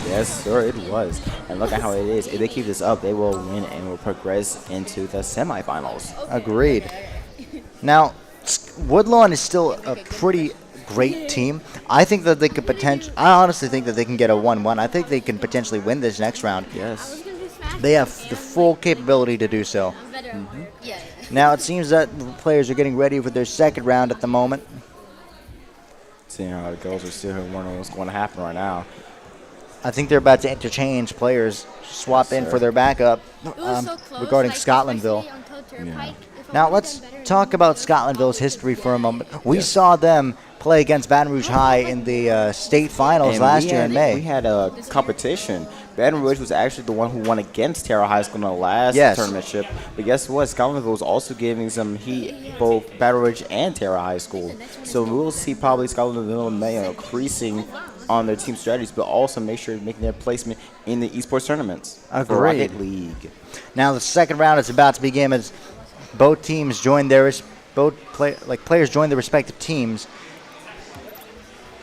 Yes, sir, it was. And look at how it is. If they keep this up, they will win and will progress into the semifinals. Agreed. Now, Woodlawn is still a pretty great team. I think that they could I honestly think that they can get a 1-1. I think they can potentially win this next round. Yes. They have the full capability to do so. Now it seems that the players are getting ready for their second round at the moment. Seeing how it goes, we're still wondering what's going to happen right now. I think they're about to interchange players, swap in for their backup regarding Scotlandville. Yeah. Now let's talk about Scotlandville's history for a moment. We saw them play against Baton Rouge High in the state finals last year in May. We had a competition. Baton Rouge was actually the one who won against Terra High School in the last tournamentship. But guess what? Scotlandville was also giving some heat, both Baton Rouge and Terra High School. So we'll see probably Scotlandville increasing on their team strategies, but also make sure making their placement in the esports tournaments. For Rocket League. Now the second round is about to begin as both teams join their players join their respective teams.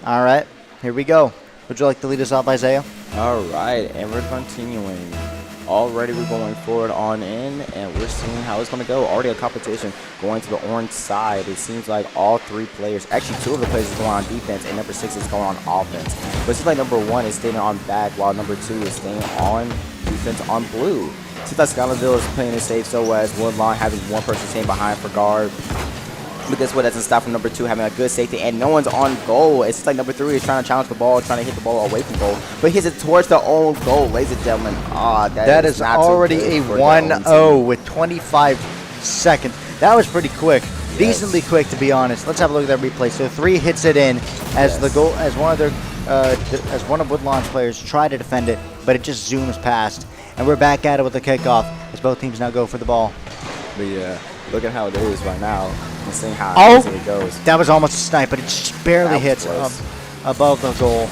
All right, here we go. Would you like to lead us off, Isaiah? All right, and we're continuing. Already we're going forward on in, and we're seeing how it's going to go. Already a competition going to the orange side. It seems like all 3 players, actually 2 of the players is going on defense, and number 6 is going on offense. But it seems like number 1 is staying on back, while number 2 is staying on defense on blue. Seems like Scotlandville is playing it safe, so as Woodlawn having 1 person staying behind for guard. But guess what? Doesn't stop from number 2 having a good safety, and no one's on goal. It's like number 3 is trying to challenge the ball, trying to hit the ball away from goal, but he hits it towards the own goal, ladies and gentlemen. That is already a 1-0 with 25 seconds. That was pretty quick, decently quick to be honest. Let's have a look at that replay. So 3 hits it in as the goal, as one of Woodlawn's players tried to defend it, but it just zooms past. And we're back at it with the kickoff as both teams now go for the ball. But yeah, look at how it is right now and seeing how easily it goes. That was almost a snipe, but it just barely hits above the goal.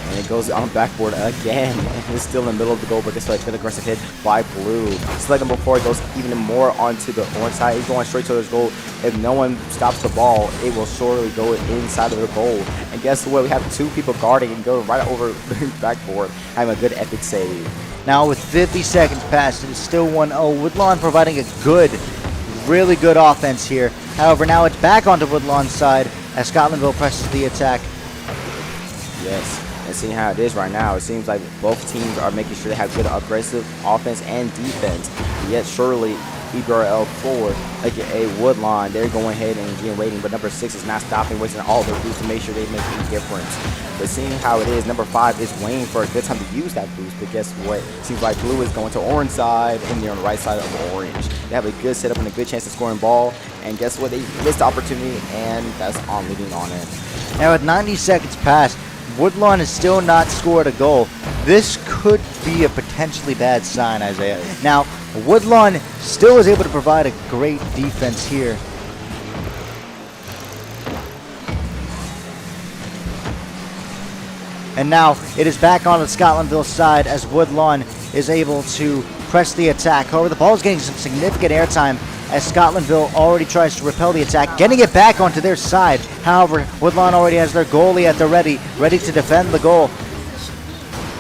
And it goes on backboard again. And it's still in the middle of the goal, but this way it's an aggressive hit by blue. Select number 4 goes even more onto the orange side. He's going straight to his goal. If no one stops the ball, it will surely go inside of the goal. And guess what? We have 2 people guarding and go right over the backboard, having a good epic save. Now with 50 seconds passed, it is still 1-0. Woodlawn providing a really good offense here. However, now it's back onto Woodlawn's side as Scotlandville presses the attack. Yes, and seeing how it is right now, it seems like both teams are making sure they have good aggressive offense and defense. Yet surely EBREL 4, aka Woodlawn. They're going ahead and getting waiting, but number 6 is not stopping, wasting all their boosts to make sure they make a difference. But seeing how it is, number 5 is waiting for a good time to use that boost. But guess what? Seems like blue is going to orange side, and they're on the right side of orange. They have a good setup and a good chance of scoring ball. And guess what? They missed the opportunity, and that's on leading on in. Now with 90 seconds passed, Woodlawn has still not scored a goal. This could be a potentially bad sign, Isaiah. Now, Woodlawn still is able to provide a great defense here. And now it is back on the Scotlandville side as Woodlawn is able to press the attack. However, the ball is getting some significant airtime as Scotlandville already tries to repel the attack, getting it back onto their side. However, Woodlawn already has their goalie at the ready to defend the goal.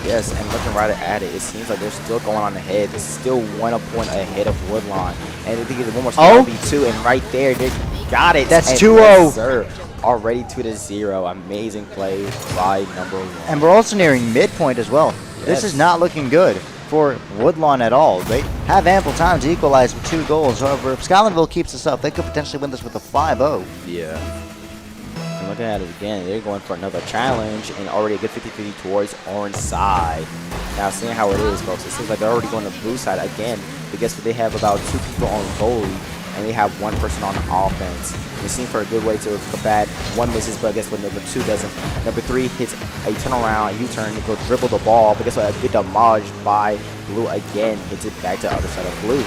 Yes, and looking right at it, it seems like they're still going on ahead. It's still 1 point ahead of Woodlawn. And I think it's one more score, B2, and right there, they got it. That's and 2-0. Yes, sir. Already 2-0. Amazing play by number 1. And we're also nearing midpoint as well. Yes. This is not looking good for Woodlawn at all. They have ample time to equalize with 2 goals. However, if Scotlandville keeps this up, they could potentially win this with a 5-0. Yeah. And looking at it again, they're going for another challenge and already a good 50-50 towards orange side. Now, seeing how it is, folks, it seems like they're already going to blue side again. But guess what? They have about 2 people on goalie, and they have 1 person on offense. They seem for a good way to combat. 1 misses, but guess what? Number 2 doesn't. Number 3 hits a turnaround, a U-turn, to go dribble the ball. But guess what? A good damage by blue again. Hits it back to the other side of blue.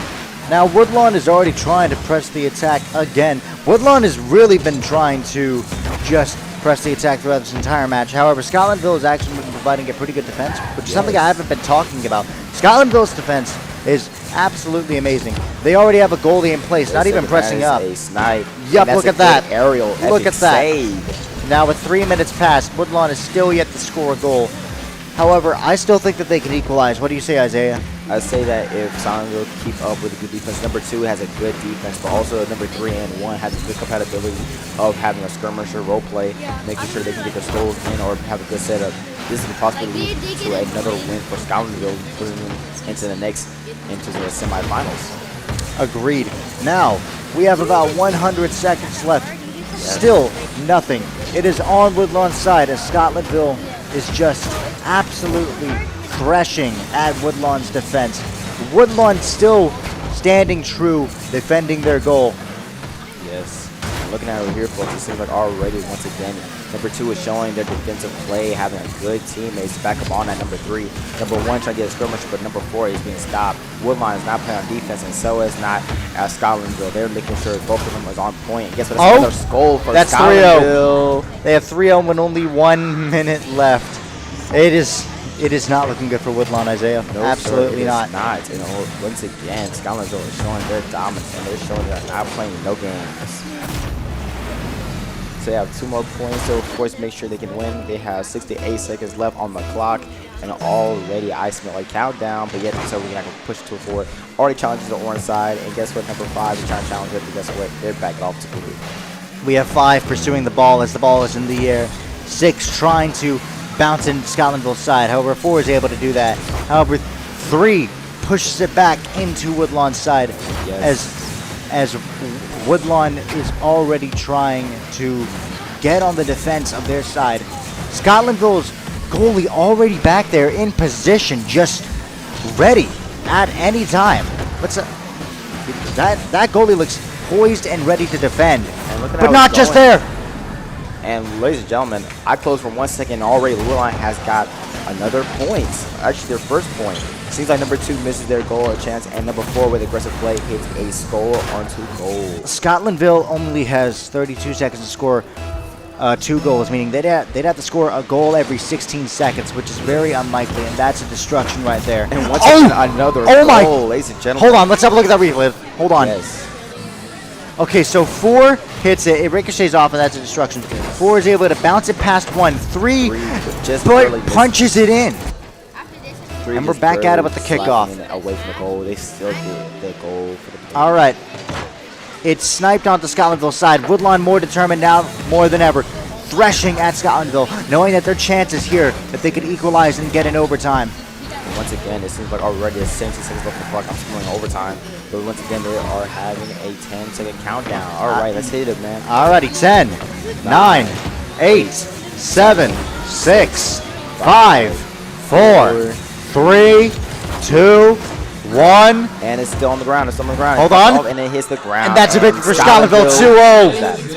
Now, Woodlawn is already trying to press the attack again. Woodlawn has really been trying to just press the attack throughout this entire match. However, Scotlandville is actually providing a pretty good defense, which is something I haven't been talking about. Scotlandville's defense is absolutely amazing. They already have a goalie in place, not even pressing up. A snipe. Yep, look at that. Aerial. Look at that. Save. Now, with 3 minutes passed, Woodlawn is still yet to score a goal. However, I still think that they can equalize. What do you say, Isaiah? I say that if Scotlandville keep up with a good defense, number 2 has a good defense, but also number 3 and 1 has a good compatibility of having a skirmisher role play, making sure they can get their goals in or have a good setup. This is a possibility to another win for Scotlandville, putting them into the semifinals. Agreed. Now, we have about 100 seconds left. Yes. Still nothing. It is on Woodlawn's side as Scotlandville is just absolutely threshing at Woodlawn's defense. Woodlawn still standing true, defending their goal. Yes. Looking at it here, folks, it seems like already, once again, number 2 is showing their defensive play, having a good teammates back up on at number 3. Number 1 trying to get a skirmish, but number 4 is being stopped. Woodlawn is not playing on defense, and so is not at Scotlandville. They're making sure both of them is on point. And guess what? That's another goal for that's Scotlandville. 3-0. They have 3-0 with only 1 minute left. It is not looking good for Woodlawn, Isaiah. No, absolutely sir, not. And once again, Scotlandville is showing their dominance, and they're showing they're not playing no games. So they have 2 more points, so of course make sure they can win. They have 68 seconds left on the clock, and already I smell a countdown, but yet so we're not going to push to it forward. Already challenges the orange side, and guess what? Number 5 is trying to challenge it, but guess what? They're back off to blue. We have 5 pursuing the ball as the ball is in the air. 6 trying to bounce in Scotlandville's side. However, 4 is able to do that. However, 3 pushes it back into Woodlawn's side. Yes. As Woodlawn is already trying to get on the defense of their side. Scotlandville's goalie already back there in position, just ready at any time. That goalie looks poised and ready to defend, but not just there. And ladies and gentlemen, I closed for 1 second and already Woodlawn has got another point. Actually, their first point. Seems like number 2 misses their goal or chance, and number 4 with aggressive play hits a skull onto goal. Scotlandville only has 32 seconds to score 2 goals, meaning they'd have to score a goal every 16 seconds, which is very unlikely, and that's a destruction right there. And once again, another goal, ladies and gentlemen. Hold on, let's have a look at that replay. Hold on. Yes. Okay, so 4 hits it. It ricochets off, and that's a destruction. 4 is able to bounce it past 1. 3 just punches it in. And we're back at it with the kickoff. Away from the goal, they still get the goal for the. All right, it's sniped onto Scotlandville's side. Woodlawn more determined now, more than ever, threshing at Scotlandville, knowing that their chance is here, that they could equalize and get in overtime. once again, it seems like already a 17 seconds left on the clock. I'm still in overtime. But once again, they are having a 10-second countdown. All right, let's hit it, man. Alrighty, 10, 9, 8, 7, 6, 5, 4, 3, 2, 1. And it's still on the ground. It's still on the ground. Hold on. And it hits the ground. And that's a victory for Scotlandville 2-0.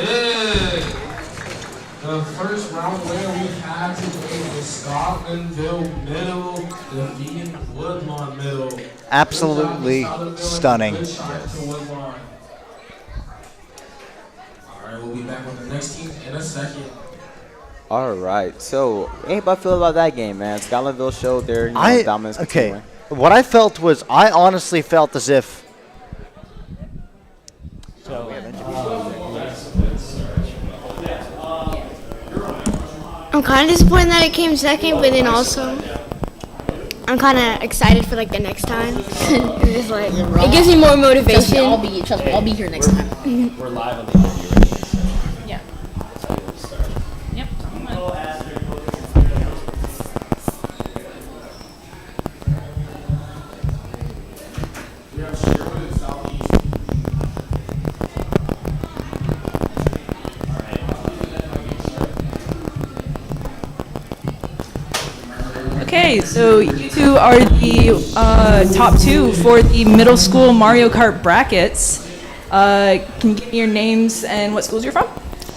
The first round winner we had today was Scotlandville Middle defeating Woodlawn Middle. Absolutely stunning. Good shot to Woodlawn. All right, we'll be back with the next team in a second. All right. So, anybody feel about that game, man? Scotlandville showed their dominance. Okay. What I felt was, I honestly felt as if. I'm kind of disappointed that it came second, but then also I'm kind of excited for like the next time. It's just like it gives me more motivation. Trust me, I'll be here next time. We're live on the video. Yeah. Yep. Okay, so you two are the top two for the middle school Mario Kart brackets. Can you give me your names and what schools you're from?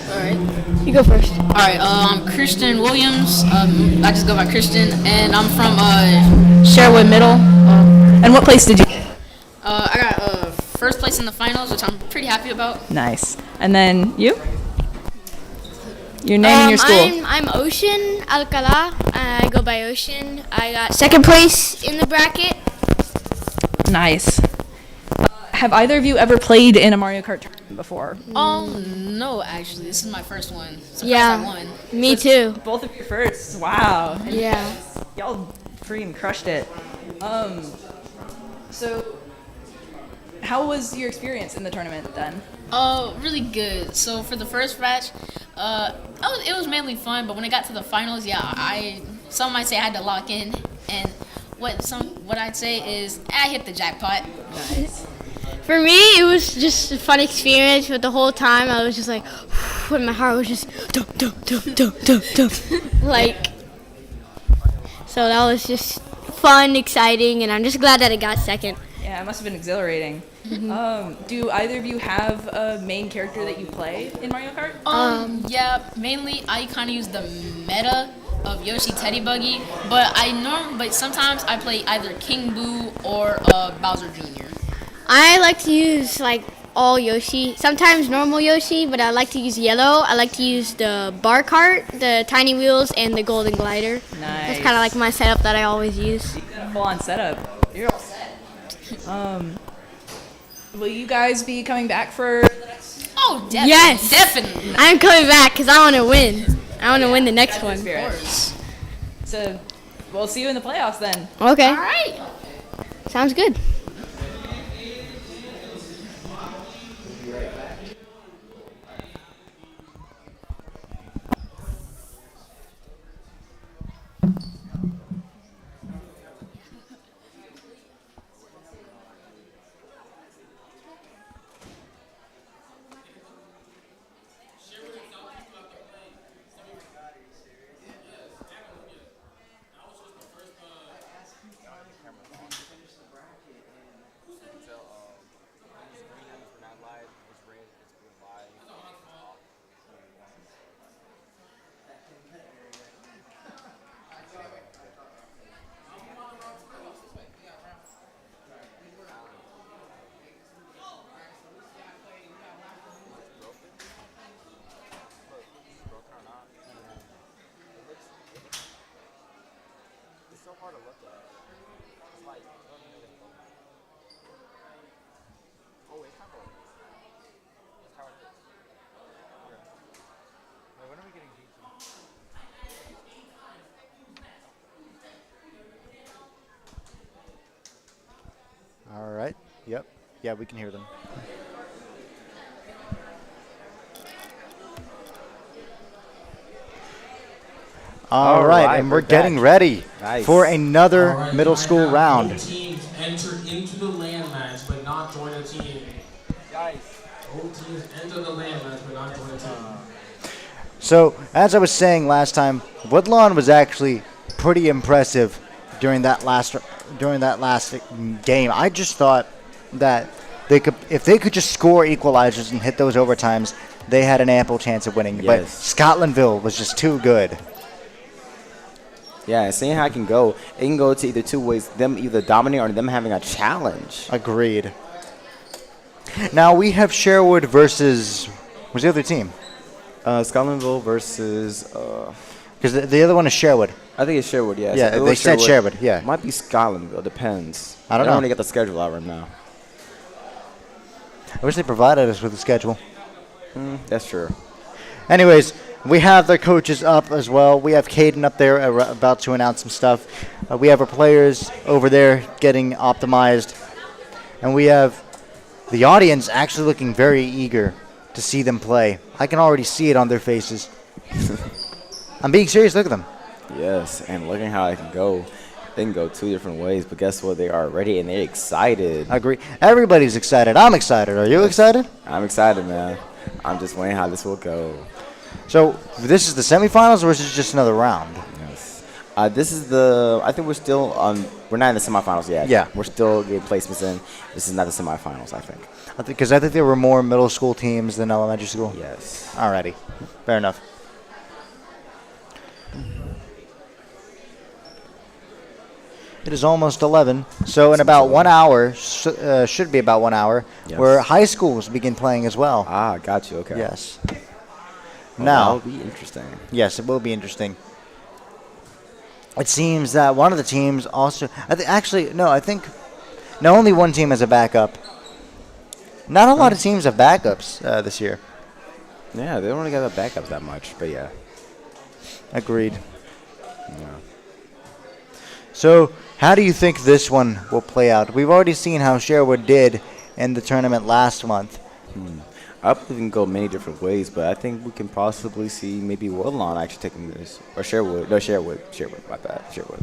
Alright. You go first. Alright, I'm Christian Williams. I just go by Christian, and I'm from Sherwood Middle. And what place did you get? I got first place in the finals, which I'm pretty happy about. Nice. And then you? Your name and your school. I'm Ocean Alcala. I go by Ocean. I got second place in the bracket. Nice. Have either of you ever played in a Mario Kart tournament before? No, actually, this is my first one. Surprised Yeah. I won. Me too. Both of you first. Wow. Yeah. Y'all freaking crushed it. So how was your experience in the tournament then? Really good. So for the first match, it was mainly fun, but when it got to the finals, some might say I had to lock in, and what I'd say is I hit the jackpot. Nice. For me, it was just a fun experience, but the whole time I was just like, and my heart was just dum dum dum dum dum dum. Like, so that was just fun, exciting, and I'm just glad that it got second. Yeah, it must have been exhilarating. Do either of you have a main character that you play in Mario Kart? Yeah, mainly I kind of use the meta of Yoshi Teddy Buggy, but but sometimes I play either King Boo or Bowser Jr. I like to use like all Yoshi, sometimes normal Yoshi, but I like to use yellow. I like to use the bar cart, the tiny wheels, and the golden glider. Nice. That's kind of like my setup that I always use. You got a full-on setup. You're all set. Will you guys be coming back for the next? Oh, definitely. Yes. Definitely. I'm coming back because I want to win. I want to win the next one. So we'll see you in the playoffs then. Okay. All right. Sounds good. All right. Yep. Yeah, we can hear them. All right, and we're getting ready for another middle school round. Both teams enter into the land match, but not join a team. Both teams enter the land match, but not join a team. So, as I was saying last time, Woodlawn was actually pretty impressive during that last game. I just thought that they could, if they could just score equalizers and hit those overtimes, they had an ample chance of winning. Yes. But Scotlandville was just too good. Yeah, and seeing how it can go to either two ways, them either dominating or them having a challenge. Agreed. Now we have Sherwood versus, what's the other team? Scotlandville versus... Because the other one is Sherwood. I think it's Sherwood, yeah. Yeah, they said Sherwood, yeah. Might be Scotlandville, depends. I don't know. I don't want to get the schedule out right now. I wish they provided us with the schedule. That's true. Anyways, we have their coaches up as well. We have Caden up there about to announce some stuff. We have our players over there getting optimized. And we have the audience actually looking very eager to see them play. I can already see it on their faces. I'm being serious. Look at them. Yes, and looking how it can go. They can go two different ways, but guess what? They are ready and they're excited. I agree. Everybody's excited. I'm excited. Are you excited? I'm excited, man. I'm just wondering how this will go. So this is the semifinals, or is this just another round? Yes. This is the. I think we're still on. We're not in the semifinals yet. Yeah. We're still getting placements in. This is not the semifinals, I think. Because I think there were more middle school teams than elementary school. Yes. Alrighty. Fair enough. It is almost 11, so in about 1 hour, should be about 1 hour, yes, where high schools begin playing as well. Ah, got you. Okay. Yes. Well, now, that'll be interesting. Yes, it will be interesting. It seems that one of the teams also. I think only one team has a backup. Not a lot of teams have backups this year. Yeah, they don't really got the backups that much, but yeah. Agreed. Yeah. So, how do you think this one will play out? We've already seen how Sherwood did in the tournament last month. I believe it can go many different ways, but I think we can possibly see maybe Woodlawn actually taking this. Or Sherwood. No, Sherwood. My bad. Sherwood.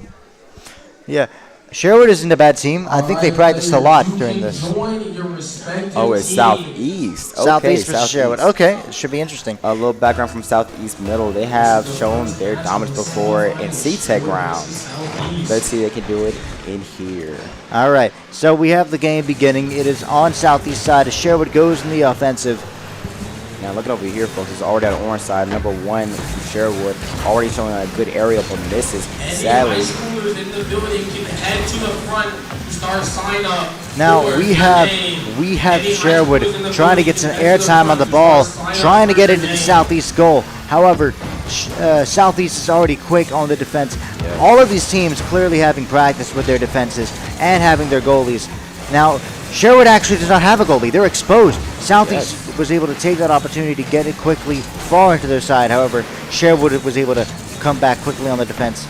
Yeah. Sherwood isn't a bad team. I think they practiced a lot during this. Oh, it's Southeast. Okay, Southeast versus Sherwood. Okay, it should be interesting. A little background from Southeast Middle. They have shown their dominance before in C-Tech rounds. Let's see if they can do it in here. All right, so we have the game beginning. It is on Southeast side as Sherwood goes in the offensive. Now looking over here, folks, it's already on the orange side. Number 1 from Sherwood, already showing a good aerial, but misses. Sadly. In the building can head to the front, start sign up. Now we have Sherwood trying to get some airtime on the ball, trying to get into the Southeast goal. However, Southeast is already quick on the defense. Yeah. All of these teams clearly having practice with their defenses and having their goalies. Now, Sherwood actually does not have a goalie. They're exposed. Southeast was able to take that opportunity to get it quickly far into their side. However, Sherwood was able to come back quickly on the defense.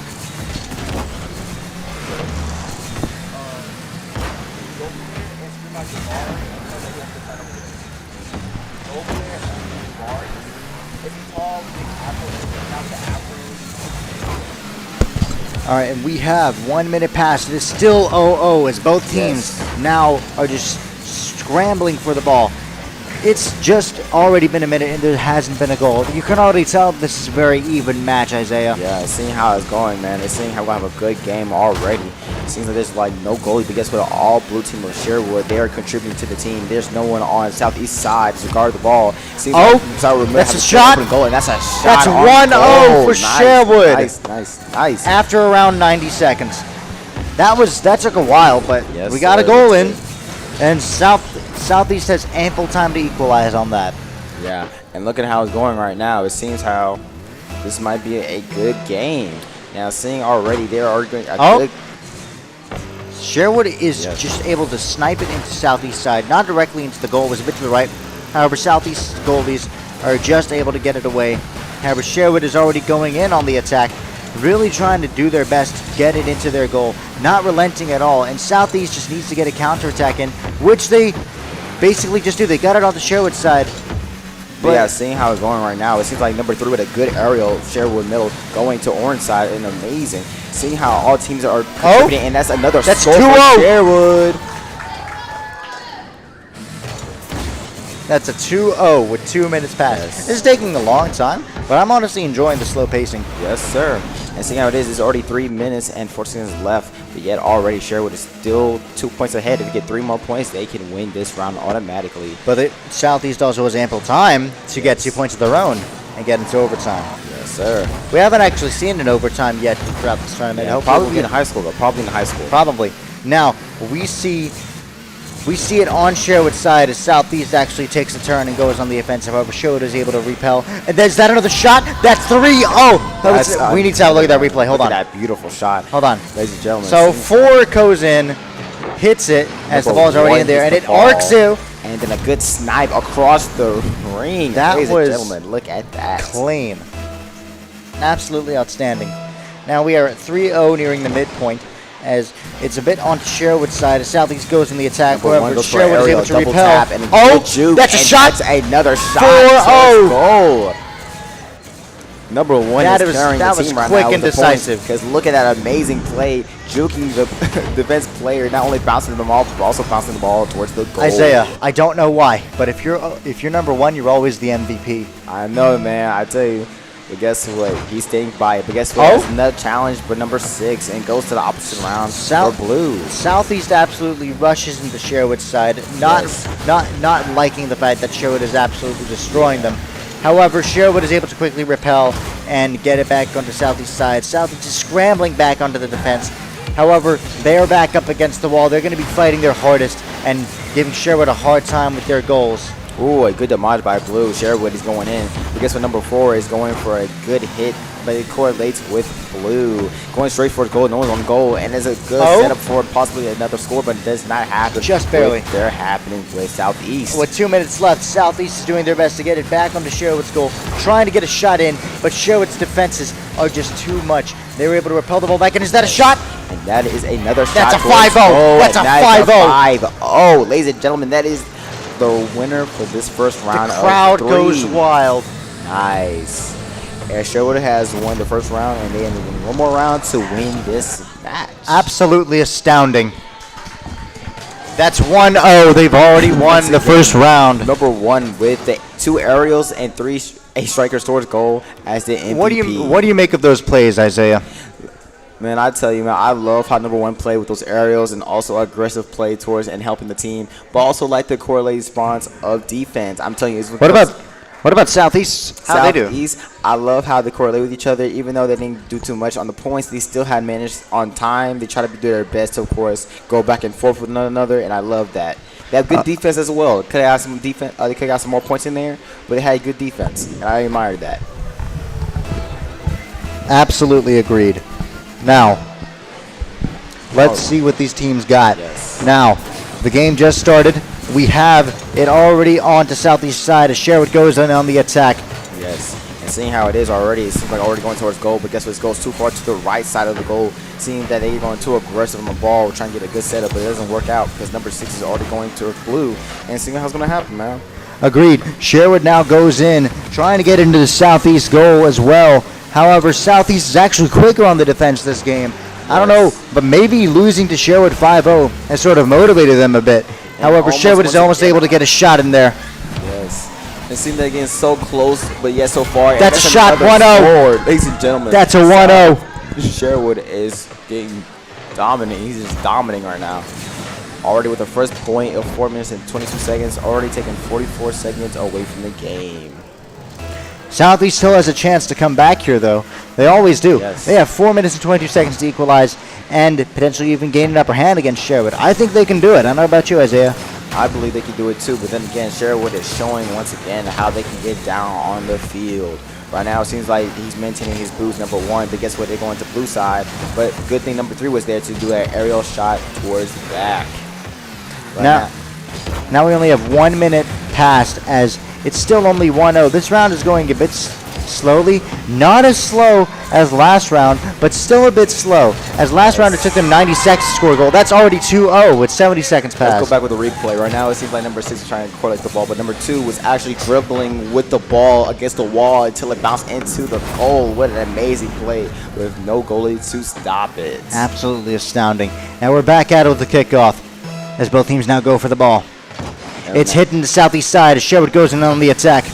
All right, and we have 1 minute past. It is still 0-0 as both teams now are just scrambling for the ball. It's just already been a minute and there hasn't been a goal. You can already tell this is a very even match, Isaiah. Yeah, seeing how it's going, man. They're seeing how we have a good game already. It seems like there's like no goalie, but guess what? All blue team of Sherwood, they are contributing to the team. There's no one on Southeast side to guard the ball. Seems that's a shot. Goal, and that's a shot. That's 1-0 for Sherwood. Nice. After around 90 seconds. That took a while, but yes, we got a goal in. And Southeast has ample time to equalize on that. Yeah, and look at how it's going right now. It seems how this might be a good game. Now, seeing already there are good. Sherwood is just able to snipe it into Southeast side, not directly into the goal. It was a bit to the right. However, Southeast goalies are just able to get it away. However, Sherwood is already going in on the attack, really trying to do their best to get it into their goal, not relenting at all. And Southeast just needs to get a counterattack in, which they basically just do. They got it on the Sherwood side. But yeah, seeing how it's going right now, it seems like number 3 with a good aerial, Sherwood middle, going to orange side, and amazing. Seeing how all teams are contributing, and that's another score for Sherwood. That's a 2-0 with 2 minutes past. Yes. This is taking a long time, but I'm honestly enjoying the slow pacing. Yes, sir. And seeing how it is, it's already 3 minutes and 4 seconds left, but yet already Sherwood is still 2 points ahead. If you get 3 more points, they can win this round automatically. But Southeast also has ample time to get 2 points of their own and get into overtime. Yes, sir. We haven't actually seen an overtime yet throughout this tournament. Yeah, probably in high school, though. Probably in high school. Probably. Now, we see it on Sherwood's side as Southeast actually takes a turn and goes on the offensive. However, Sherwood is able to repel. And there's that another shot. That's 3. Oh, we need to have a look at that replay. Hold on. Look at that beautiful shot. Hold on. Ladies and gentlemen. So 4 goes in, hits it as the ball's already in there, and it arcs you. And then a good snipe across the ring. That Ladies was and gentlemen, look at that. Clean. Absolutely outstanding. Now we are at 3-0 nearing the midpoint, as it's a bit on Sherwood's side as Southeast goes in the attack. However, Sherwood is able to repel. That's a shot. That's another shot. 4-0. Goal. Number 1 is carrying the team right now. Quick and decisive. Because look at that amazing play, juking the defense player, not only bouncing them off, but also bouncing the ball towards the goal. Isaiah, I don't know why, but if you're number 1, you're always the MVP. I know, man. I tell you. But guess what? He's staying by it. But guess what? That's another challenge for number 6 and goes to the opposite round for blue. Southeast absolutely rushes into Sherwood's side, not liking the fact that Sherwood is absolutely destroying them. However, Sherwood is able to quickly repel and get it back onto Southeast's side. Southeast is scrambling back onto the defense. However, they are back up against the wall. They're going to be fighting their hardest and giving Sherwood a hard time with their goals. Ooh, a good damage by blue. Sherwood is going in. But guess what? Number 4 is going for a good hit, but it correlates with blue. Going straight for the goal. No one's on goal. And there's a good setup for possibly another score, but it does not happen. Just barely. They're happening with Southeast. With 2 minutes left, Southeast is doing their best to get it back onto Sherwood's goal, trying to get a shot in, but Sherwood's defenses are just too much. They were able to repel the ball back, and is that a shot? And that is another shot. That's a 5-0. That's a 5-0. 5-0. Ladies and gentlemen, that is the winner for this first round. The crowd goes wild. Nice. And Sherwood has won the first round, and they need one more round to win this match. Absolutely astounding. That's 1-0. They've already won the first round. Number 1 with the 2 aerials and 3 strikers towards goal as the MVP. What do you make of those plays, Isaiah? Man, I tell you, man, I love how number 1 played with those aerials and also aggressive play towards and helping the team, but also like the correlated response of defense. I'm telling you, it's what about Southeast? How they do? Southeast, I love how they correlate with each other. Even though they didn't do too much on the points, they still had managed on time. They try to do their best to, of course, go back and forth with one another, and I love that. They have good defense as well. Could have had some defense. They could have got some more points in there, but they had good defense, and I admired that. Absolutely agreed. Now, let's see what these teams got. Yes. Now, the game just started. We have it already on to Southeast side as Sherwood goes in on the attack. Yes. And seeing how it is already, it seems like already going towards goal, but guess what? It goes too far to the right side of the goal. Seeing that they're going too aggressive on the ball, trying to get a good setup, but it doesn't work out because number 6 is already going towards blue. And seeing how it's going to happen, man. Agreed. Sherwood now goes in, trying to get into the Southeast goal as well. However, Southeast is actually quicker on the defense this game. I don't know, but maybe losing to Sherwood 5-0 has sort of motivated them a bit. However, Sherwood is almost able to get a shot in there. Yes. It seemed like getting so close, but yet so far. That's a shot, 1-0. Ladies and gentlemen. That's a 1-0. Sherwood is getting dominant. He's just dominating right now. Already with the first point of 4 minutes and 22 seconds, already taking 44 seconds away from the game. Southeast still has a chance to come back here, though. They always do. Yes. They have 4 minutes and 22 seconds to equalize and potentially even gain an upper hand against Sherwood. I think they can do it. I don't know about you, Isaiah. I believe they can do it too, but then again, Sherwood is showing once again how they can get down on the field. Right now, it seems like he's maintaining his boost, number 1, but guess what? They're going to blue side. But good thing number 3 was there to do an aerial shot towards the back. Now we only have 1 minute past as it's still only 1-0. This round is going a bit slowly. Not as slow as last round, but still a bit slow. As last round, it took them 90 seconds to score a goal. That's already 2-0 with 70 seconds passed. Let's go back with the replay. Right now, it seems like number 6 is trying to correlate the ball, but number 2 was actually dribbling with the ball against the wall until it bounced into the goal. What an amazing play with no goalie to stop it. Absolutely astounding. And we're back at it with the kickoff as both teams now go for the ball. It's hitting the southeast side as Sherwood goes in on the attack.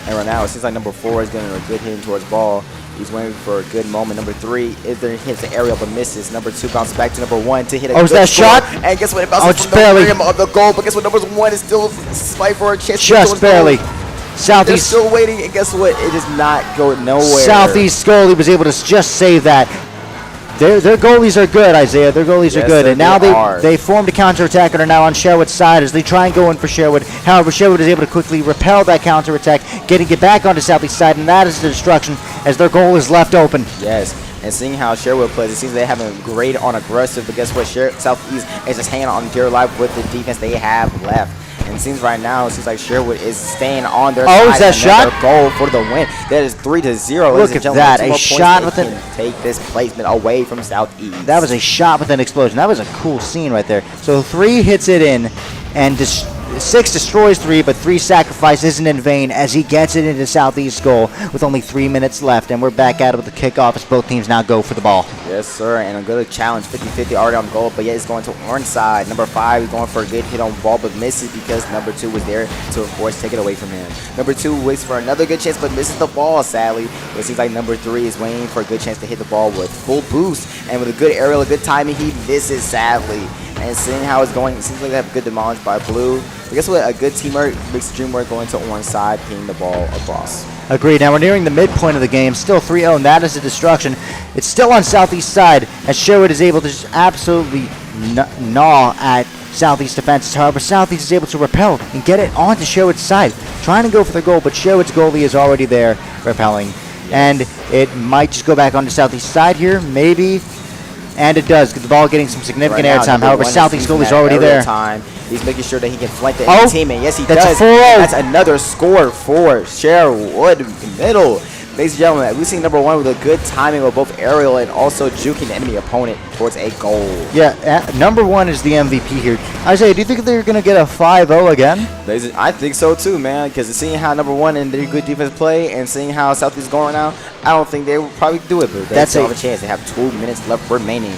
And right now, it seems like number 4 is getting a good hit towards ball. He's waiting for a good moment. Number 3 is there, hits the aerial but misses. Number 2 bounces back to number 1 to hit a good that score. shot? And guess what? It bounces just from the barely. rim of the goal. But guess what? Number 1 is still fighting for a chance. Just barely. They're Southeast. still waiting, and guess what? It does not go nowhere. Southeast goalie was able to just save that. Their goalies are good, Isaiah. Their goalies are good. And now they formed a counterattack and are now on Sherwood's side as they try and go in for Sherwood. However, Sherwood is able to quickly repel that counterattack, getting it back onto Southeast side, and that is the destruction as their goal is left open. Yes, and seeing how Sherwood plays, it seems they have a great on aggressive, but guess what? Southeast is just hanging on dear life with the defense they have left. And it seems right now, it seems like Sherwood is staying on their side. Is that shot? Their goal for the win. That is 3-0. Look at that. A shot with it. Take this placement away from Southeast. That was a shot with an explosion. That was a cool scene right there. So 3 hits it in, and 6 destroys 3, but 3 sacrifice isn't in vain as he gets it into Southeast goal with only 3 minutes left. And we're back at it with the kickoff as both teams now go for the ball. Yes, sir, and a good challenge, 50-50 already on goal, but yet it's going to orange side. Number 5 is going for a good hit on ball, but misses because number 2 was there to, of course, take it away from him. Number 2 waits for another good chance, but misses the ball, sadly. But it seems like number 3 is waiting for a good chance to hit the ball with full boost, and with a good aerial, a good timing, he misses, sadly. And seeing how it's going, it seems like they have good demolish by blue. But guess what? A good teamwork makes the dream work going to orange side, hitting the ball across. Agreed. Now we're nearing the midpoint of the game. Still 3-0, and that is a destruction. It's still on Southeast side as Sherwood is able to just absolutely gnaw at Southeast defenses. However, Southeast is able to repel and get it onto Sherwood's side, trying to go for the goal, but Sherwood's goalie is already there repelling. Yes. And it might just go back onto Southeast side here, maybe. And it does, the ball getting some significant airtime. However, Southeast goal is already there. He's making sure that he can flank the teammate. Yes, he does. 4-0. That's another score for Sherwood Middle. Ladies and gentlemen, we've seen number 1 with a good timing of both aerial and also juking the enemy opponent towards a goal. Yeah, number 1 is the MVP here. Isaiah, do you think they're going to get a 5-0 again? I think so too, man, because seeing how number 1 and their good defense play and seeing how Southeast is going right now, I don't think they will probably do it, but they still have a chance. They have 2 minutes left remaining.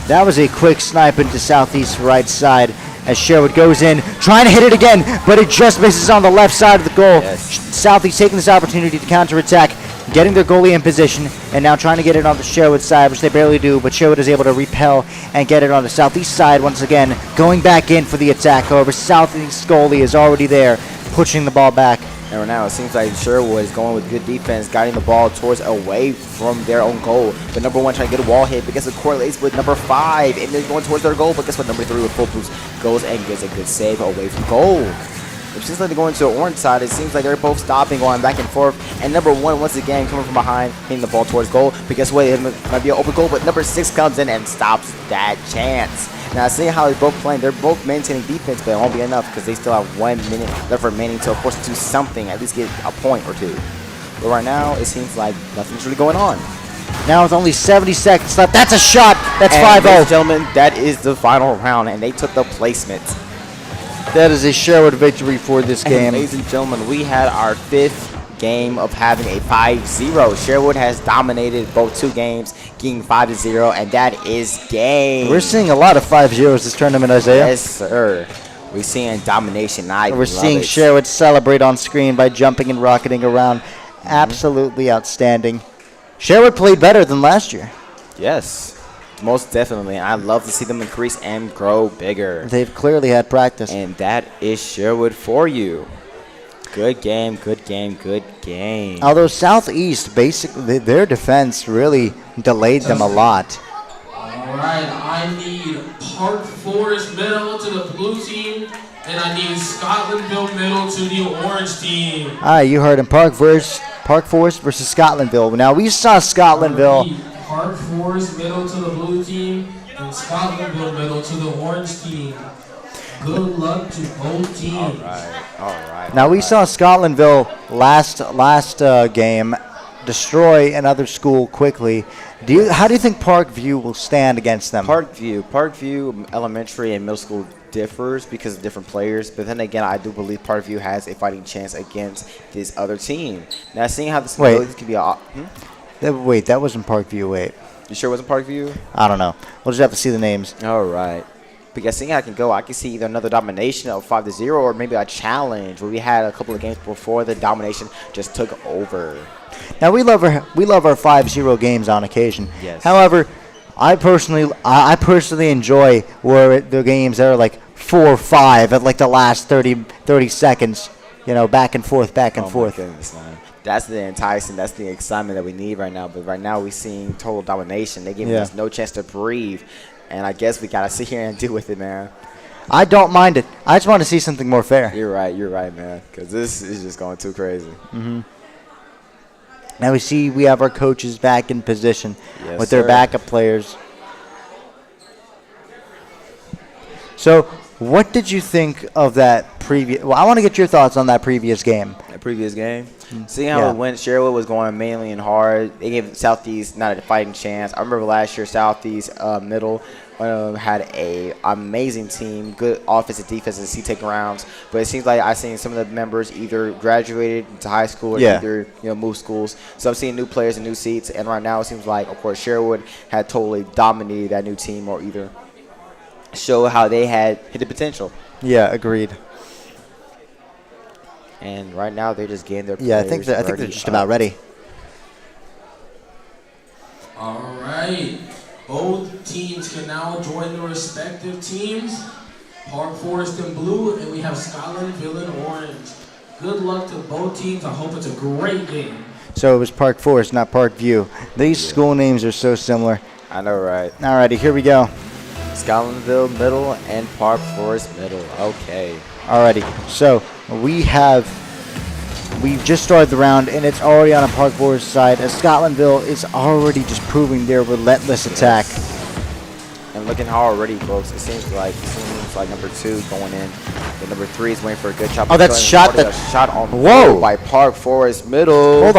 That was a quick snipe into Southeast right side as Sherwood goes in, trying to hit it again, but it just misses on the left side of the goal. Yes. Southeast taking this opportunity to counterattack, getting their goalie in position, and now trying to get it on the Sherwood side, which they barely do, but Sherwood is able to repel and get it on the Southeast side once again, going back in for the attack. However, Southeast goalie is already there, pushing the ball back. And right now, it seems like Sherwood is going with good defense, guiding the ball towards away from their own goal. But number 1 trying to get a wall hit, but guess it correlates with number 5, and they're going towards their goal. But guess what? Number 3 with full boost goes and gets a good save away from goal. It seems like they're going to the orange side. It seems like they're both stopping, going back and forth. And number 1, once again, coming from behind, hitting the ball towards goal. But guess what? It might be an open goal, but number 6 comes in and stops that chance. Now, seeing how they're both playing, they're both maintaining defense, but it won't be enough because they still have 1 minute left remaining to, of course, do something, at least get a point or 2. But right now, it seems like nothing's really going on. Now with only 70 seconds left, that's a shot. That's 5-0. Ladies and gentlemen, that is the final round, and they took the placement. That is a Sherwood victory for this game. And ladies and gentlemen, we had our 5th game of having a 5-0. Sherwood has dominated both 2 games, getting 5-0, and that is game. We're seeing a lot of 5-0s this tournament, Isaiah. Yes, sir. We're seeing domination. We're seeing Sherwood celebrate on screen by jumping and rocketing around. Absolutely outstanding. Sherwood played better than last year. Yes. Most definitely. I love to see them increase and grow bigger. They've clearly had practice. And that is Sherwood for you. Good game, good game, good game. Although Southeast, basically, their defense really delayed them a lot. All right, I need Park Forest Middle to the blue team, and I need Scotlandville Middle to the orange team. All right, you heard him. Park Forest versus Scotlandville. Now, we saw Scotlandville. Park Forest Middle to the blue team, and Scotlandville Middle to the orange team. Good luck to both teams. All right. Now we saw Scotlandville last game destroy another school quickly. How do you think Parkview will stand against them? Parkview Elementary and middle school differs because of different players. But then again, I do believe Parkview has a fighting chance against this other team. Now, seeing how this could be Wait, that wasn't Parkview. Wait. You sure it wasn't Parkview? I don't know. We'll just have to see the names. All right. Because seeing how I can go, I can see either another domination of 5-0 or maybe a challenge where we had a couple of games before the domination just took over. Now we love our 5-0 games on occasion. Yes. However, I personally enjoy where the games that are like 4-5 at like the last 30 seconds. Back and forth. My goodness, man. That's the enticing. That's the excitement that we need right now. But right now we're seeing total domination. They're giving us no chance to breathe. And I guess we got to sit here and deal with it, man. I don't mind it. I just want to see something more fair. You're right, man. Because this is just going too crazy. Mm-hmm. Now we have our coaches back in position with their backup players. So what did you think of that previous? Well, I want to get your thoughts on that previous game. Seeing how it went, Sherwood was going mainly and hard. They gave Southeast not a fighting chance. I remember last year Southeast Middle had a amazing team, good offensive, defensive, seat taking rounds. But it seems like I've seen some of the members either graduated into high school or either moved schools. So I'm seeing new players and new seats. And right now it seems like, of course, Sherwood had totally dominated that new team or either show how they had hit the potential. Yeah, agreed. And right now they're just getting their I think they're just about ready. All right. Both teams can now join their respective teams. Park Forest in blue, and we have Scotlandville in orange. Good luck to both teams. I hope it's a great game. So it was Park Forest, not Parkview. These school names are so similar. I know, right? Alrighty, here we go. Scotlandville Middle and Park Forest Middle. Okay. Alrighty, so we've just started the round, and it's already on a Park Forest side, as Scotlandville is already just proving their relentless attack. And looking how already, folks, it seems like number 2 going in. The number 3 is waiting for a good shot. Oh, that's shot on goal by Park Forest Middle. Hold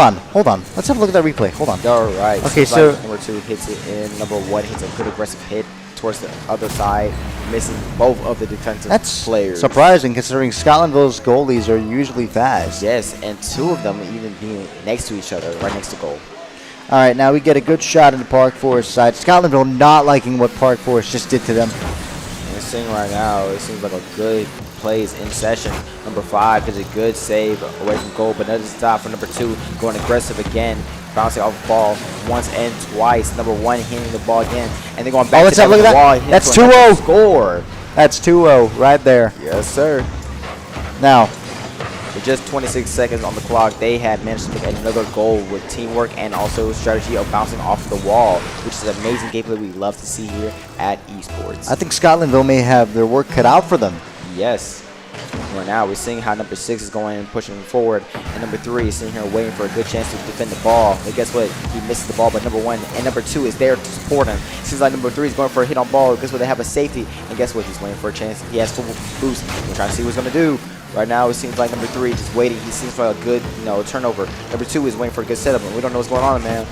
on. Let's have a look at that replay. Hold on. All right. Okay, so like number 2 hits it in. Number 1 hits a good aggressive hit towards the other side, missing both of the defensive players. Surprising considering Scotlandville's goalies are usually fast. Yes, and 2 of them even being next to each other, right next to goal. All right, now we get a good shot in the Park Forest side. Scotlandville not liking what Park Forest just did to them. And seeing right now, it seems like a good plays in session. Number 5 is a good save away from goal, but another stop for number 2, going aggressive again. Bouncing off the ball once and twice. Number 1 hitting the ball again. And they're going back to look at wall. That. That's 2-0. Score. That's 2-0 right there. Yes, sir. Now, with just 26 seconds on the clock, they had managed to make another goal with teamwork and also strategy of bouncing off the wall, which is an amazing gameplay we love to see here at Esports. I think Scotlandville may have their work cut out for them. Yes. Right now, we're seeing how number 6 is going and pushing forward, and number 3 is sitting here waiting for a good chance to defend the ball. But guess what? He misses the ball, but number 1 and number 2 is there to support him. Seems like number 3 is going for a hit on ball. Guess what? They have a safety, and guess what? He's waiting for a chance. He has full boost. We're trying to see what he's going to do. Right now, it seems like number 3 is just waiting. He seems for a good, turnover. Number 2 is waiting for a good setup, and we don't know what's going on, man.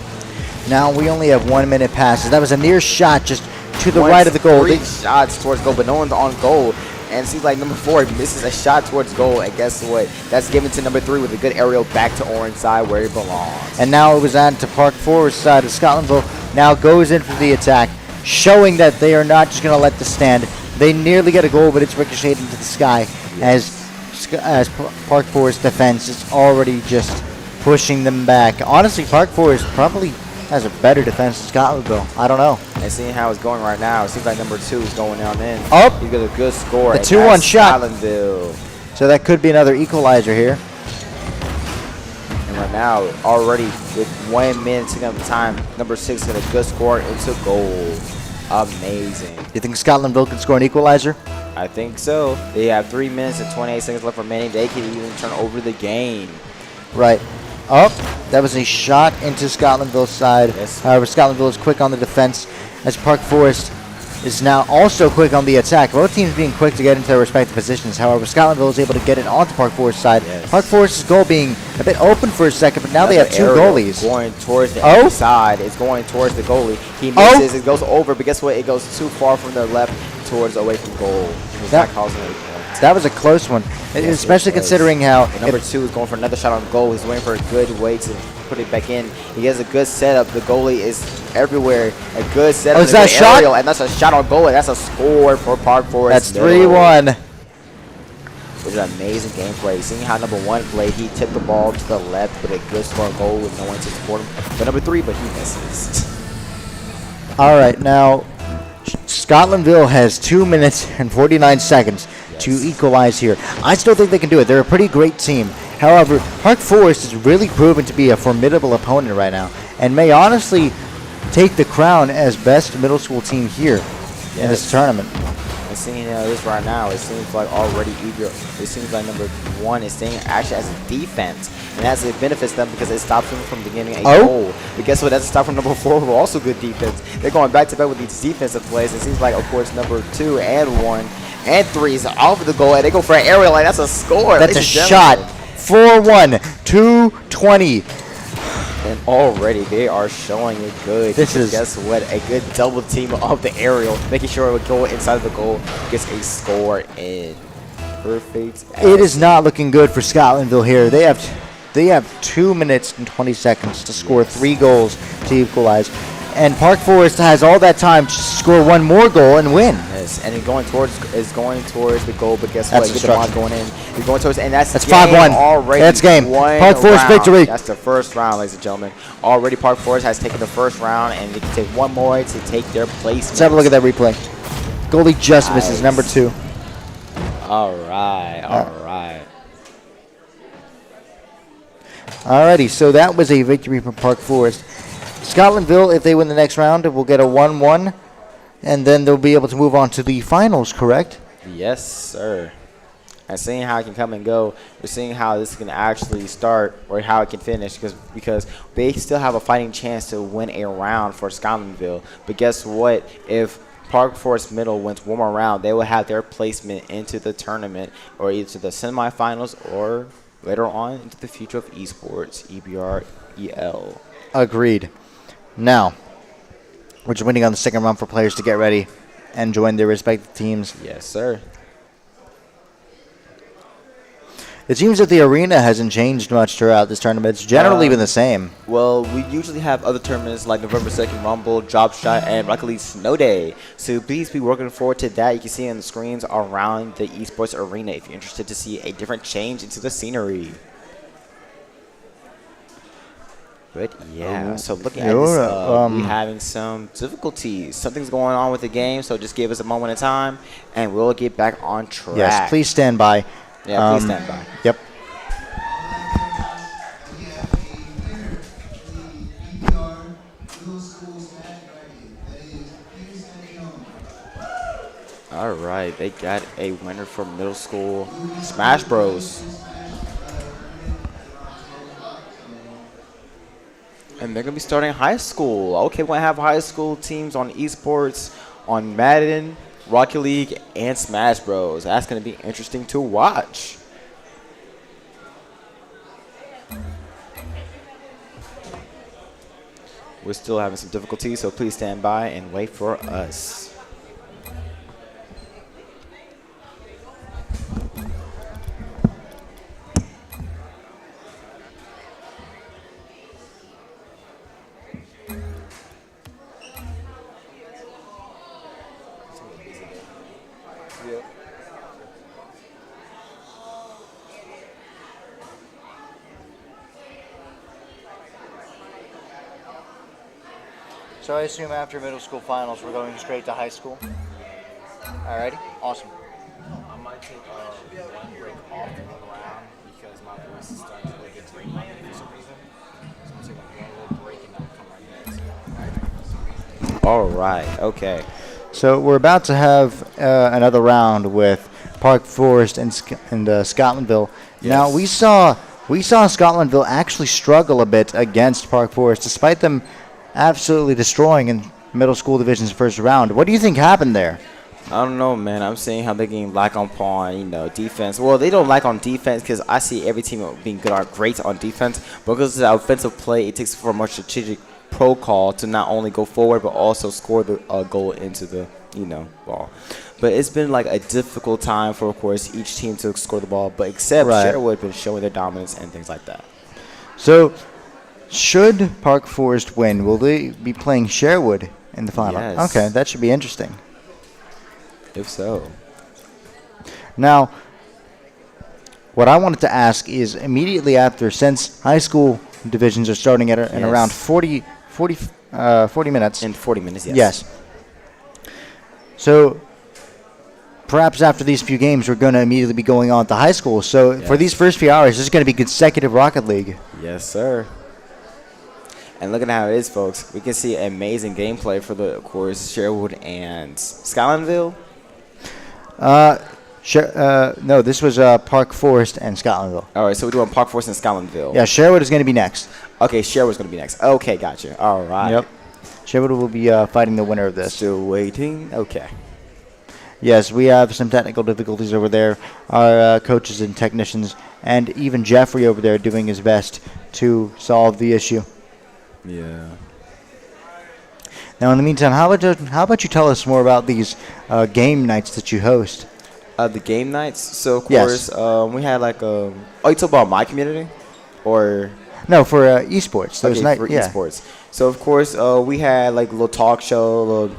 Now we only have 1 minute passes. That was a near shot just to the right of the goal. 3 shots towards goal, but no one's on goal. And it seems like number 4 misses a shot towards goal. And guess what? That's given to number 3 with a good aerial back to orange side where it belongs. And now it was on to Park Forest side of Scotlandville. Now goes in for the attack, showing that they are not just going to let this stand. They nearly get a goal, but it's ricocheted into the sky as Park Forest defense is already just pushing them back. Honestly, Park Forest probably has a better defense than Scotlandville. I don't know. And seeing how it's going right now, it seems like number 2 is going down in. Up. He got a good score. The 2-1 shot. Scotlandville. So that could be another equalizer here. And right now, already with 1 minute to the time, number 6 got a good score into goal. Amazing. You think Scotlandville can score an equalizer? I think so. They have 3 minutes and 28 seconds left remaining. They can even turn over the game. Right. Up. That was a shot into Scotlandville's side. Yes. However, Scotlandville is quick on the defense as Park Forest is now also quick on the attack. Both teams being quick to get into their respective positions. However, Scotlandville is able to get it onto Park Forest's side. Yes. Park Forest's goal being a bit open for a second, but now they have two Aerial goalies. going towards the side. It's going towards the goalie. He misses. It goes over, but guess what? It goes too far from the left towards away from goal. It's not causing any points. That was a close one, especially considering how number 2 is going for another shot on goal. He's waiting for a good way to put it back in. He has a good setup. The goalie is everywhere. A good setup. Is that a shot? Aerial, and that's a shot on goal, and that's a score for Park Forest. That's 3-1. It was an amazing gameplay. Seeing how number 1 played, he tipped the ball to the left with a good score goal with no one to support him. But number 3, but he misses. All right, now Scotlandville has 2 minutes and 49 seconds to equalize here. I still think they can do it. They're a pretty great team. However, Park Forest is really proven to be a formidable opponent right now and may honestly take the crown as best middle school team here in this tournament. And seeing this right now, it seems like already it seems like number 1 is staying actually as a defense. And that's it benefits them because it stops them from beginning a goal. But guess what? That's a stop from number 4 who are also good defense. They're going back to back with these defensive plays. It seems like, of course, number 2 and 1 and 3 is off of the goal, and they go for an aerial, like that's a score. That's a shot. 4-1, 2-20. And already they are showing it good. This is, guess what? A good double team of the aerial, making sure it would go inside of the goal, gets a score in. Perfect. It is not looking good for Scotlandville here. They have 2 minutes and 20 seconds to score 3 goals to equalize. And Park Forest has all that time to score 1 more goal and win. Yes, and it's going towards the goal, but guess what? Get the ball going in. He's going towards, and that's 5-1. Already. That's game. Park Forest victory. That's the first round, ladies and gentlemen. Already Park Forest has taken the first round, and they can take 1 more to take their place. Let's have a look at that replay. Goalie just misses, number 2. All right. Alrighty, so that was a victory for Park Forest. Scotlandville, if they win the next round, will get a 1-1, and then they'll be able to move on to the finals, correct? Yes, sir. And seeing how it can come and go, we're seeing how this can actually start or how it can finish because they still have a fighting chance to win a round for Scotlandville. But guess what? If Park Forest Middle wins 1 more round, they will have their placement into the tournament or either to the semifinals or later on into the future of esports, EBREL. Agreed. Now, we're just waiting on the second round for players to get ready and join their respective teams. Yes, sir. It seems that the arena hasn't changed much throughout this tournament. It's generally been the same. Well, we usually have other tournaments like November 2nd Rumble, Drop Shot, and Rocket League Snow Day. So please be working forward to that. You can see on the screens around the esports arena if you're interested to see a different change into the scenery. But yeah, so looking at this, we're having some difficulties. Something's going on with the game, so just give us a moment of time, and we'll get back on track. Yes, please stand by. Yeah, please stand by. Yep. All right, they got a winner for middle school Smash Bros. And they're going to be starting high school. Okay, we're going to have high school teams on esports, on Madden, Rocket League, and Smash Bros. That's going to be interesting to watch. We're still having some difficulties, so please stand by and wait for us. So I assume after middle school finals, we're going straight to high school. Alrighty, awesome. I might take one break off and look around because my voice is starting to get to my for some reason. So I'm taking one little break and I'll come right back. All right, okay. So we're about to have another round with Park Forest and Scotlandville. Yes. Now we saw Scotlandville actually struggle a bit against Park Forest, despite them absolutely destroying and middle school division's first round. What do you think happened there? I don't know, man. I'm seeing how they getting lack on defense. Well, they don't lack on defense because I see every team being great on defense. But because of the offensive play, it takes for a more strategic pro call to not only go forward but also score the goal into the ball. But it's been like a difficult time for, of course, each team to score the ball. But except Sherwood been showing their dominance and things like that. So, should Park Forest win, will they be playing Sherwood in the final? Yes. Okay, that should be interesting. If so. Now, what I wanted to ask is immediately after, since high school divisions are starting at in around 40 minutes. In 40 minutes, yes. Yes. So, perhaps after these few games, we're going to immediately be going on to high school. So, for these first few hours, this is going to be consecutive Rocket League. Yes, sir. And looking at how it is, folks, we can see amazing gameplay for of course, Sherwood and Scotlandville. No, this was Park Forest and Scotlandville. All right, so we're doing Park Forest and Scotlandville. Yeah, Sherwood is going to be next. Okay, Sherwood's going to be next. Okay, gotcha. All right. Yep. Sherwood will be fighting the winner of this. Still waiting. Okay. Yes, we have some technical difficulties over there. Our coaches and technicians, and even Jeffrey over there doing his best to solve the issue. Yeah. Now, in the meantime, how about you tell us more about these game nights that you host? The game nights. So of course, we had like oh, you talk about my community, or no, for esports. Those for esports. So of course, we had like a little talk show,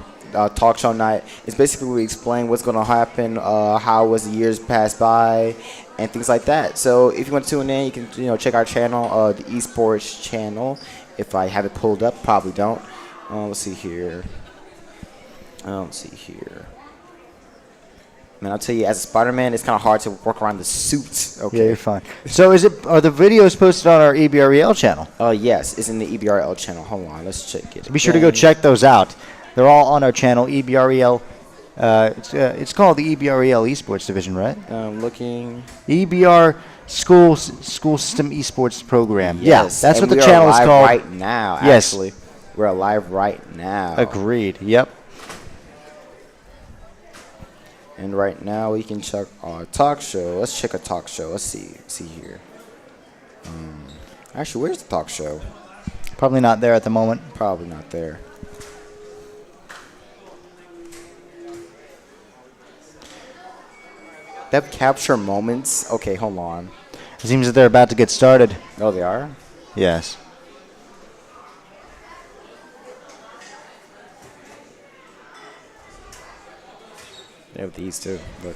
talk show night. It's basically we explain what's going to happen, how was the years passed by, and things like that. So if you want to tune in, you can check our channel, the Esports channel. If I have it pulled up, probably don't. Let's see here. Man, I'll tell you, as a Spider-Man, it's kind of hard to work around the suits. Okay. Yeah, you're fine. So are the videos posted on our EBREL channel? Yes, it's in the EBREL channel. Hold on, let's check it. Be sure to go check those out. They're all on our channel, EBREL. It's called the EBREL Esports Division, right? I'm looking. EBR School System Esports Program. Yes, yeah, that's what the we channel is called. Right now, yes. Actually, we're live right now. Agreed. Yep. And right now we can check our talk show. Let's check a talk show. Let's see here. Actually, where's the talk show? Probably not there at the moment. Probably not there. They have capture moments. Okay, hold on. It seems that they're about to get started. Oh, they are? Yes. They have these too. Look.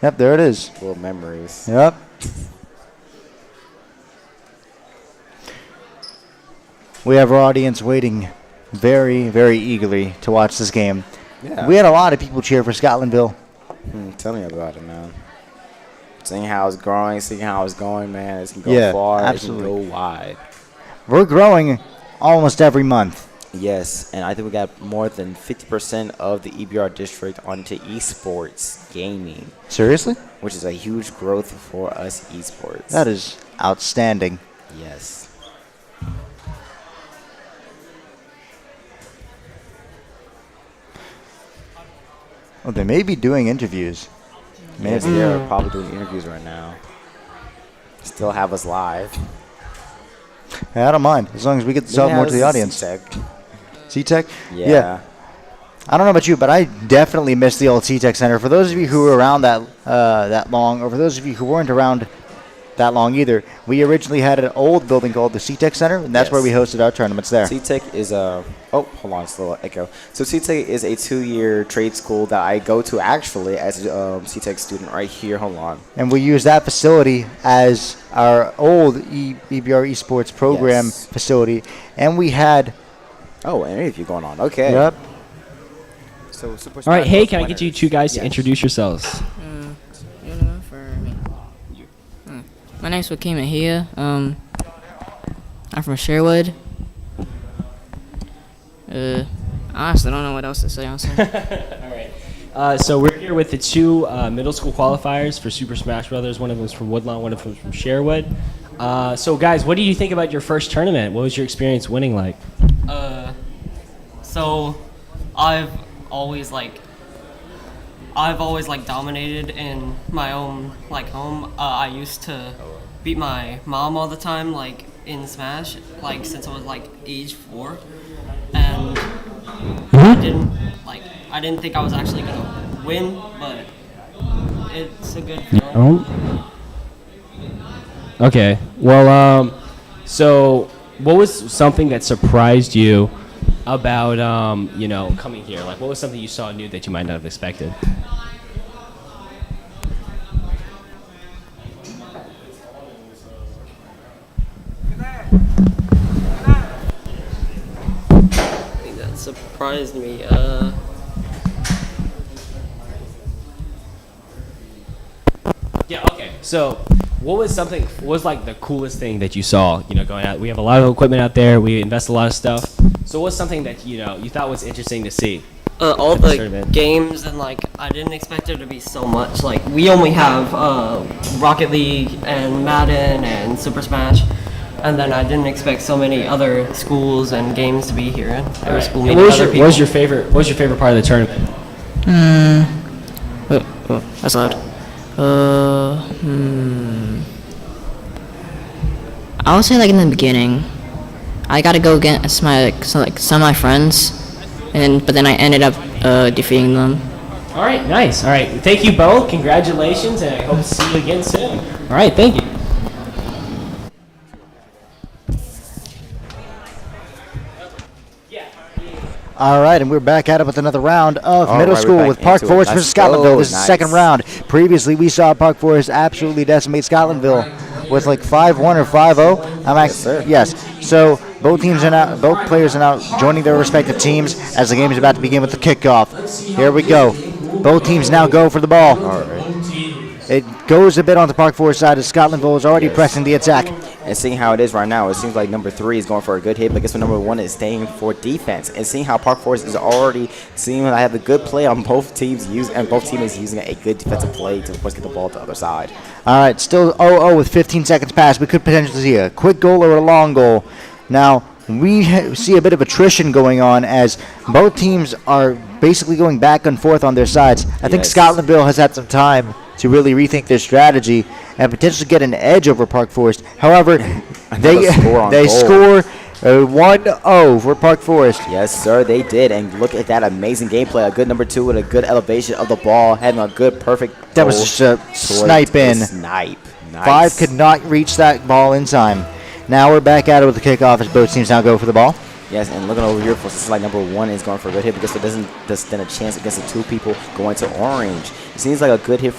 Yep, there it is. Little memories. Yep. We have our audience waiting very, very eagerly to watch this game. Yeah. We had a lot of people cheer for Scotlandville. Tell me about it, man. Seeing how it's growing, seeing how it's going, man. It can go far, absolutely. It can go wide. We're growing almost every month. Yes, and I think we got more than 50% of the EBR district onto esports gaming. Seriously? Which is a huge growth for us esports. That is outstanding. Yes. Well, they may be doing interviews. Yes, they're probably doing interviews right now. Still have us live. Hey, I don't mind, as long as we get to sell more to the audience. C-Tech? Yeah. I don't know about you, but I definitely miss the old C-Tech Center. For those of you who were around that long, or for those of you who weren't around that long either, we originally had an old building called the C-Tech Center, and that's where we hosted our tournaments there. C-Tech is a... Oh, hold on, it's a little echo. So C-Tech is a 2-year trade school that I go to actually as a C-Tech student right here. Hold on. And we use that facility as our old EBR Esports program facility, and we had... Oh, an interview going on. Okay. Yep. So Super All right, Smash hey, Bros. can I get you two guys to introduce yourselves? My name's Joaquin Mejia. I'm from Sherwood. I honestly don't know what else to say. All right. So we're here with the two middle school qualifiers for Super Smash Brothers. One of them is from Woodlawn, one of them is from Sherwood. So guys, what do you think about your first tournament? What was your experience winning like? So I've always dominated in my own home. I used to beat my mom all the time in Smash since I was age 4, and I didn't think I was actually gonna win, but it's a good feeling. Okay. Well, so what was something that surprised you about coming here? What was something you saw new that you might not have expected? That surprised me. Yeah. Okay. So, what was the coolest thing that you saw? Going out. We have a lot of equipment out there. We invest a lot of stuff. So, what's something that you thought was interesting to see? All the games, and I didn't expect there to be so much. We only have Rocket League and Madden and Super Smash, and then I didn't expect so many other schools and games to be here. What was your favorite part of the tournament? That's loud. I would say in the beginning, I got to go against some of my friends, but then I ended up defeating them. All right, nice. All right, thank you both. Congratulations, and I hope to see you again soon. All right, thank you. All right, and we're back at it with another round of middle school with Park Forest versus Scotlandville. This is the second round. Previously, we saw Park Forest absolutely decimate Scotlandville with 5-1 or 5-0. Yes. So both teams are now, both players are now joining their respective teams as the game is about to begin with the kickoff. Here we go. Both teams now go for the ball. All right. It goes a bit on the Park Forest side as Scotlandville is already pressing the attack. And seeing how it is right now, it seems like number 3 is going for a good hit, but guess what, number 1 is staying for defense. And seeing how Park Forest is already seeing that I have a good play on both teams, and both teams using a good defensive play to, of course, get the ball to the other side. All right, still 0-0 with 15 seconds passed. We could potentially see a quick goal or a long goal. Now, we see a bit of attrition going on as both teams are basically going back and forth on their sides. I think Scotlandville has had some time to really rethink their strategy and potentially get an edge over Park Forest. However, they score 1-0 for Park Forest. Yes, sir, they did. And look at that amazing gameplay. A good number 2 with a good elevation of the ball, having a good, perfect that was just a snipe in. Snipe. Nice. 5 could not reach that ball in time. Now we're back at it with the kickoff as both teams now go for the ball. Yes, and looking over here for number 1 is going for a good hit because it doesn't stand a chance against the 2 people going to orange. It seems like a good hit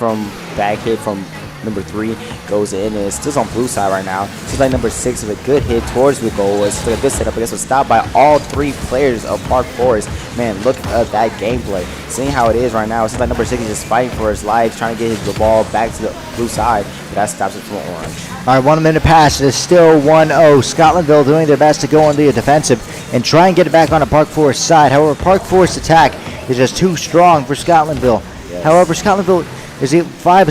back hit from number 3 goes in, and it's still on blue side right now. Seems like number 6 is a good hit towards the goal. It's like a good setup. I guess it's stopped by all 3 players of Park Forest. Man, look at that gameplay. Seeing how it is right now, it seems like number 6 is just fighting for his life, trying to get the ball back to the blue side, but that stops it from orange. All right, 1 minute pass. It is still 1-0. Scotlandville doing their best to go on the defensive and try and get it back on the Park Forest side. However, Park Forest attack is just too strong for Scotlandville. Yes. However, Scotlandville is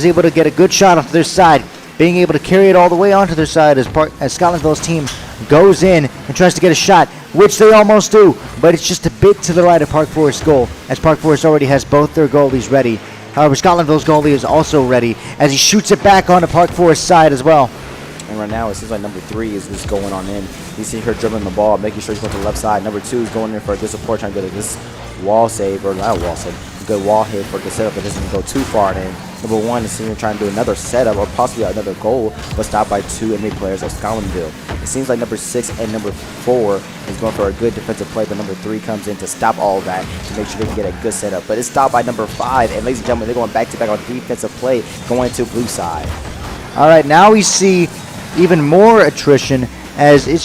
able to get a good shot onto their side, being able to carry it all the way onto their side as Scotlandville's team goes in and tries to get a shot, which they almost do, but it's just a bit to the right of Park Forest's goal, as Park Forest already has both their goalies ready. However, Scotlandville's goalie is also ready as he shoots it back on the Park Forest side as well. And right now, it seems like number 3 is just going on in. You see her dribbling the ball, making sure he's going to the left side. Number 2 is going in for a good support, trying to get this wall save, or not a wall save, a good wall hit for a good setup, but doesn't go too far in. Number 1 is seeing trying to do another setup or possibly another goal, but stopped by 2 enemy players of Scotlandville. It seems like number 6 and number 4 is going for a good defensive play, but number 3 comes in to stop all of that to make sure they can get a good setup. But it's stopped by number 5, and ladies and gentlemen, they're going back-to-back on defensive play, going to blue side. All right, now we see even more attrition as it's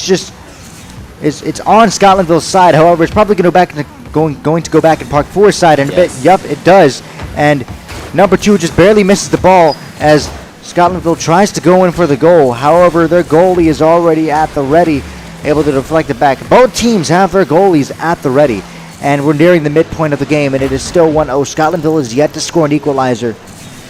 on Scotlandville's side. However, it's probably going to go back in Park Forest side in a bit. Yup, it does. And number 2 just barely misses the ball as Scotlandville tries to go in for the goal. However, their goalie is already at the ready, able to deflect it back. Both teams have their goalies at the ready, and we're nearing the midpoint of the game, and it is still 1-0. Scotlandville is yet to score an equalizer.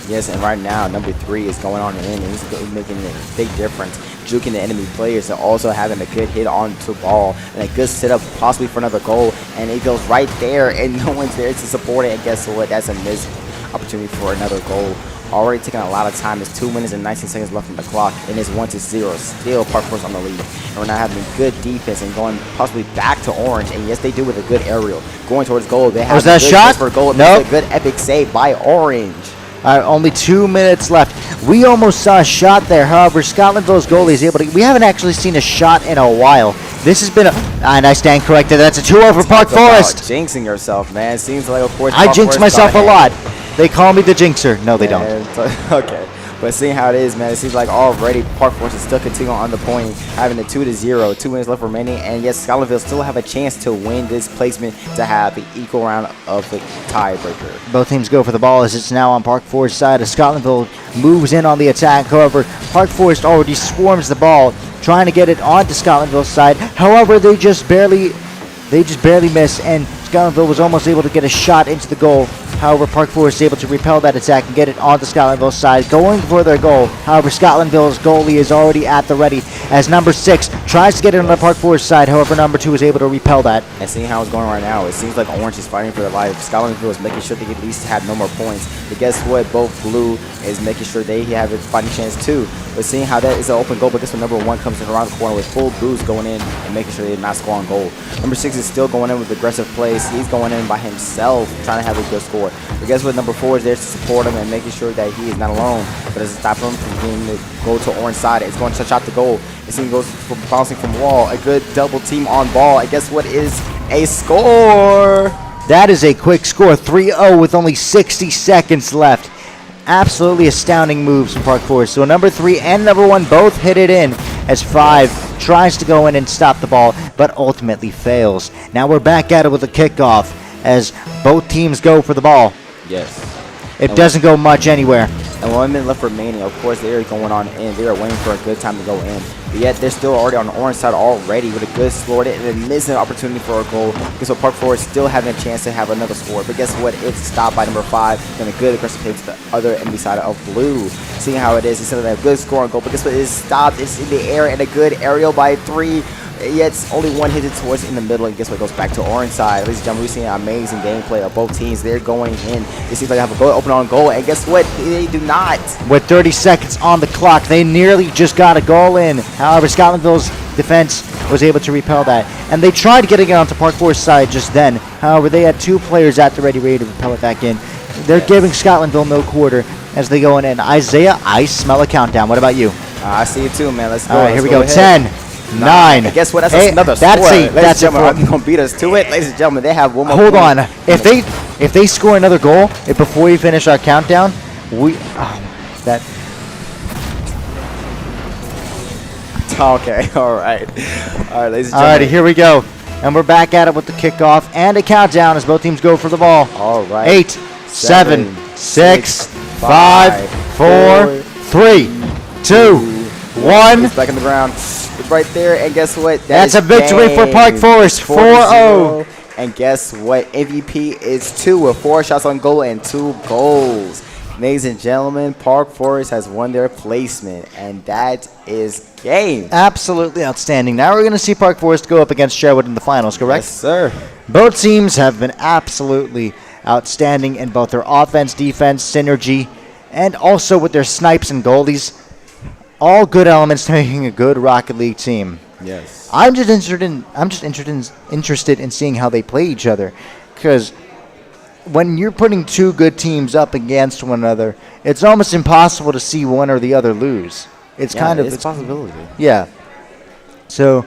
Yes, and right now, number 3 is going on in, and he's making a big difference. juking the enemy players and also having a good hit onto ball and a good setup possibly for another goal. And it goes right there and no one's there to support it. And guess what? That's a missed opportunity for another goal. Already taking a lot of time. It's 2 minutes and 19 seconds left on the clock, and it's 1-0. Still Park Forest on the lead. And we're now having good defense and going possibly back to orange. And yes, they do with a good aerial. Going towards goal. They have was that a good shot? For goal. Nope. It's a good epic save by orange. Only 2 minutes left. We almost saw a shot there. However, Scotlandville's goalie is able to. We haven't actually seen a shot in a while. This has been a. And I stand corrected. That's a 2-0 for Park Forest. Jinxing yourself, man. It seems like, of course, I Park jinx Forest myself got a lot. They call me the jinxer. No, they don't. Okay. But seeing how it is, man, it seems like already Park Forest is still continuing on the point, having a 2-0, 2 minutes left remaining. And yes, Scotlandville still have a chance to win this placement to have the equal round of the tiebreaker. Both teams go for the ball as it's now on Park Forest's side as Scotlandville moves in on the attack. However, Park Forest already swarms the ball, trying to get it onto Scotlandville's side. However, they just barely miss, and Scotlandville was almost able to get a shot into the goal. However, Park Forest is able to repel that attack and get it onto Scotlandville's side, going for their goal. However, Scotlandville's goalie is already at the ready as number 6 tries to get it on the Park Forest side. However, number 2 is able to repel that. And seeing how it's going right now, it seems like Orange is fighting for their life. Scotlandville is making sure they at least have no more points. But guess what? Both Blue is making sure they have a fighting chance too. But seeing how that is an open goal, but guess what? Number 1 comes around the corner with full boost going in and making sure they not score on goal. Number 6 is still going in with aggressive plays. He's going in by himself, trying to have a good score. But guess what? Number 4 is there to support him and making sure that he is not alone. But doesn't stop him from getting the goal to orange side. It's going to touch out the goal. It seems goes from bouncing from wall. A good double team on ball. And guess what is a score? That is a quick score, 3-0 with only 60 seconds left. Absolutely astounding moves from Park Forest. So number 3 and number 1 both hit it in as 5 tries to go in and stop the ball, but ultimately fails. Now we're back at it with a kickoff as both teams go for the ball. Yes. It doesn't go much anywhere. And 1 minute left remaining. Of course, they are going on in. They are waiting for a good time to go in. But yet, they're still already on the orange side already with a good score and a missing opportunity for a goal. Because so Park Forest still having a chance to have another score. But guess what? It's stopped by number 5. And a good aggressive hit to the other enemy side of Blue. Seeing how it is, instead of a good score on goal. But guess what? It's stopped. It's in the air and a good aerial by 3. Yet only 1 hit it towards in the middle, and guess what? Goes back to orange side. Ladies and gentlemen, we're seeing amazing gameplay of both teams. They're going in. It seems like they have a goal open on goal, and guess what? They do not. With 30 seconds on the clock, they nearly just got a goal in. However, Scotlandville's defense was able to repel that, and they tried getting it onto Park Forest side just then. However, they had 2 players at the ready to repel it back in. They're giving Scotlandville no quarter as they go in. Isaiah, I smell a countdown. What about you? I see it too, man. Let's go. All right, here we go. 10. 9. And guess what? That's 8, another that's score. it. That's it. Going to beat us to it. Ladies and gentlemen, they have 1 more Hold point. on. If they score another goal before we finish our countdown, that. Okay. All right. All right, ladies and gentlemen. All right, here we go. And we're back at it with the kickoff and a countdown as both teams go for the ball. All right. 8, 7, 6, 5, 4, 3, 2, 1. It's back in the ground. It's right there, and guess what? That's a victory for Park Forest, 4-0. And guess what? MVP is 2 with 4 shots on goal and 2 goals. Ladies and gentlemen, Park Forest has won their placement, and that is game. Absolutely outstanding. Now we're going to see Park Forest go up against Sherwood in the finals, correct? Yes, sir. Both teams have been absolutely outstanding in both their offense, defense, synergy, and also with their snipes and goalies. All good elements to making a good Rocket League team. Yes. I'm just interested in seeing how they play each other, because when you're putting 2 good teams up against one another, it's almost impossible to see one or the other lose. It's a possibility. Yeah. So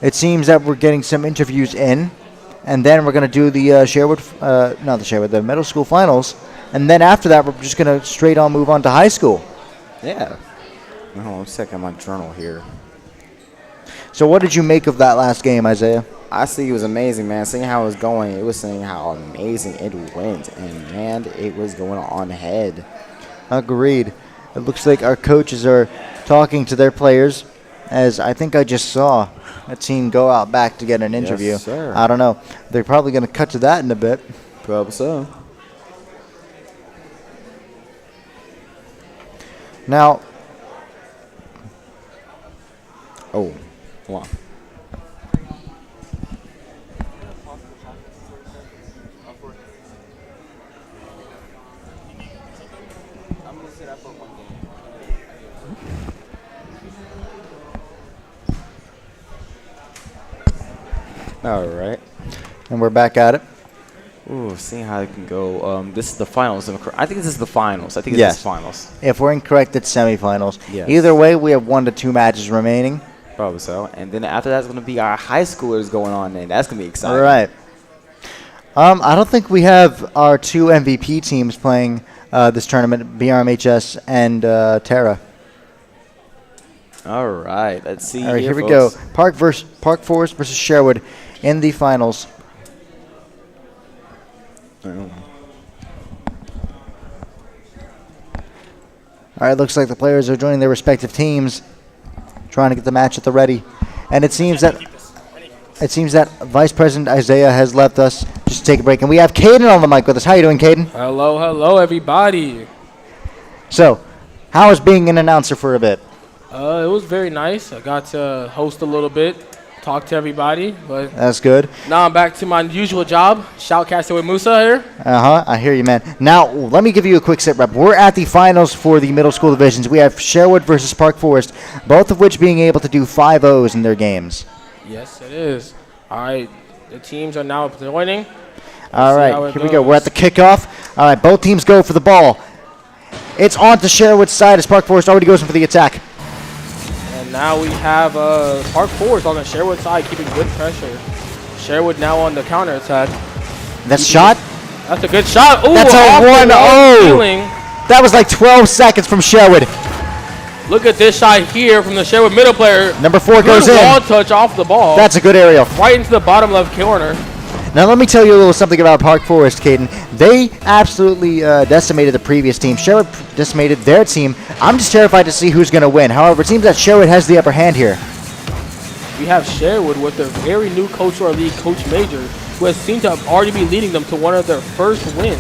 it seems that we're getting some interviews in, and then we're going to do the the middle school finals, and then after that we're just going to straight on move on to high school. Yeah. Hold on, I'm checking my journal here. So what did you make of that last game, Isaiah? I see it was amazing, man. Seeing how it was going, it was saying how amazing it went, and man, it was going on ahead. Agreed. It looks like our coaches are talking to their players, as I think I just saw a team go out back to get an interview. Yes, sir. I don't know. They're probably going to cut to that in a bit. Probably so. Now, Oh, wow. All right. And we're back at it. Ooh, seeing how it can go. This is the finals. I think this is the finals. I think Yes. it's the finals. If we're incorrect, it's semifinals. Yes. Either way, we have 1 to 2 matches remaining. Probably so. And then after that's going to be our high schoolers going on, and that's going to be exciting. All right. I don't think we have our 2 MVP teams playing this tournament, BRMHS and Terra. All right. Let's see. All right, here we go. Folks. Park Forest versus Sherwood in the finals. All right, looks like the players are joining their respective teams, trying to get the match at the ready. And it seems that Vice President Isaiah has left us just to take a break. And we have Caden on the mic with us. How you doing, Caden? Hello, hello, everybody. So, how is being an announcer for a bit? It was very nice. I got to host a little bit, talk to everybody, but That's good. now I'm back to my usual job, shoutcasting with Musa here. I hear you, man. Now, let me give you a quick sit rep. We're at the finals for the middle school divisions. We have Sherwood versus Park Forest, both of which being able to do 5-0s in their games. Yes, it is. All right, the teams are now joining. All see right, how it here we go. goes. We're at the kickoff. All right, both teams go for the ball. It's on to Sherwood's side as Park Forest already goes in for the attack. And now we have Park Forest on the Sherwood side keeping good pressure. Sherwood now on the counter attack. That's shot. That's a good shot. Ooh, That's off a the 1-0. ceiling. That was like 12 seconds from Sherwood. Look at this shot here from the Sherwood middle player. Number 4 goes Good in. wall touch off the ball. That's a good aerial. Right into the bottom left corner. Now let me tell you a little something about Park Forest, Caden. They absolutely decimated the previous team. Sherwood decimated their team. I'm just terrified to see who's going to win. However, it seems that Sherwood has the upper hand here. We have Sherwood with their very new coach to our league, Coach Major, who has seemed to have already be leading them to one of their first wins.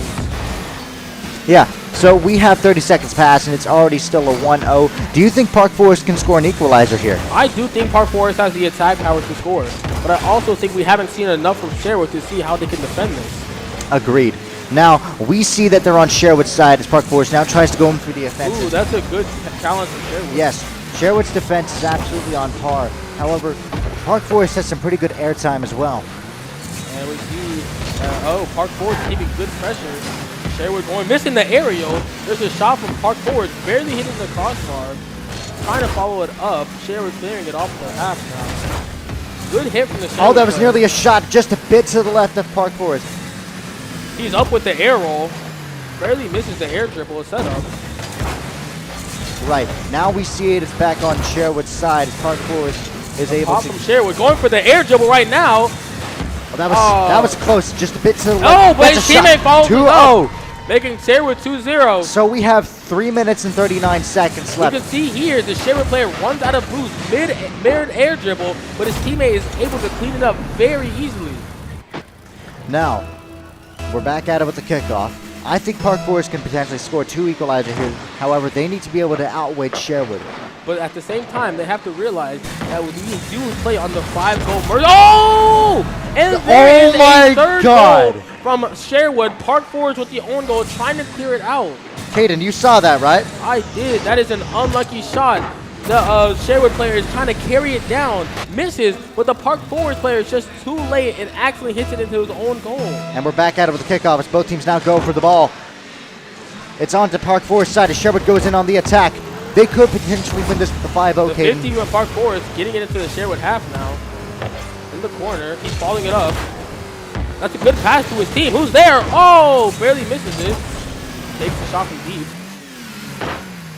Yeah, so we have 30 seconds past, and it's already still a 1-0. Do you think Park Forest can score an equalizer here? I do think Park Forest has the attack power to score, but I also think we haven't seen enough from Sherwood to see how they can defend this. Agreed. Now, we see that they're on Sherwood's side as Park Forest now tries to go in for the offensive. Ooh, that's a good challenge from Sherwood. Yes, Sherwood's defense is absolutely on par. However, Park Forest has some pretty good airtime as well. And we see, Park Forest keeping good pressure. Sherwood going, missing the aerial. There's a shot from Park Forest, barely hitting the crossbar. Trying to follow it up. Sherwood clearing it off the half now. Good hit from the Sherwood. Oh, that was player. nearly a shot just a bit to the left of Park Forest. He's up with the air roll. Barely misses the air dribble setup. Right, now we see it is back on Sherwood's side as Park Forest is able Pop to... from Sherwood, going for the air dribble right now. That was close, just a bit to the left. Oh, but That's his a shot. teammate follows 2-0. up, making Sherwood 2-0. So we have 3 minutes and 39 seconds You left. can see here the Sherwood player runs out of boost mid air dribble, but his teammate is able to clean it up very easily. Now, we're back at it with the kickoff. I think Park Forest can potentially score 2 equalizers here. However, they need to be able to outweight Sherwood. But at the same time, they have to realize that we do play on the 5-goal merge. Oh! And there is a third goal from Sherwood. Park Forest with the own goal, trying to clear it out. Caden, you saw that, right? I did. That is an unlucky shot. The Sherwood player is trying to carry it down, misses, but the Park Forest player is just too late and actually hits it into his own goal. And we're back at it with the kickoff as both teams now go for the ball. It's on to Park Forest side as Sherwood goes in on the attack. They could potentially win this with the 5-0, The Caden. 50 from Park Forest getting it into the Sherwood half now. In the corner, he's following it up. That's a good pass to his team. Who's there? Oh, barely misses it. Takes the shot from deep.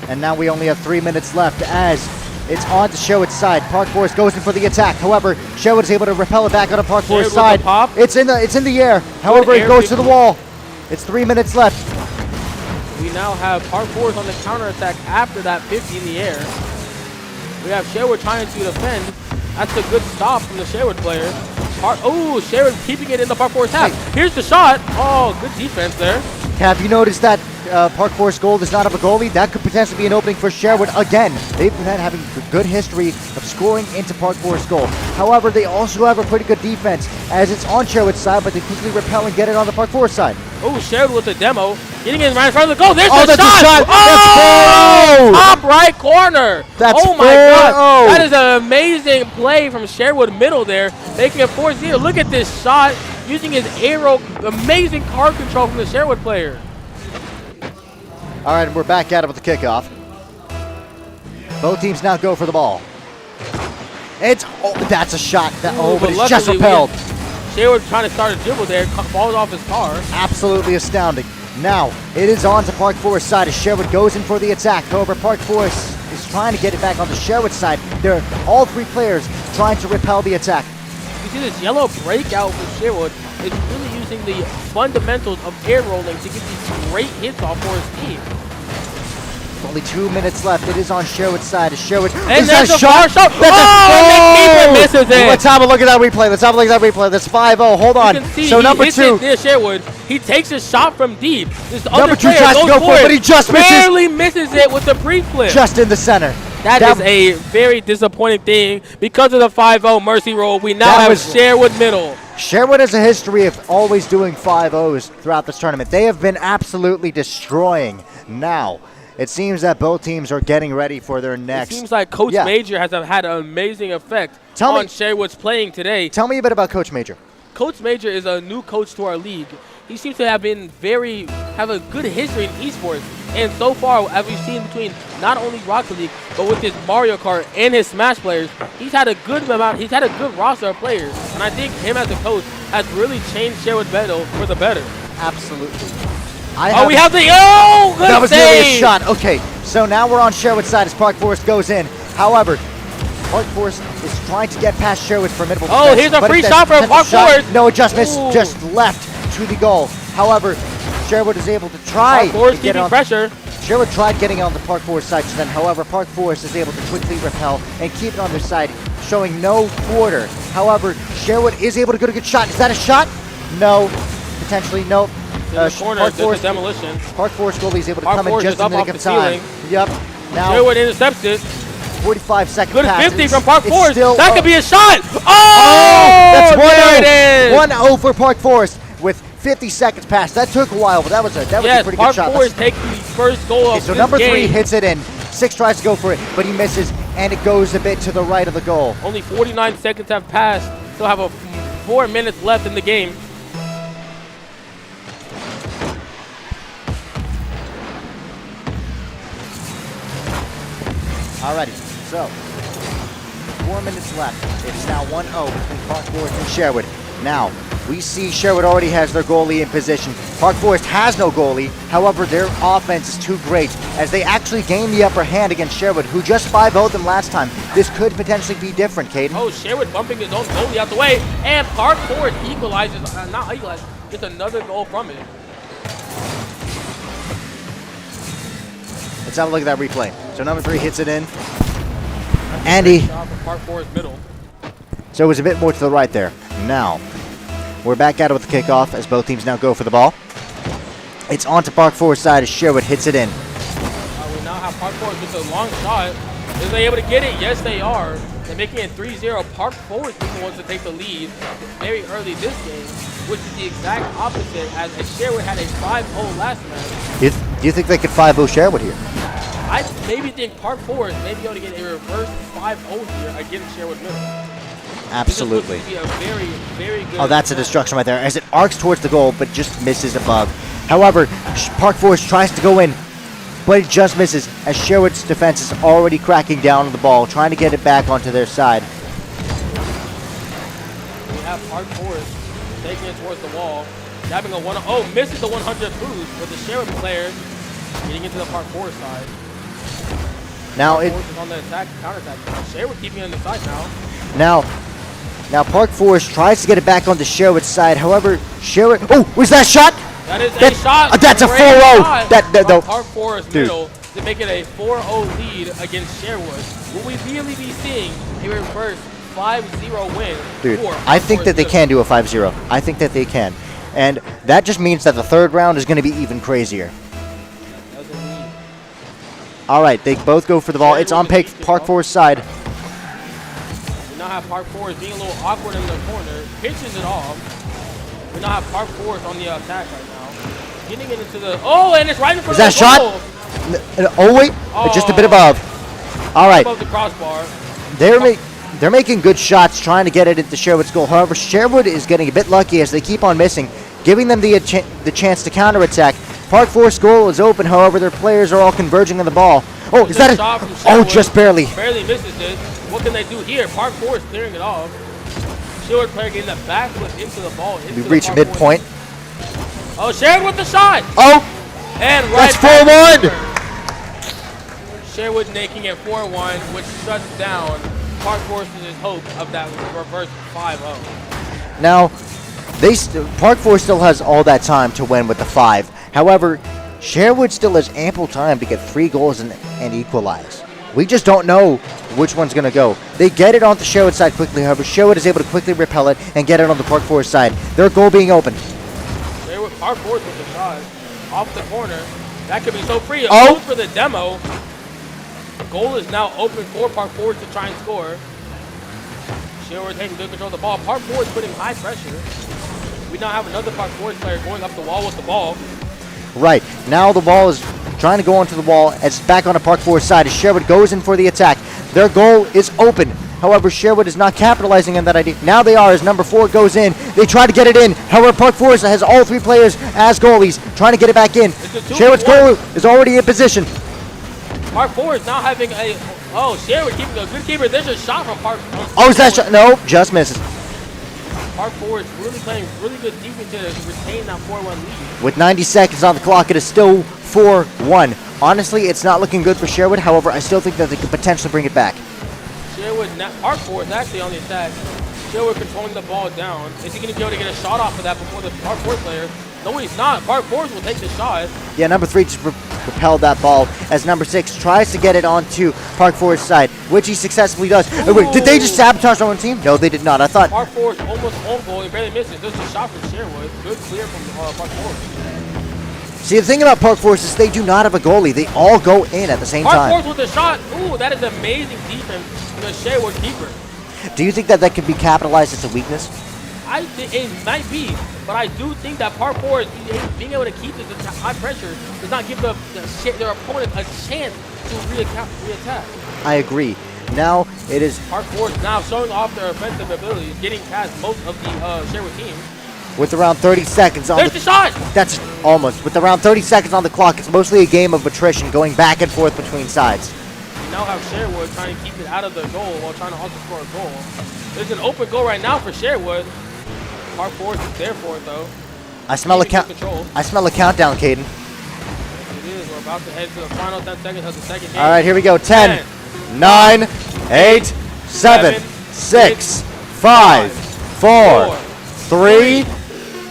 And now we only have 3 minutes left as it's on to Sherwood's side. Park Forest goes in for the attack. However, Sherwood is able to repel it back on Park Forest side. Pop. It's in the air. However, it goes to the wall. It's 3 minutes left. We now have Park Forest on the counterattack after that 50 in the air. We have Sherwood trying to defend. That's a good stop from the Sherwood player. Sherwood keeping it in the Park Forest half. Here's the shot. Oh, good defense there. Have you noticed that Park Forest Gold does not have a goalie? That could potentially be an opening for Sherwood again. They've been having a good history of scoring into Park Forest Gold. However, they also have a pretty good defense as it's on Sherwood's side, but they quickly repel and get it on the Park Forest side. Oh, Sherwood with the demo. Getting in right in front of the goal. There's that's a shot. Oh! Top right corner. That's oh, my God. That is an amazing play from Sherwood middle there, making it 4-0. Look at this shot using his arrow. Amazing card control from the Sherwood player. All right, and we're back at it with the kickoff. Both teams now go for the ball. That's a shot. But it's just repelled. Sherwood trying to start a dribble there, falls off his car. Absolutely astounding. Now, it is on to Park Forest side as Sherwood goes in for the attack. However, Park Forest is trying to get it back on the Sherwood side. They're all three players trying to repel the attack. You see this yellow breakout for Sherwood. It's really using the fundamentals of air rolling to get these great hits off for his team. Only 2 minutes left. It is on Sherwood's side. Sherwood. And there's a shot. The keeper misses it. Let's have a look at that replay. That's 5-0. Hold on. You can see so he number hits 2. It near Sherwood. He takes a shot from deep. This Number 2 tries to go for it, but he just misses. Barely misses it with the pre-flip. Just in the center. That is a very disappointing thing. Because of the 5-0 mercy roll, we now have Sherwood middle. Sherwood has a history of always doing 5-0s throughout this tournament. They have been absolutely destroying. Now, it seems that both teams are getting ready for their next. It seems like Coach Major has had an amazing effect on Sherwood's playing today. Tell me a bit about Coach Major. Coach Major is a new coach to our league. He seems to have a good history in esports. And so far, as we've seen between not only Rocket League, but with his Mario Kart and his Smash players, he's had a good roster of players. And I think him as a coach has really changed Sherwood Battle for the better. Absolutely. We have the good That was save. really a shot. Okay, so now we're on Sherwood's side as Park Forest goes in. However, Park Forest is trying to get past Sherwood's formidable defense. Here's a free shot from Park Forest. No, it just missed, just left to the goal. However, Sherwood is able to try Park Forest to get on pressure. Sherwood tried getting on the Park Forest side just then. However, Park Forest is able to quickly repel and keep it on their side, showing no quarter. However, Sherwood is able to get a good shot. Is that a shot? No. Potentially, no. Park Forest demolition. Park Forest goalie is able to come in just in the nick of time. Yep. Now Sherwood intercepts it. 45 seconds. Good pass. 50 from Park Forest. Still, that could be a shot. That's 1-0. There it is. 1-0 for Park Forest with 50 seconds passed. That took a while, but that was a pretty good shot. Park Forest takes the first goal of so this number 3 game. hits it in. 6 tries to go for it, but he misses, and it goes a bit to the right of the goal. Only 49 seconds have passed. Still have 4 minutes left in the game. Alrighty, so 4 minutes left. It is now 1-0 between Park Forest and Sherwood. Now, we see Sherwood already has their goalie in position. Park Forest has no goalie. However, their offense is too great as they actually gain the upper hand against Sherwood, who just 5-0'd them last time. This could potentially be different, Caden. Oh, Sherwood bumping his own goalie out the way, and Park Forest equalizes, not equalizes, gets another goal from it. Let's have a look at that replay. So number 3 hits it in. Andy. Park Forest middle. So it was a bit more to the right there. Now, we're back at it with the kickoff as both teams now go for the ball. It's on to Park Forest side as Sherwood hits it in. We now have Park Forest with a long shot. Is they able to get it? Yes, they are. They're making it 3-0. Park Forest wants to take the lead very early this game, which is the exact opposite as Sherwood had a 5-0 last match. Do you think they could 5-0 Sherwood here? I maybe think Park Forest may be able to get a reverse 5-0 here against Sherwood Middle. Absolutely. This is a very, very good. Oh, that's a destruction right there as it arcs towards the goal, but just misses above. However, Park Forest tries to go in, but it just misses as Sherwood's defense is already cracking down on the ball, trying to get it back onto their side. We have Park Forest taking it towards the wall, dabbing a 1. Oh, misses the 100 boost with the Sherwood player getting into the Park Forest side. Now Park Forest is on the attack, counter attack. Sherwood keeping it on the side now. Now Park Forest tries to get it back onto Sherwood's side. However, Sherwood. Oh, was that shot? That is a shot. That's a 4-0. Park Forest middle to make it a 4-0 lead against Sherwood. Will we really be seeing a reverse 5-0 win? Dude, I think that they can do a 5-0. I think that they can. And that just means that the third round is going to be even crazier. All right, they both go for the ball. It's on Park Forest side. We now have Park Forest being a little awkward in the corner. Pitches it off. We now have Park Forest on the attack right now. Getting it into the... Oh, and it's right in front of the goal. Is that a shot? Oh, wait. Just a bit above. All right. Above the crossbar. They're making good shots trying to get it into Sherwood's goal. However, Sherwood is getting a bit lucky as they keep on missing, giving them the chance to counterattack. Park Forest goal is open, however, their players are all converging on the ball. Oh, is that shot from Oh, Sherwood. just barely. Barely misses it. What can they do here? Park Forest clearing it off. Sherwood player getting the back foot into the ball. We reach midpoint. Oh, Sherwood with the shot. Oh, and right. That's 4-1. Sherwood making it 4-1, which shuts down Park Forest's hope of that reverse 5-0. Now, Park Forest still has all that time to win with the 5. However, Sherwood still has ample time to get 3 goals and equalize. We just don't know which one's going to go. They get it onto Sherwood's side quickly, however, Sherwood is able to quickly repel it and get it on the Park Forest side. Their goal being open. Park Forest with the shot off the corner. That could be so free. Oh! For the demo. The goal is now open for Park Forest to try and score. Sherwood taking good control of the ball. Park Forest putting high pressure. We now have another Park Forest player going up the wall with the ball. Right. Now the ball is trying to go onto the wall as it's back on the Park Forest side as Sherwood goes in for the attack. Their goal is open. However, Sherwood is not capitalizing on that idea. Now they are as number 4 goes in. They try to get it in. However, Park Forest has all 3 players as goalies trying to get it back in. Sherwood's goal is already in position. Park Forest now having a... Oh, Sherwood keeping a good keeper. There's a shot from Park Forest. Oh, is that shot? No, just misses. Park Forest really playing really good defense to retain that 4-1 lead. With 90 seconds on the clock, it is still 4-1. Honestly, it's not looking good for Sherwood. However, I still think that they could potentially bring it back. Sherwood, Park Forest actually on the attack. Sherwood controlling the ball down. Is he going to be able to get a shot off of that before the Park Forest player? No, he's not. Park Forest will take the shot. Yeah, number 3 just repelled that ball as number 6 tries to get it onto Park Forest's side, which he successfully does. Oh, wait, did they just sabotage their own team? No, they did not. I thought... Park Forest almost on goal. He barely misses. There's a shot from Sherwood. Good clear from Park Forest. See, the thing about Park Forest is they do not have a goalie. They all go in at the same time. Park Forest with the shot. Ooh, that is amazing defense from the Sherwood keeper. Do you think that that could be capitalized as a weakness? I think it might be, but I do think that Park Forest being able to keep this high pressure does not give their opponent a chance to re-attack. I agree. Now it is Park Forest now showing off their offensive abilities, getting past most of the Sherwood team. with around 30 seconds on There's the shot! That's almost. With around 30 seconds on the clock, it's mostly a game of attrition going back and forth between sides. We now have Sherwood trying to keep it out of the goal while trying to also score a goal. There's an open goal right now for Sherwood. Park Forest is there for it though. I smell a countdown, Caden. It is. We're about to head to the final 10 seconds of the second game. All right, here we go. 10, 9, 8, 7, 6, 5, 4, 3,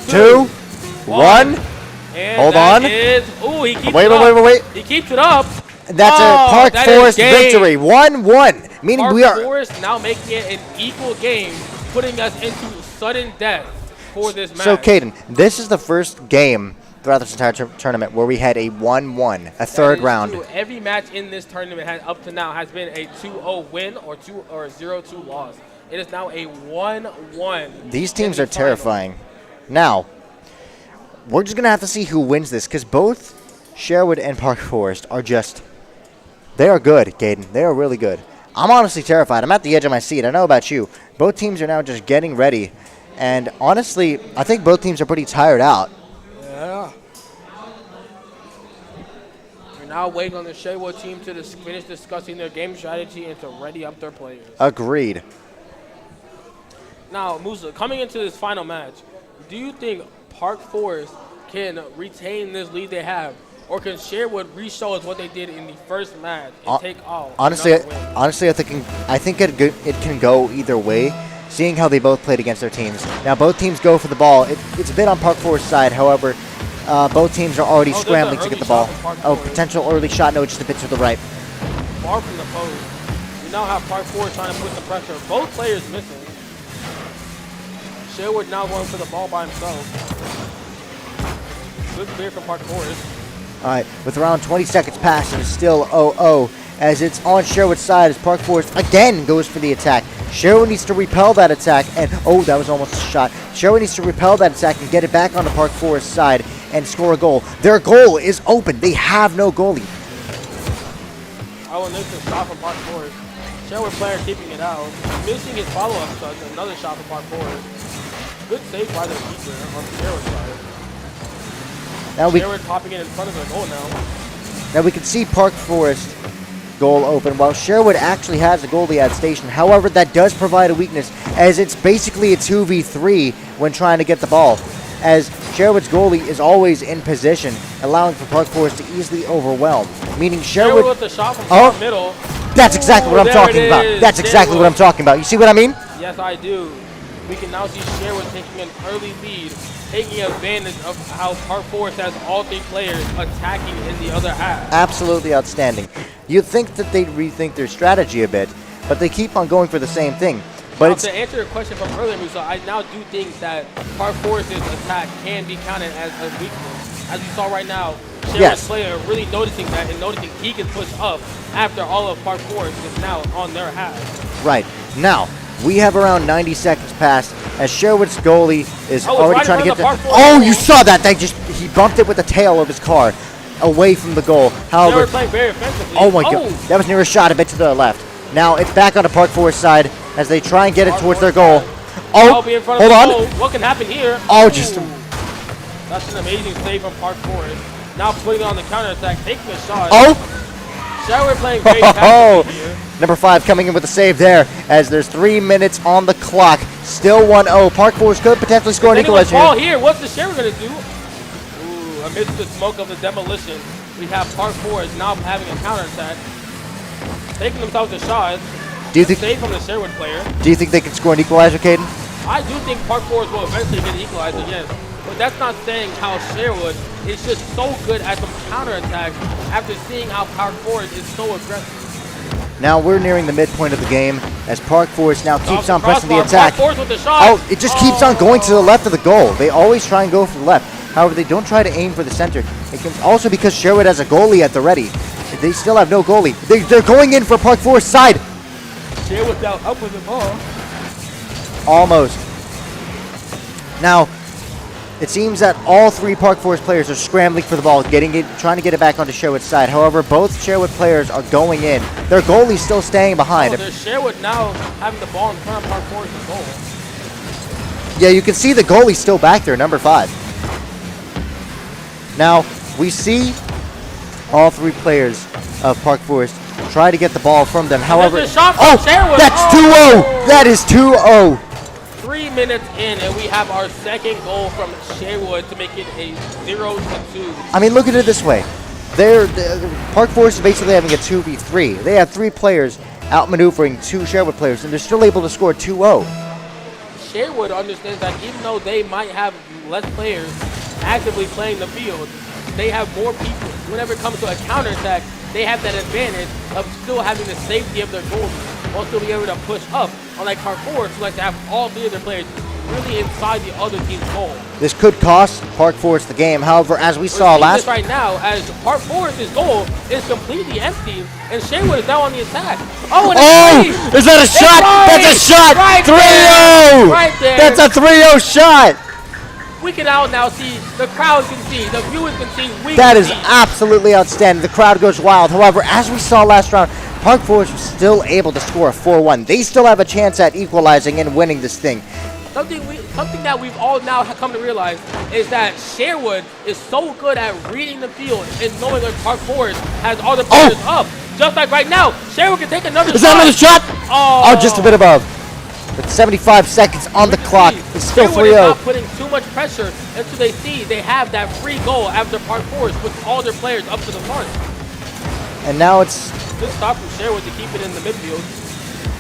2, 1. Hold on. Ooh, he keeps wait. He keeps it up. That's a Park Forest victory. 1-1. Meaning Park we are. Forest now making it an equal game, putting us into sudden death for this match. So, Caden, this is the first game throughout this entire tournament where we had a 1-1, a third round. True. Every match in this tournament up to now has been a 2-0 win or a 0-2 loss. It is now a 1-1. These teams are terrifying. Now, we're just going to have to see who wins this because both Sherwood and Park Forest are just, they are good, Caden. They are really good. I'm honestly terrified. I'm at the edge of my seat. I know about you. Both teams are now just getting ready. And honestly, I think both teams are pretty tired out. Yeah. We're now waiting on the Sherwood team to finish discussing their game strategy and to ready up their players. Agreed. Now, Musa, coming into this final match, do you think Park Forest can retain this lead they have? Or can Sherwood re-show us what they did in the first match and take off? Honestly, I think it can go either way, seeing how they both played against their teams. Now, both teams go for the ball. It's a bit on Park Forest's side. However, both teams are already scrambling to get the ball. Oh, potential early shot. No, just a bit to the right. Far from the post. We now have Park Forest trying to put the pressure. Both players missing. Sherwood now going for the ball by himself. Good clear from Park Forest. All right, with around 20 seconds passed, it is still 0-0 as it's on Sherwood's side as Park Forest again goes for the attack. Sherwood needs to repel that attack, and oh, that was almost a shot. Sherwood needs to repel that attack and get it back on the Park Forest side and score a goal. Their goal is open. They have no goalie. Oh, and there's a shot from Park Forest. Sherwood player keeping it out. Missing his follow-up shot. Another shot from Park Forest. Good save by the keeper on the Sherwood side. Sherwood popping it in front of the goal now. Now we can see Park Forest goal open while Sherwood actually has a goalie at station. However, that does provide a weakness as it's basically a 2v3 when trying to get the ball, as Sherwood's goalie is always in position, allowing for Park Forest to easily overwhelm. Meaning Sherwood with the shot from the middle. That's exactly what I'm talking about. That's exactly what I'm talking about. You see what I mean? Yes, I do. We can now see Sherwood taking an early lead, taking advantage of how Park Forest has all three players attacking in the other half. Absolutely outstanding. You'd think that they'd rethink their strategy a bit, but they keep on going for the same thing. But now, to answer your question from earlier, Musa, I now do think that Park Forest's attack can be counted as a weakness. As you saw right now, Sherwood's player really noticing that and noticing he can push up after all of Park Forest is now on their half. Right. Now, we have around 90 seconds passed as Sherwood's goalie is already trying to get the... Oh, you saw that! He bumped it with the tail of his car away from the goal. However, Sherwood playing very offensively. Oh my god, that was near a shot, a bit to the left. Now it's back on the Park Forest side as they try and get it towards their goal. Oh, hold on. What can happen here? Oh, just... That's an amazing save from Park Forest. Now putting it on the counterattack, taking a shot. Oh! Sherwood playing very passively here. Number 5 coming in with a save there as there's 3 minutes on the clock. Still 1-0. Park Forest could potentially score an equalizer here. What's the Sherwood going to do? Ooh, amidst the smoke of the demolition, we have Park Forest now having a counterattack, taking themselves a shot. Do you think save from the Sherwood player? Do you think they can score an equalizer, Caden? I do think Park Forest will eventually get an equalizer, yes. But that's not saying how Sherwood is just so good at some counterattacks after seeing how Park Forest is so aggressive. Now we're nearing the midpoint of the game as Park Forest now keeps on pressing the attack. Park Forest with the shot. Oh, it just keeps on going to the left of the goal. They always try and go for the left. However, they don't try to aim for the center. It can also because Sherwood has a goalie at the ready. They still have no goalie. They're going in for Park Forest side. Sherwood now up with the ball. Almost. Now, it seems that all 3 Park Forest players are scrambling for the ball, trying to get it back onto Sherwood's side. However, both Sherwood players are going in. Their goalie's still staying behind. There's Sherwood now having the ball in front of Park Forest's goal. Yeah, you can see the goalie's still back there, number 5. Now, we see all 3 players of Park Forest try to get the ball from them. However, Sherwood. That's 2-0! That is 2-0! 3 minutes in, and we have our second goal from Sherwood to make it a 0-2. I mean, look at it this way. Park Forest is basically having a 2v3. They have 3 players outmaneuvering 2 Sherwood players, and they're still able to score 2-0. Sherwood understands that even though they might have less players actively playing the field, they have more people. Whenever it comes to a counterattack, they have that advantage of still having the safety of their goals, while still being able to push up. Unlike Park Forest, who like to have all 3 of their players really inside the other team's goal. This could cost Park Forest the game. However, as we saw last... right now, as Park Forest's goal is completely empty, and Sherwood is now on the attack. Oh, and is that a shot? That's a shot! 3-0! Right there. That's a 3-0 shot! We can now see, the crowd can see, the viewers can see, That is absolutely outstanding. The crowd goes wild. However, as we saw last round, Park Forest was still able to score a 4-1. They still have a chance at equalizing and winning this thing. Something that we've all now come to realize is that Sherwood is so good at reading the field and knowing that Park Forest has all the players up. Just like right now, Sherwood can take another shot. Is that another shot? Oh, just a bit above. With 75 seconds on the clock, it's still 3-0. Sherwood is not putting too much pressure until they see they have that free goal after Park Forest puts all their players up to the mark. And now it's... Good stop from Sherwood to keep it in the midfield.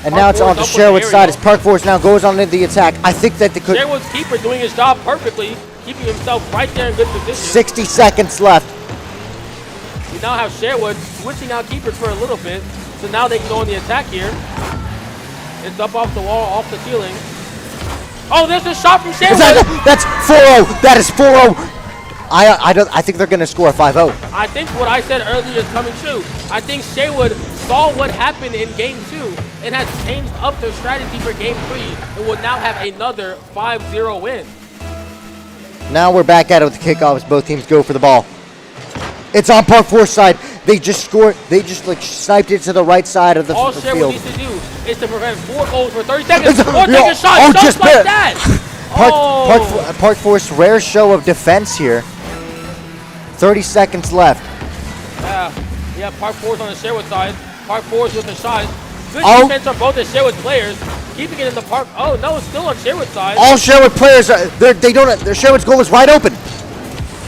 And now it's on the Sherwood side as Park Forest now goes on into the attack. I think that they could... Sherwood's keeper doing his job perfectly, keeping himself right there in good position. 60 seconds left. We now have Sherwood switching out keepers for a little bit, so now they can go on the attack here. It's up off the wall, off the ceiling. Oh, there's a shot from Sherwood. That's 4-0. That is 4-0. I think they're going to score 5-0. I think what I said earlier is coming true. I think Sherwood saw what happened in Game 2 and has changed up their strategy for Game 3 and will now have another 5-0 win. Now we're back at it with the kickoff as both teams go for the ball. It's on Park Forest side. They just scored. They just sniped it to the right side of the All field. Sherwood needs to do is to prevent 4 goals for 30 seconds or take a shot just just like bit. that. Park Forest rare show of defense here. 30 seconds left. Yeah, Park Forest on the Sherwood side. Park Forest with the shot. Good Oh. defense on both the Sherwood players. Keeping it in the park. Oh no, it's still on Sherwood side. All Sherwood players, their Sherwood's goal is wide open.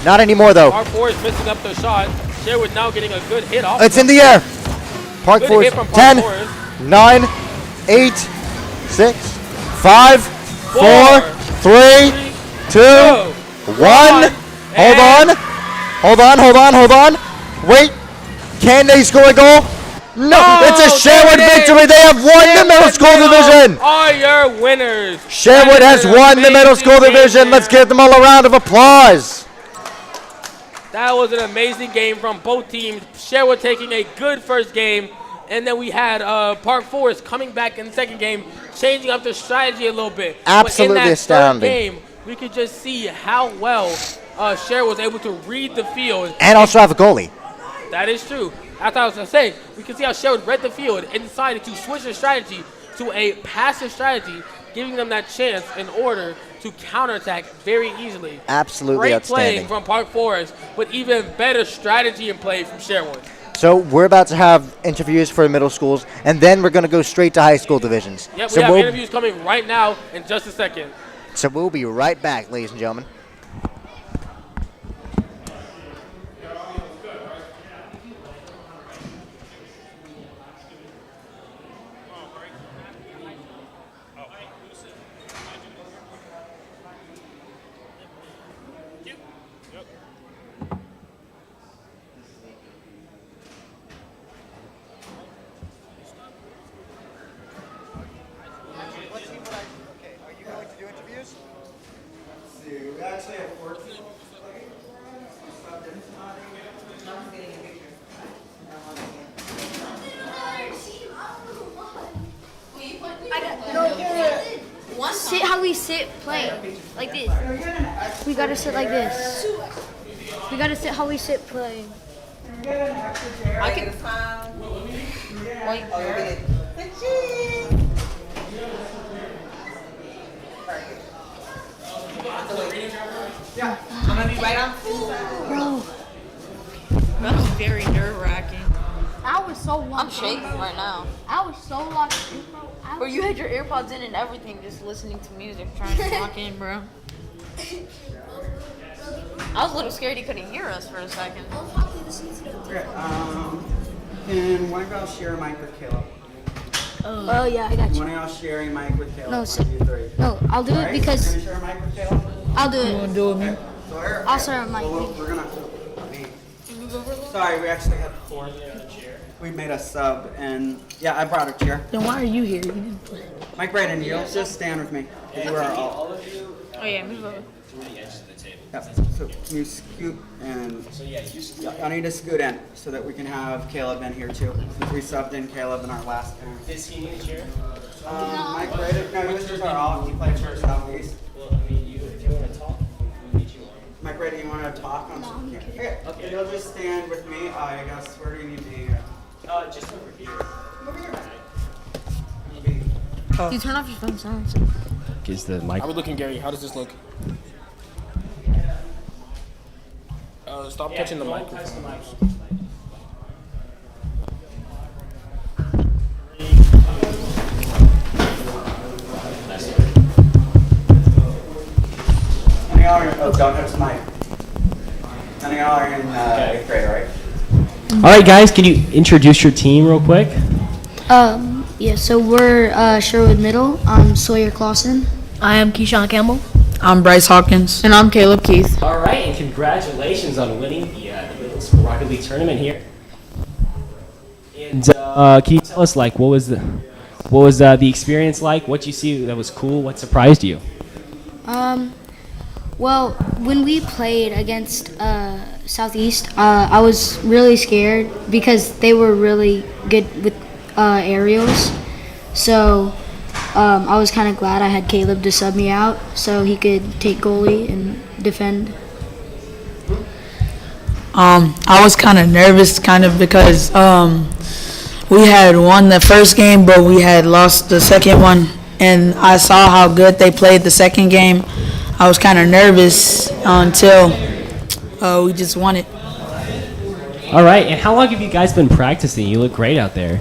Not anymore though. Park Forest missing up their shot. Sherwood now getting a good hit off. It's in the air. Park Good Forest, hit from Park 10, Forest. 9, 8, 6, 5, 4, 3, 2, 1. Hold on. Wait. Can they score a goal? No, it's a Sherwood victory. They have won the middle school division. Are your winners. Sherwood has won the middle school division. Let's give them all a round of applause. That was an amazing game from both teams. Sherwood taking a good first game, and then we had Park Forest coming back in the second game, changing up their strategy a little bit. Absolutely but in that astounding. third game, we could just see how well Sherwood was able to read the field. And also have a goalie. That is true. As I was going to say, we can see how Sherwood read the field and decided to switch their strategy to a passive strategy, giving them that chance in order to counterattack very easily. Absolutely Great outstanding. playing from Park Forest, but even better strategy and play from Sherwood. So we're about to have interviews for middle schools, and then we're going to go straight to high school divisions. Yep, So we have we'll- interviews coming right now in just a second. So we'll be right back, ladies and gentlemen. We actually have 14. Sit how we sit playing. Like this. We gotta sit like this. We gotta sit how we sit playing. I can. Yeah, I'm gonna be right on. Bro. That was very nerve-wracking. I was so locked. I'm shaking right now. I was so locked in, bro. Bro, you had your earpods in and everything, just listening to music, trying to lock in, bro. I was a little scared he couldn't hear us for a second. Okay, can one of y'all share a mic with Caleb? Oh yeah, I got you. One of y'all share a mic with Caleb? No, 1, 2, 3. No, I'll do it Alright, because Can you share a mic with Caleb? I'll do it. You wanna do it, man? So here, I'll share a mic. We're gonna. Sorry, we actually had 4. We made a sub, and yeah, I brought a chair. Then why are you here? You didn't play. Mike Braden, you'll just stand with me. You are all. Oh yeah, move over. Yep. So can you scoot and I need to scoot in so that we can have Caleb in here too. Since we subbed in Caleb in our last game. Does he need a chair? Mike Braden, no, he was just our all. He played for Southeast. Well, I mean, if you want to talk, we get you on. Mike Braden, you want to talk on something? Okay. Okay. You'll just stand with me. I guess where do you need me? Just over here. Over here. You turn off your phone sounds. Is the mic? How are we looking, Gary? How does this look? Stop touching the microphone. Oh, don't touch the mic. None of y'all are in 8th grade, right? All right, guys, can you introduce your team real quick? Yeah, so we're Sherwood Middle. I'm Sawyer Clausen. I am Keyshawn Campbell. I'm Bryce Hawkins. And I'm Caleb Keith. All right, and congratulations on winning the Middle School Rocket League tournament here. And can you tell us, like, what was the experience like? What you see that was cool? What surprised you? Well, when we played against Southeast, I was really scared because they were really good with aerials. So I was kind of glad I had Caleb to sub me out so he could take goalie and defend. I was kind of nervous, because we had won the first game, but we had lost the second one. And I saw how good they played the second game. I was kind of nervous until we just won it. All right, and how long have you guys been practicing? You look great out there.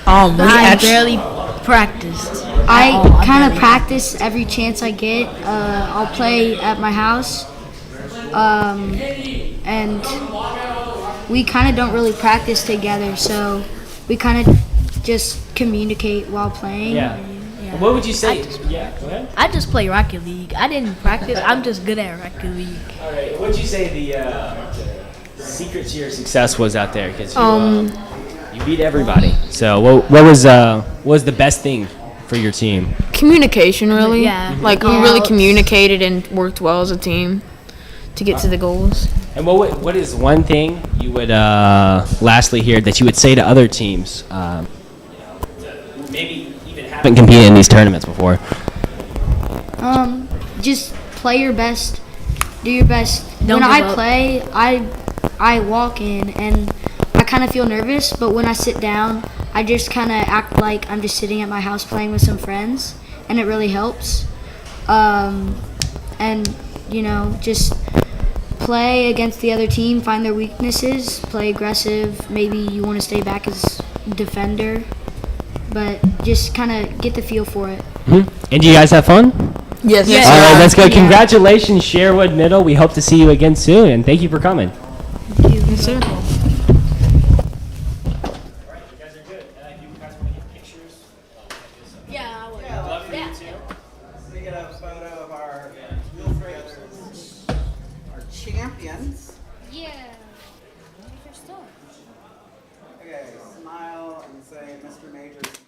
I barely practiced. I kind of practice every chance I get. I'll play at my house. And we kind of don't really practice together, so we kind of just communicate while playing. Yeah. What would you say? Yeah, go ahead. I just play Rocket League. I didn't practice. I'm just good at Rocket League. All right. What would you say the secret to your success was out there? Because you beat everybody. So what was the best thing for your team? Communication, really. Yeah. Like, we really communicated and worked well as a team to get to the goals. And what is one thing you would lastly here that you would say to other teams? Maybe even haven't competed in these tournaments before. Just play your best. Do your best. Don't when give I up. play, I walk in and I kind of feel nervous, but when I sit down, I just kind of act like I'm just sitting at my house playing with some friends, and it really helps. And just play against the other team, find their weaknesses, play aggressive. Maybe you want to stay back as defender, but just kind of get the feel for it. Mm-hmm. And do you guys have fun? Yes. All right, let's go. Congratulations, Sherwood Middle. We hope to see you again soon, and thank you for coming. Thank you. Yes, sir. Yeah, I would. We get a photo of our brothers, our champions. Yeah. Okay, smile and say Mr. Majors.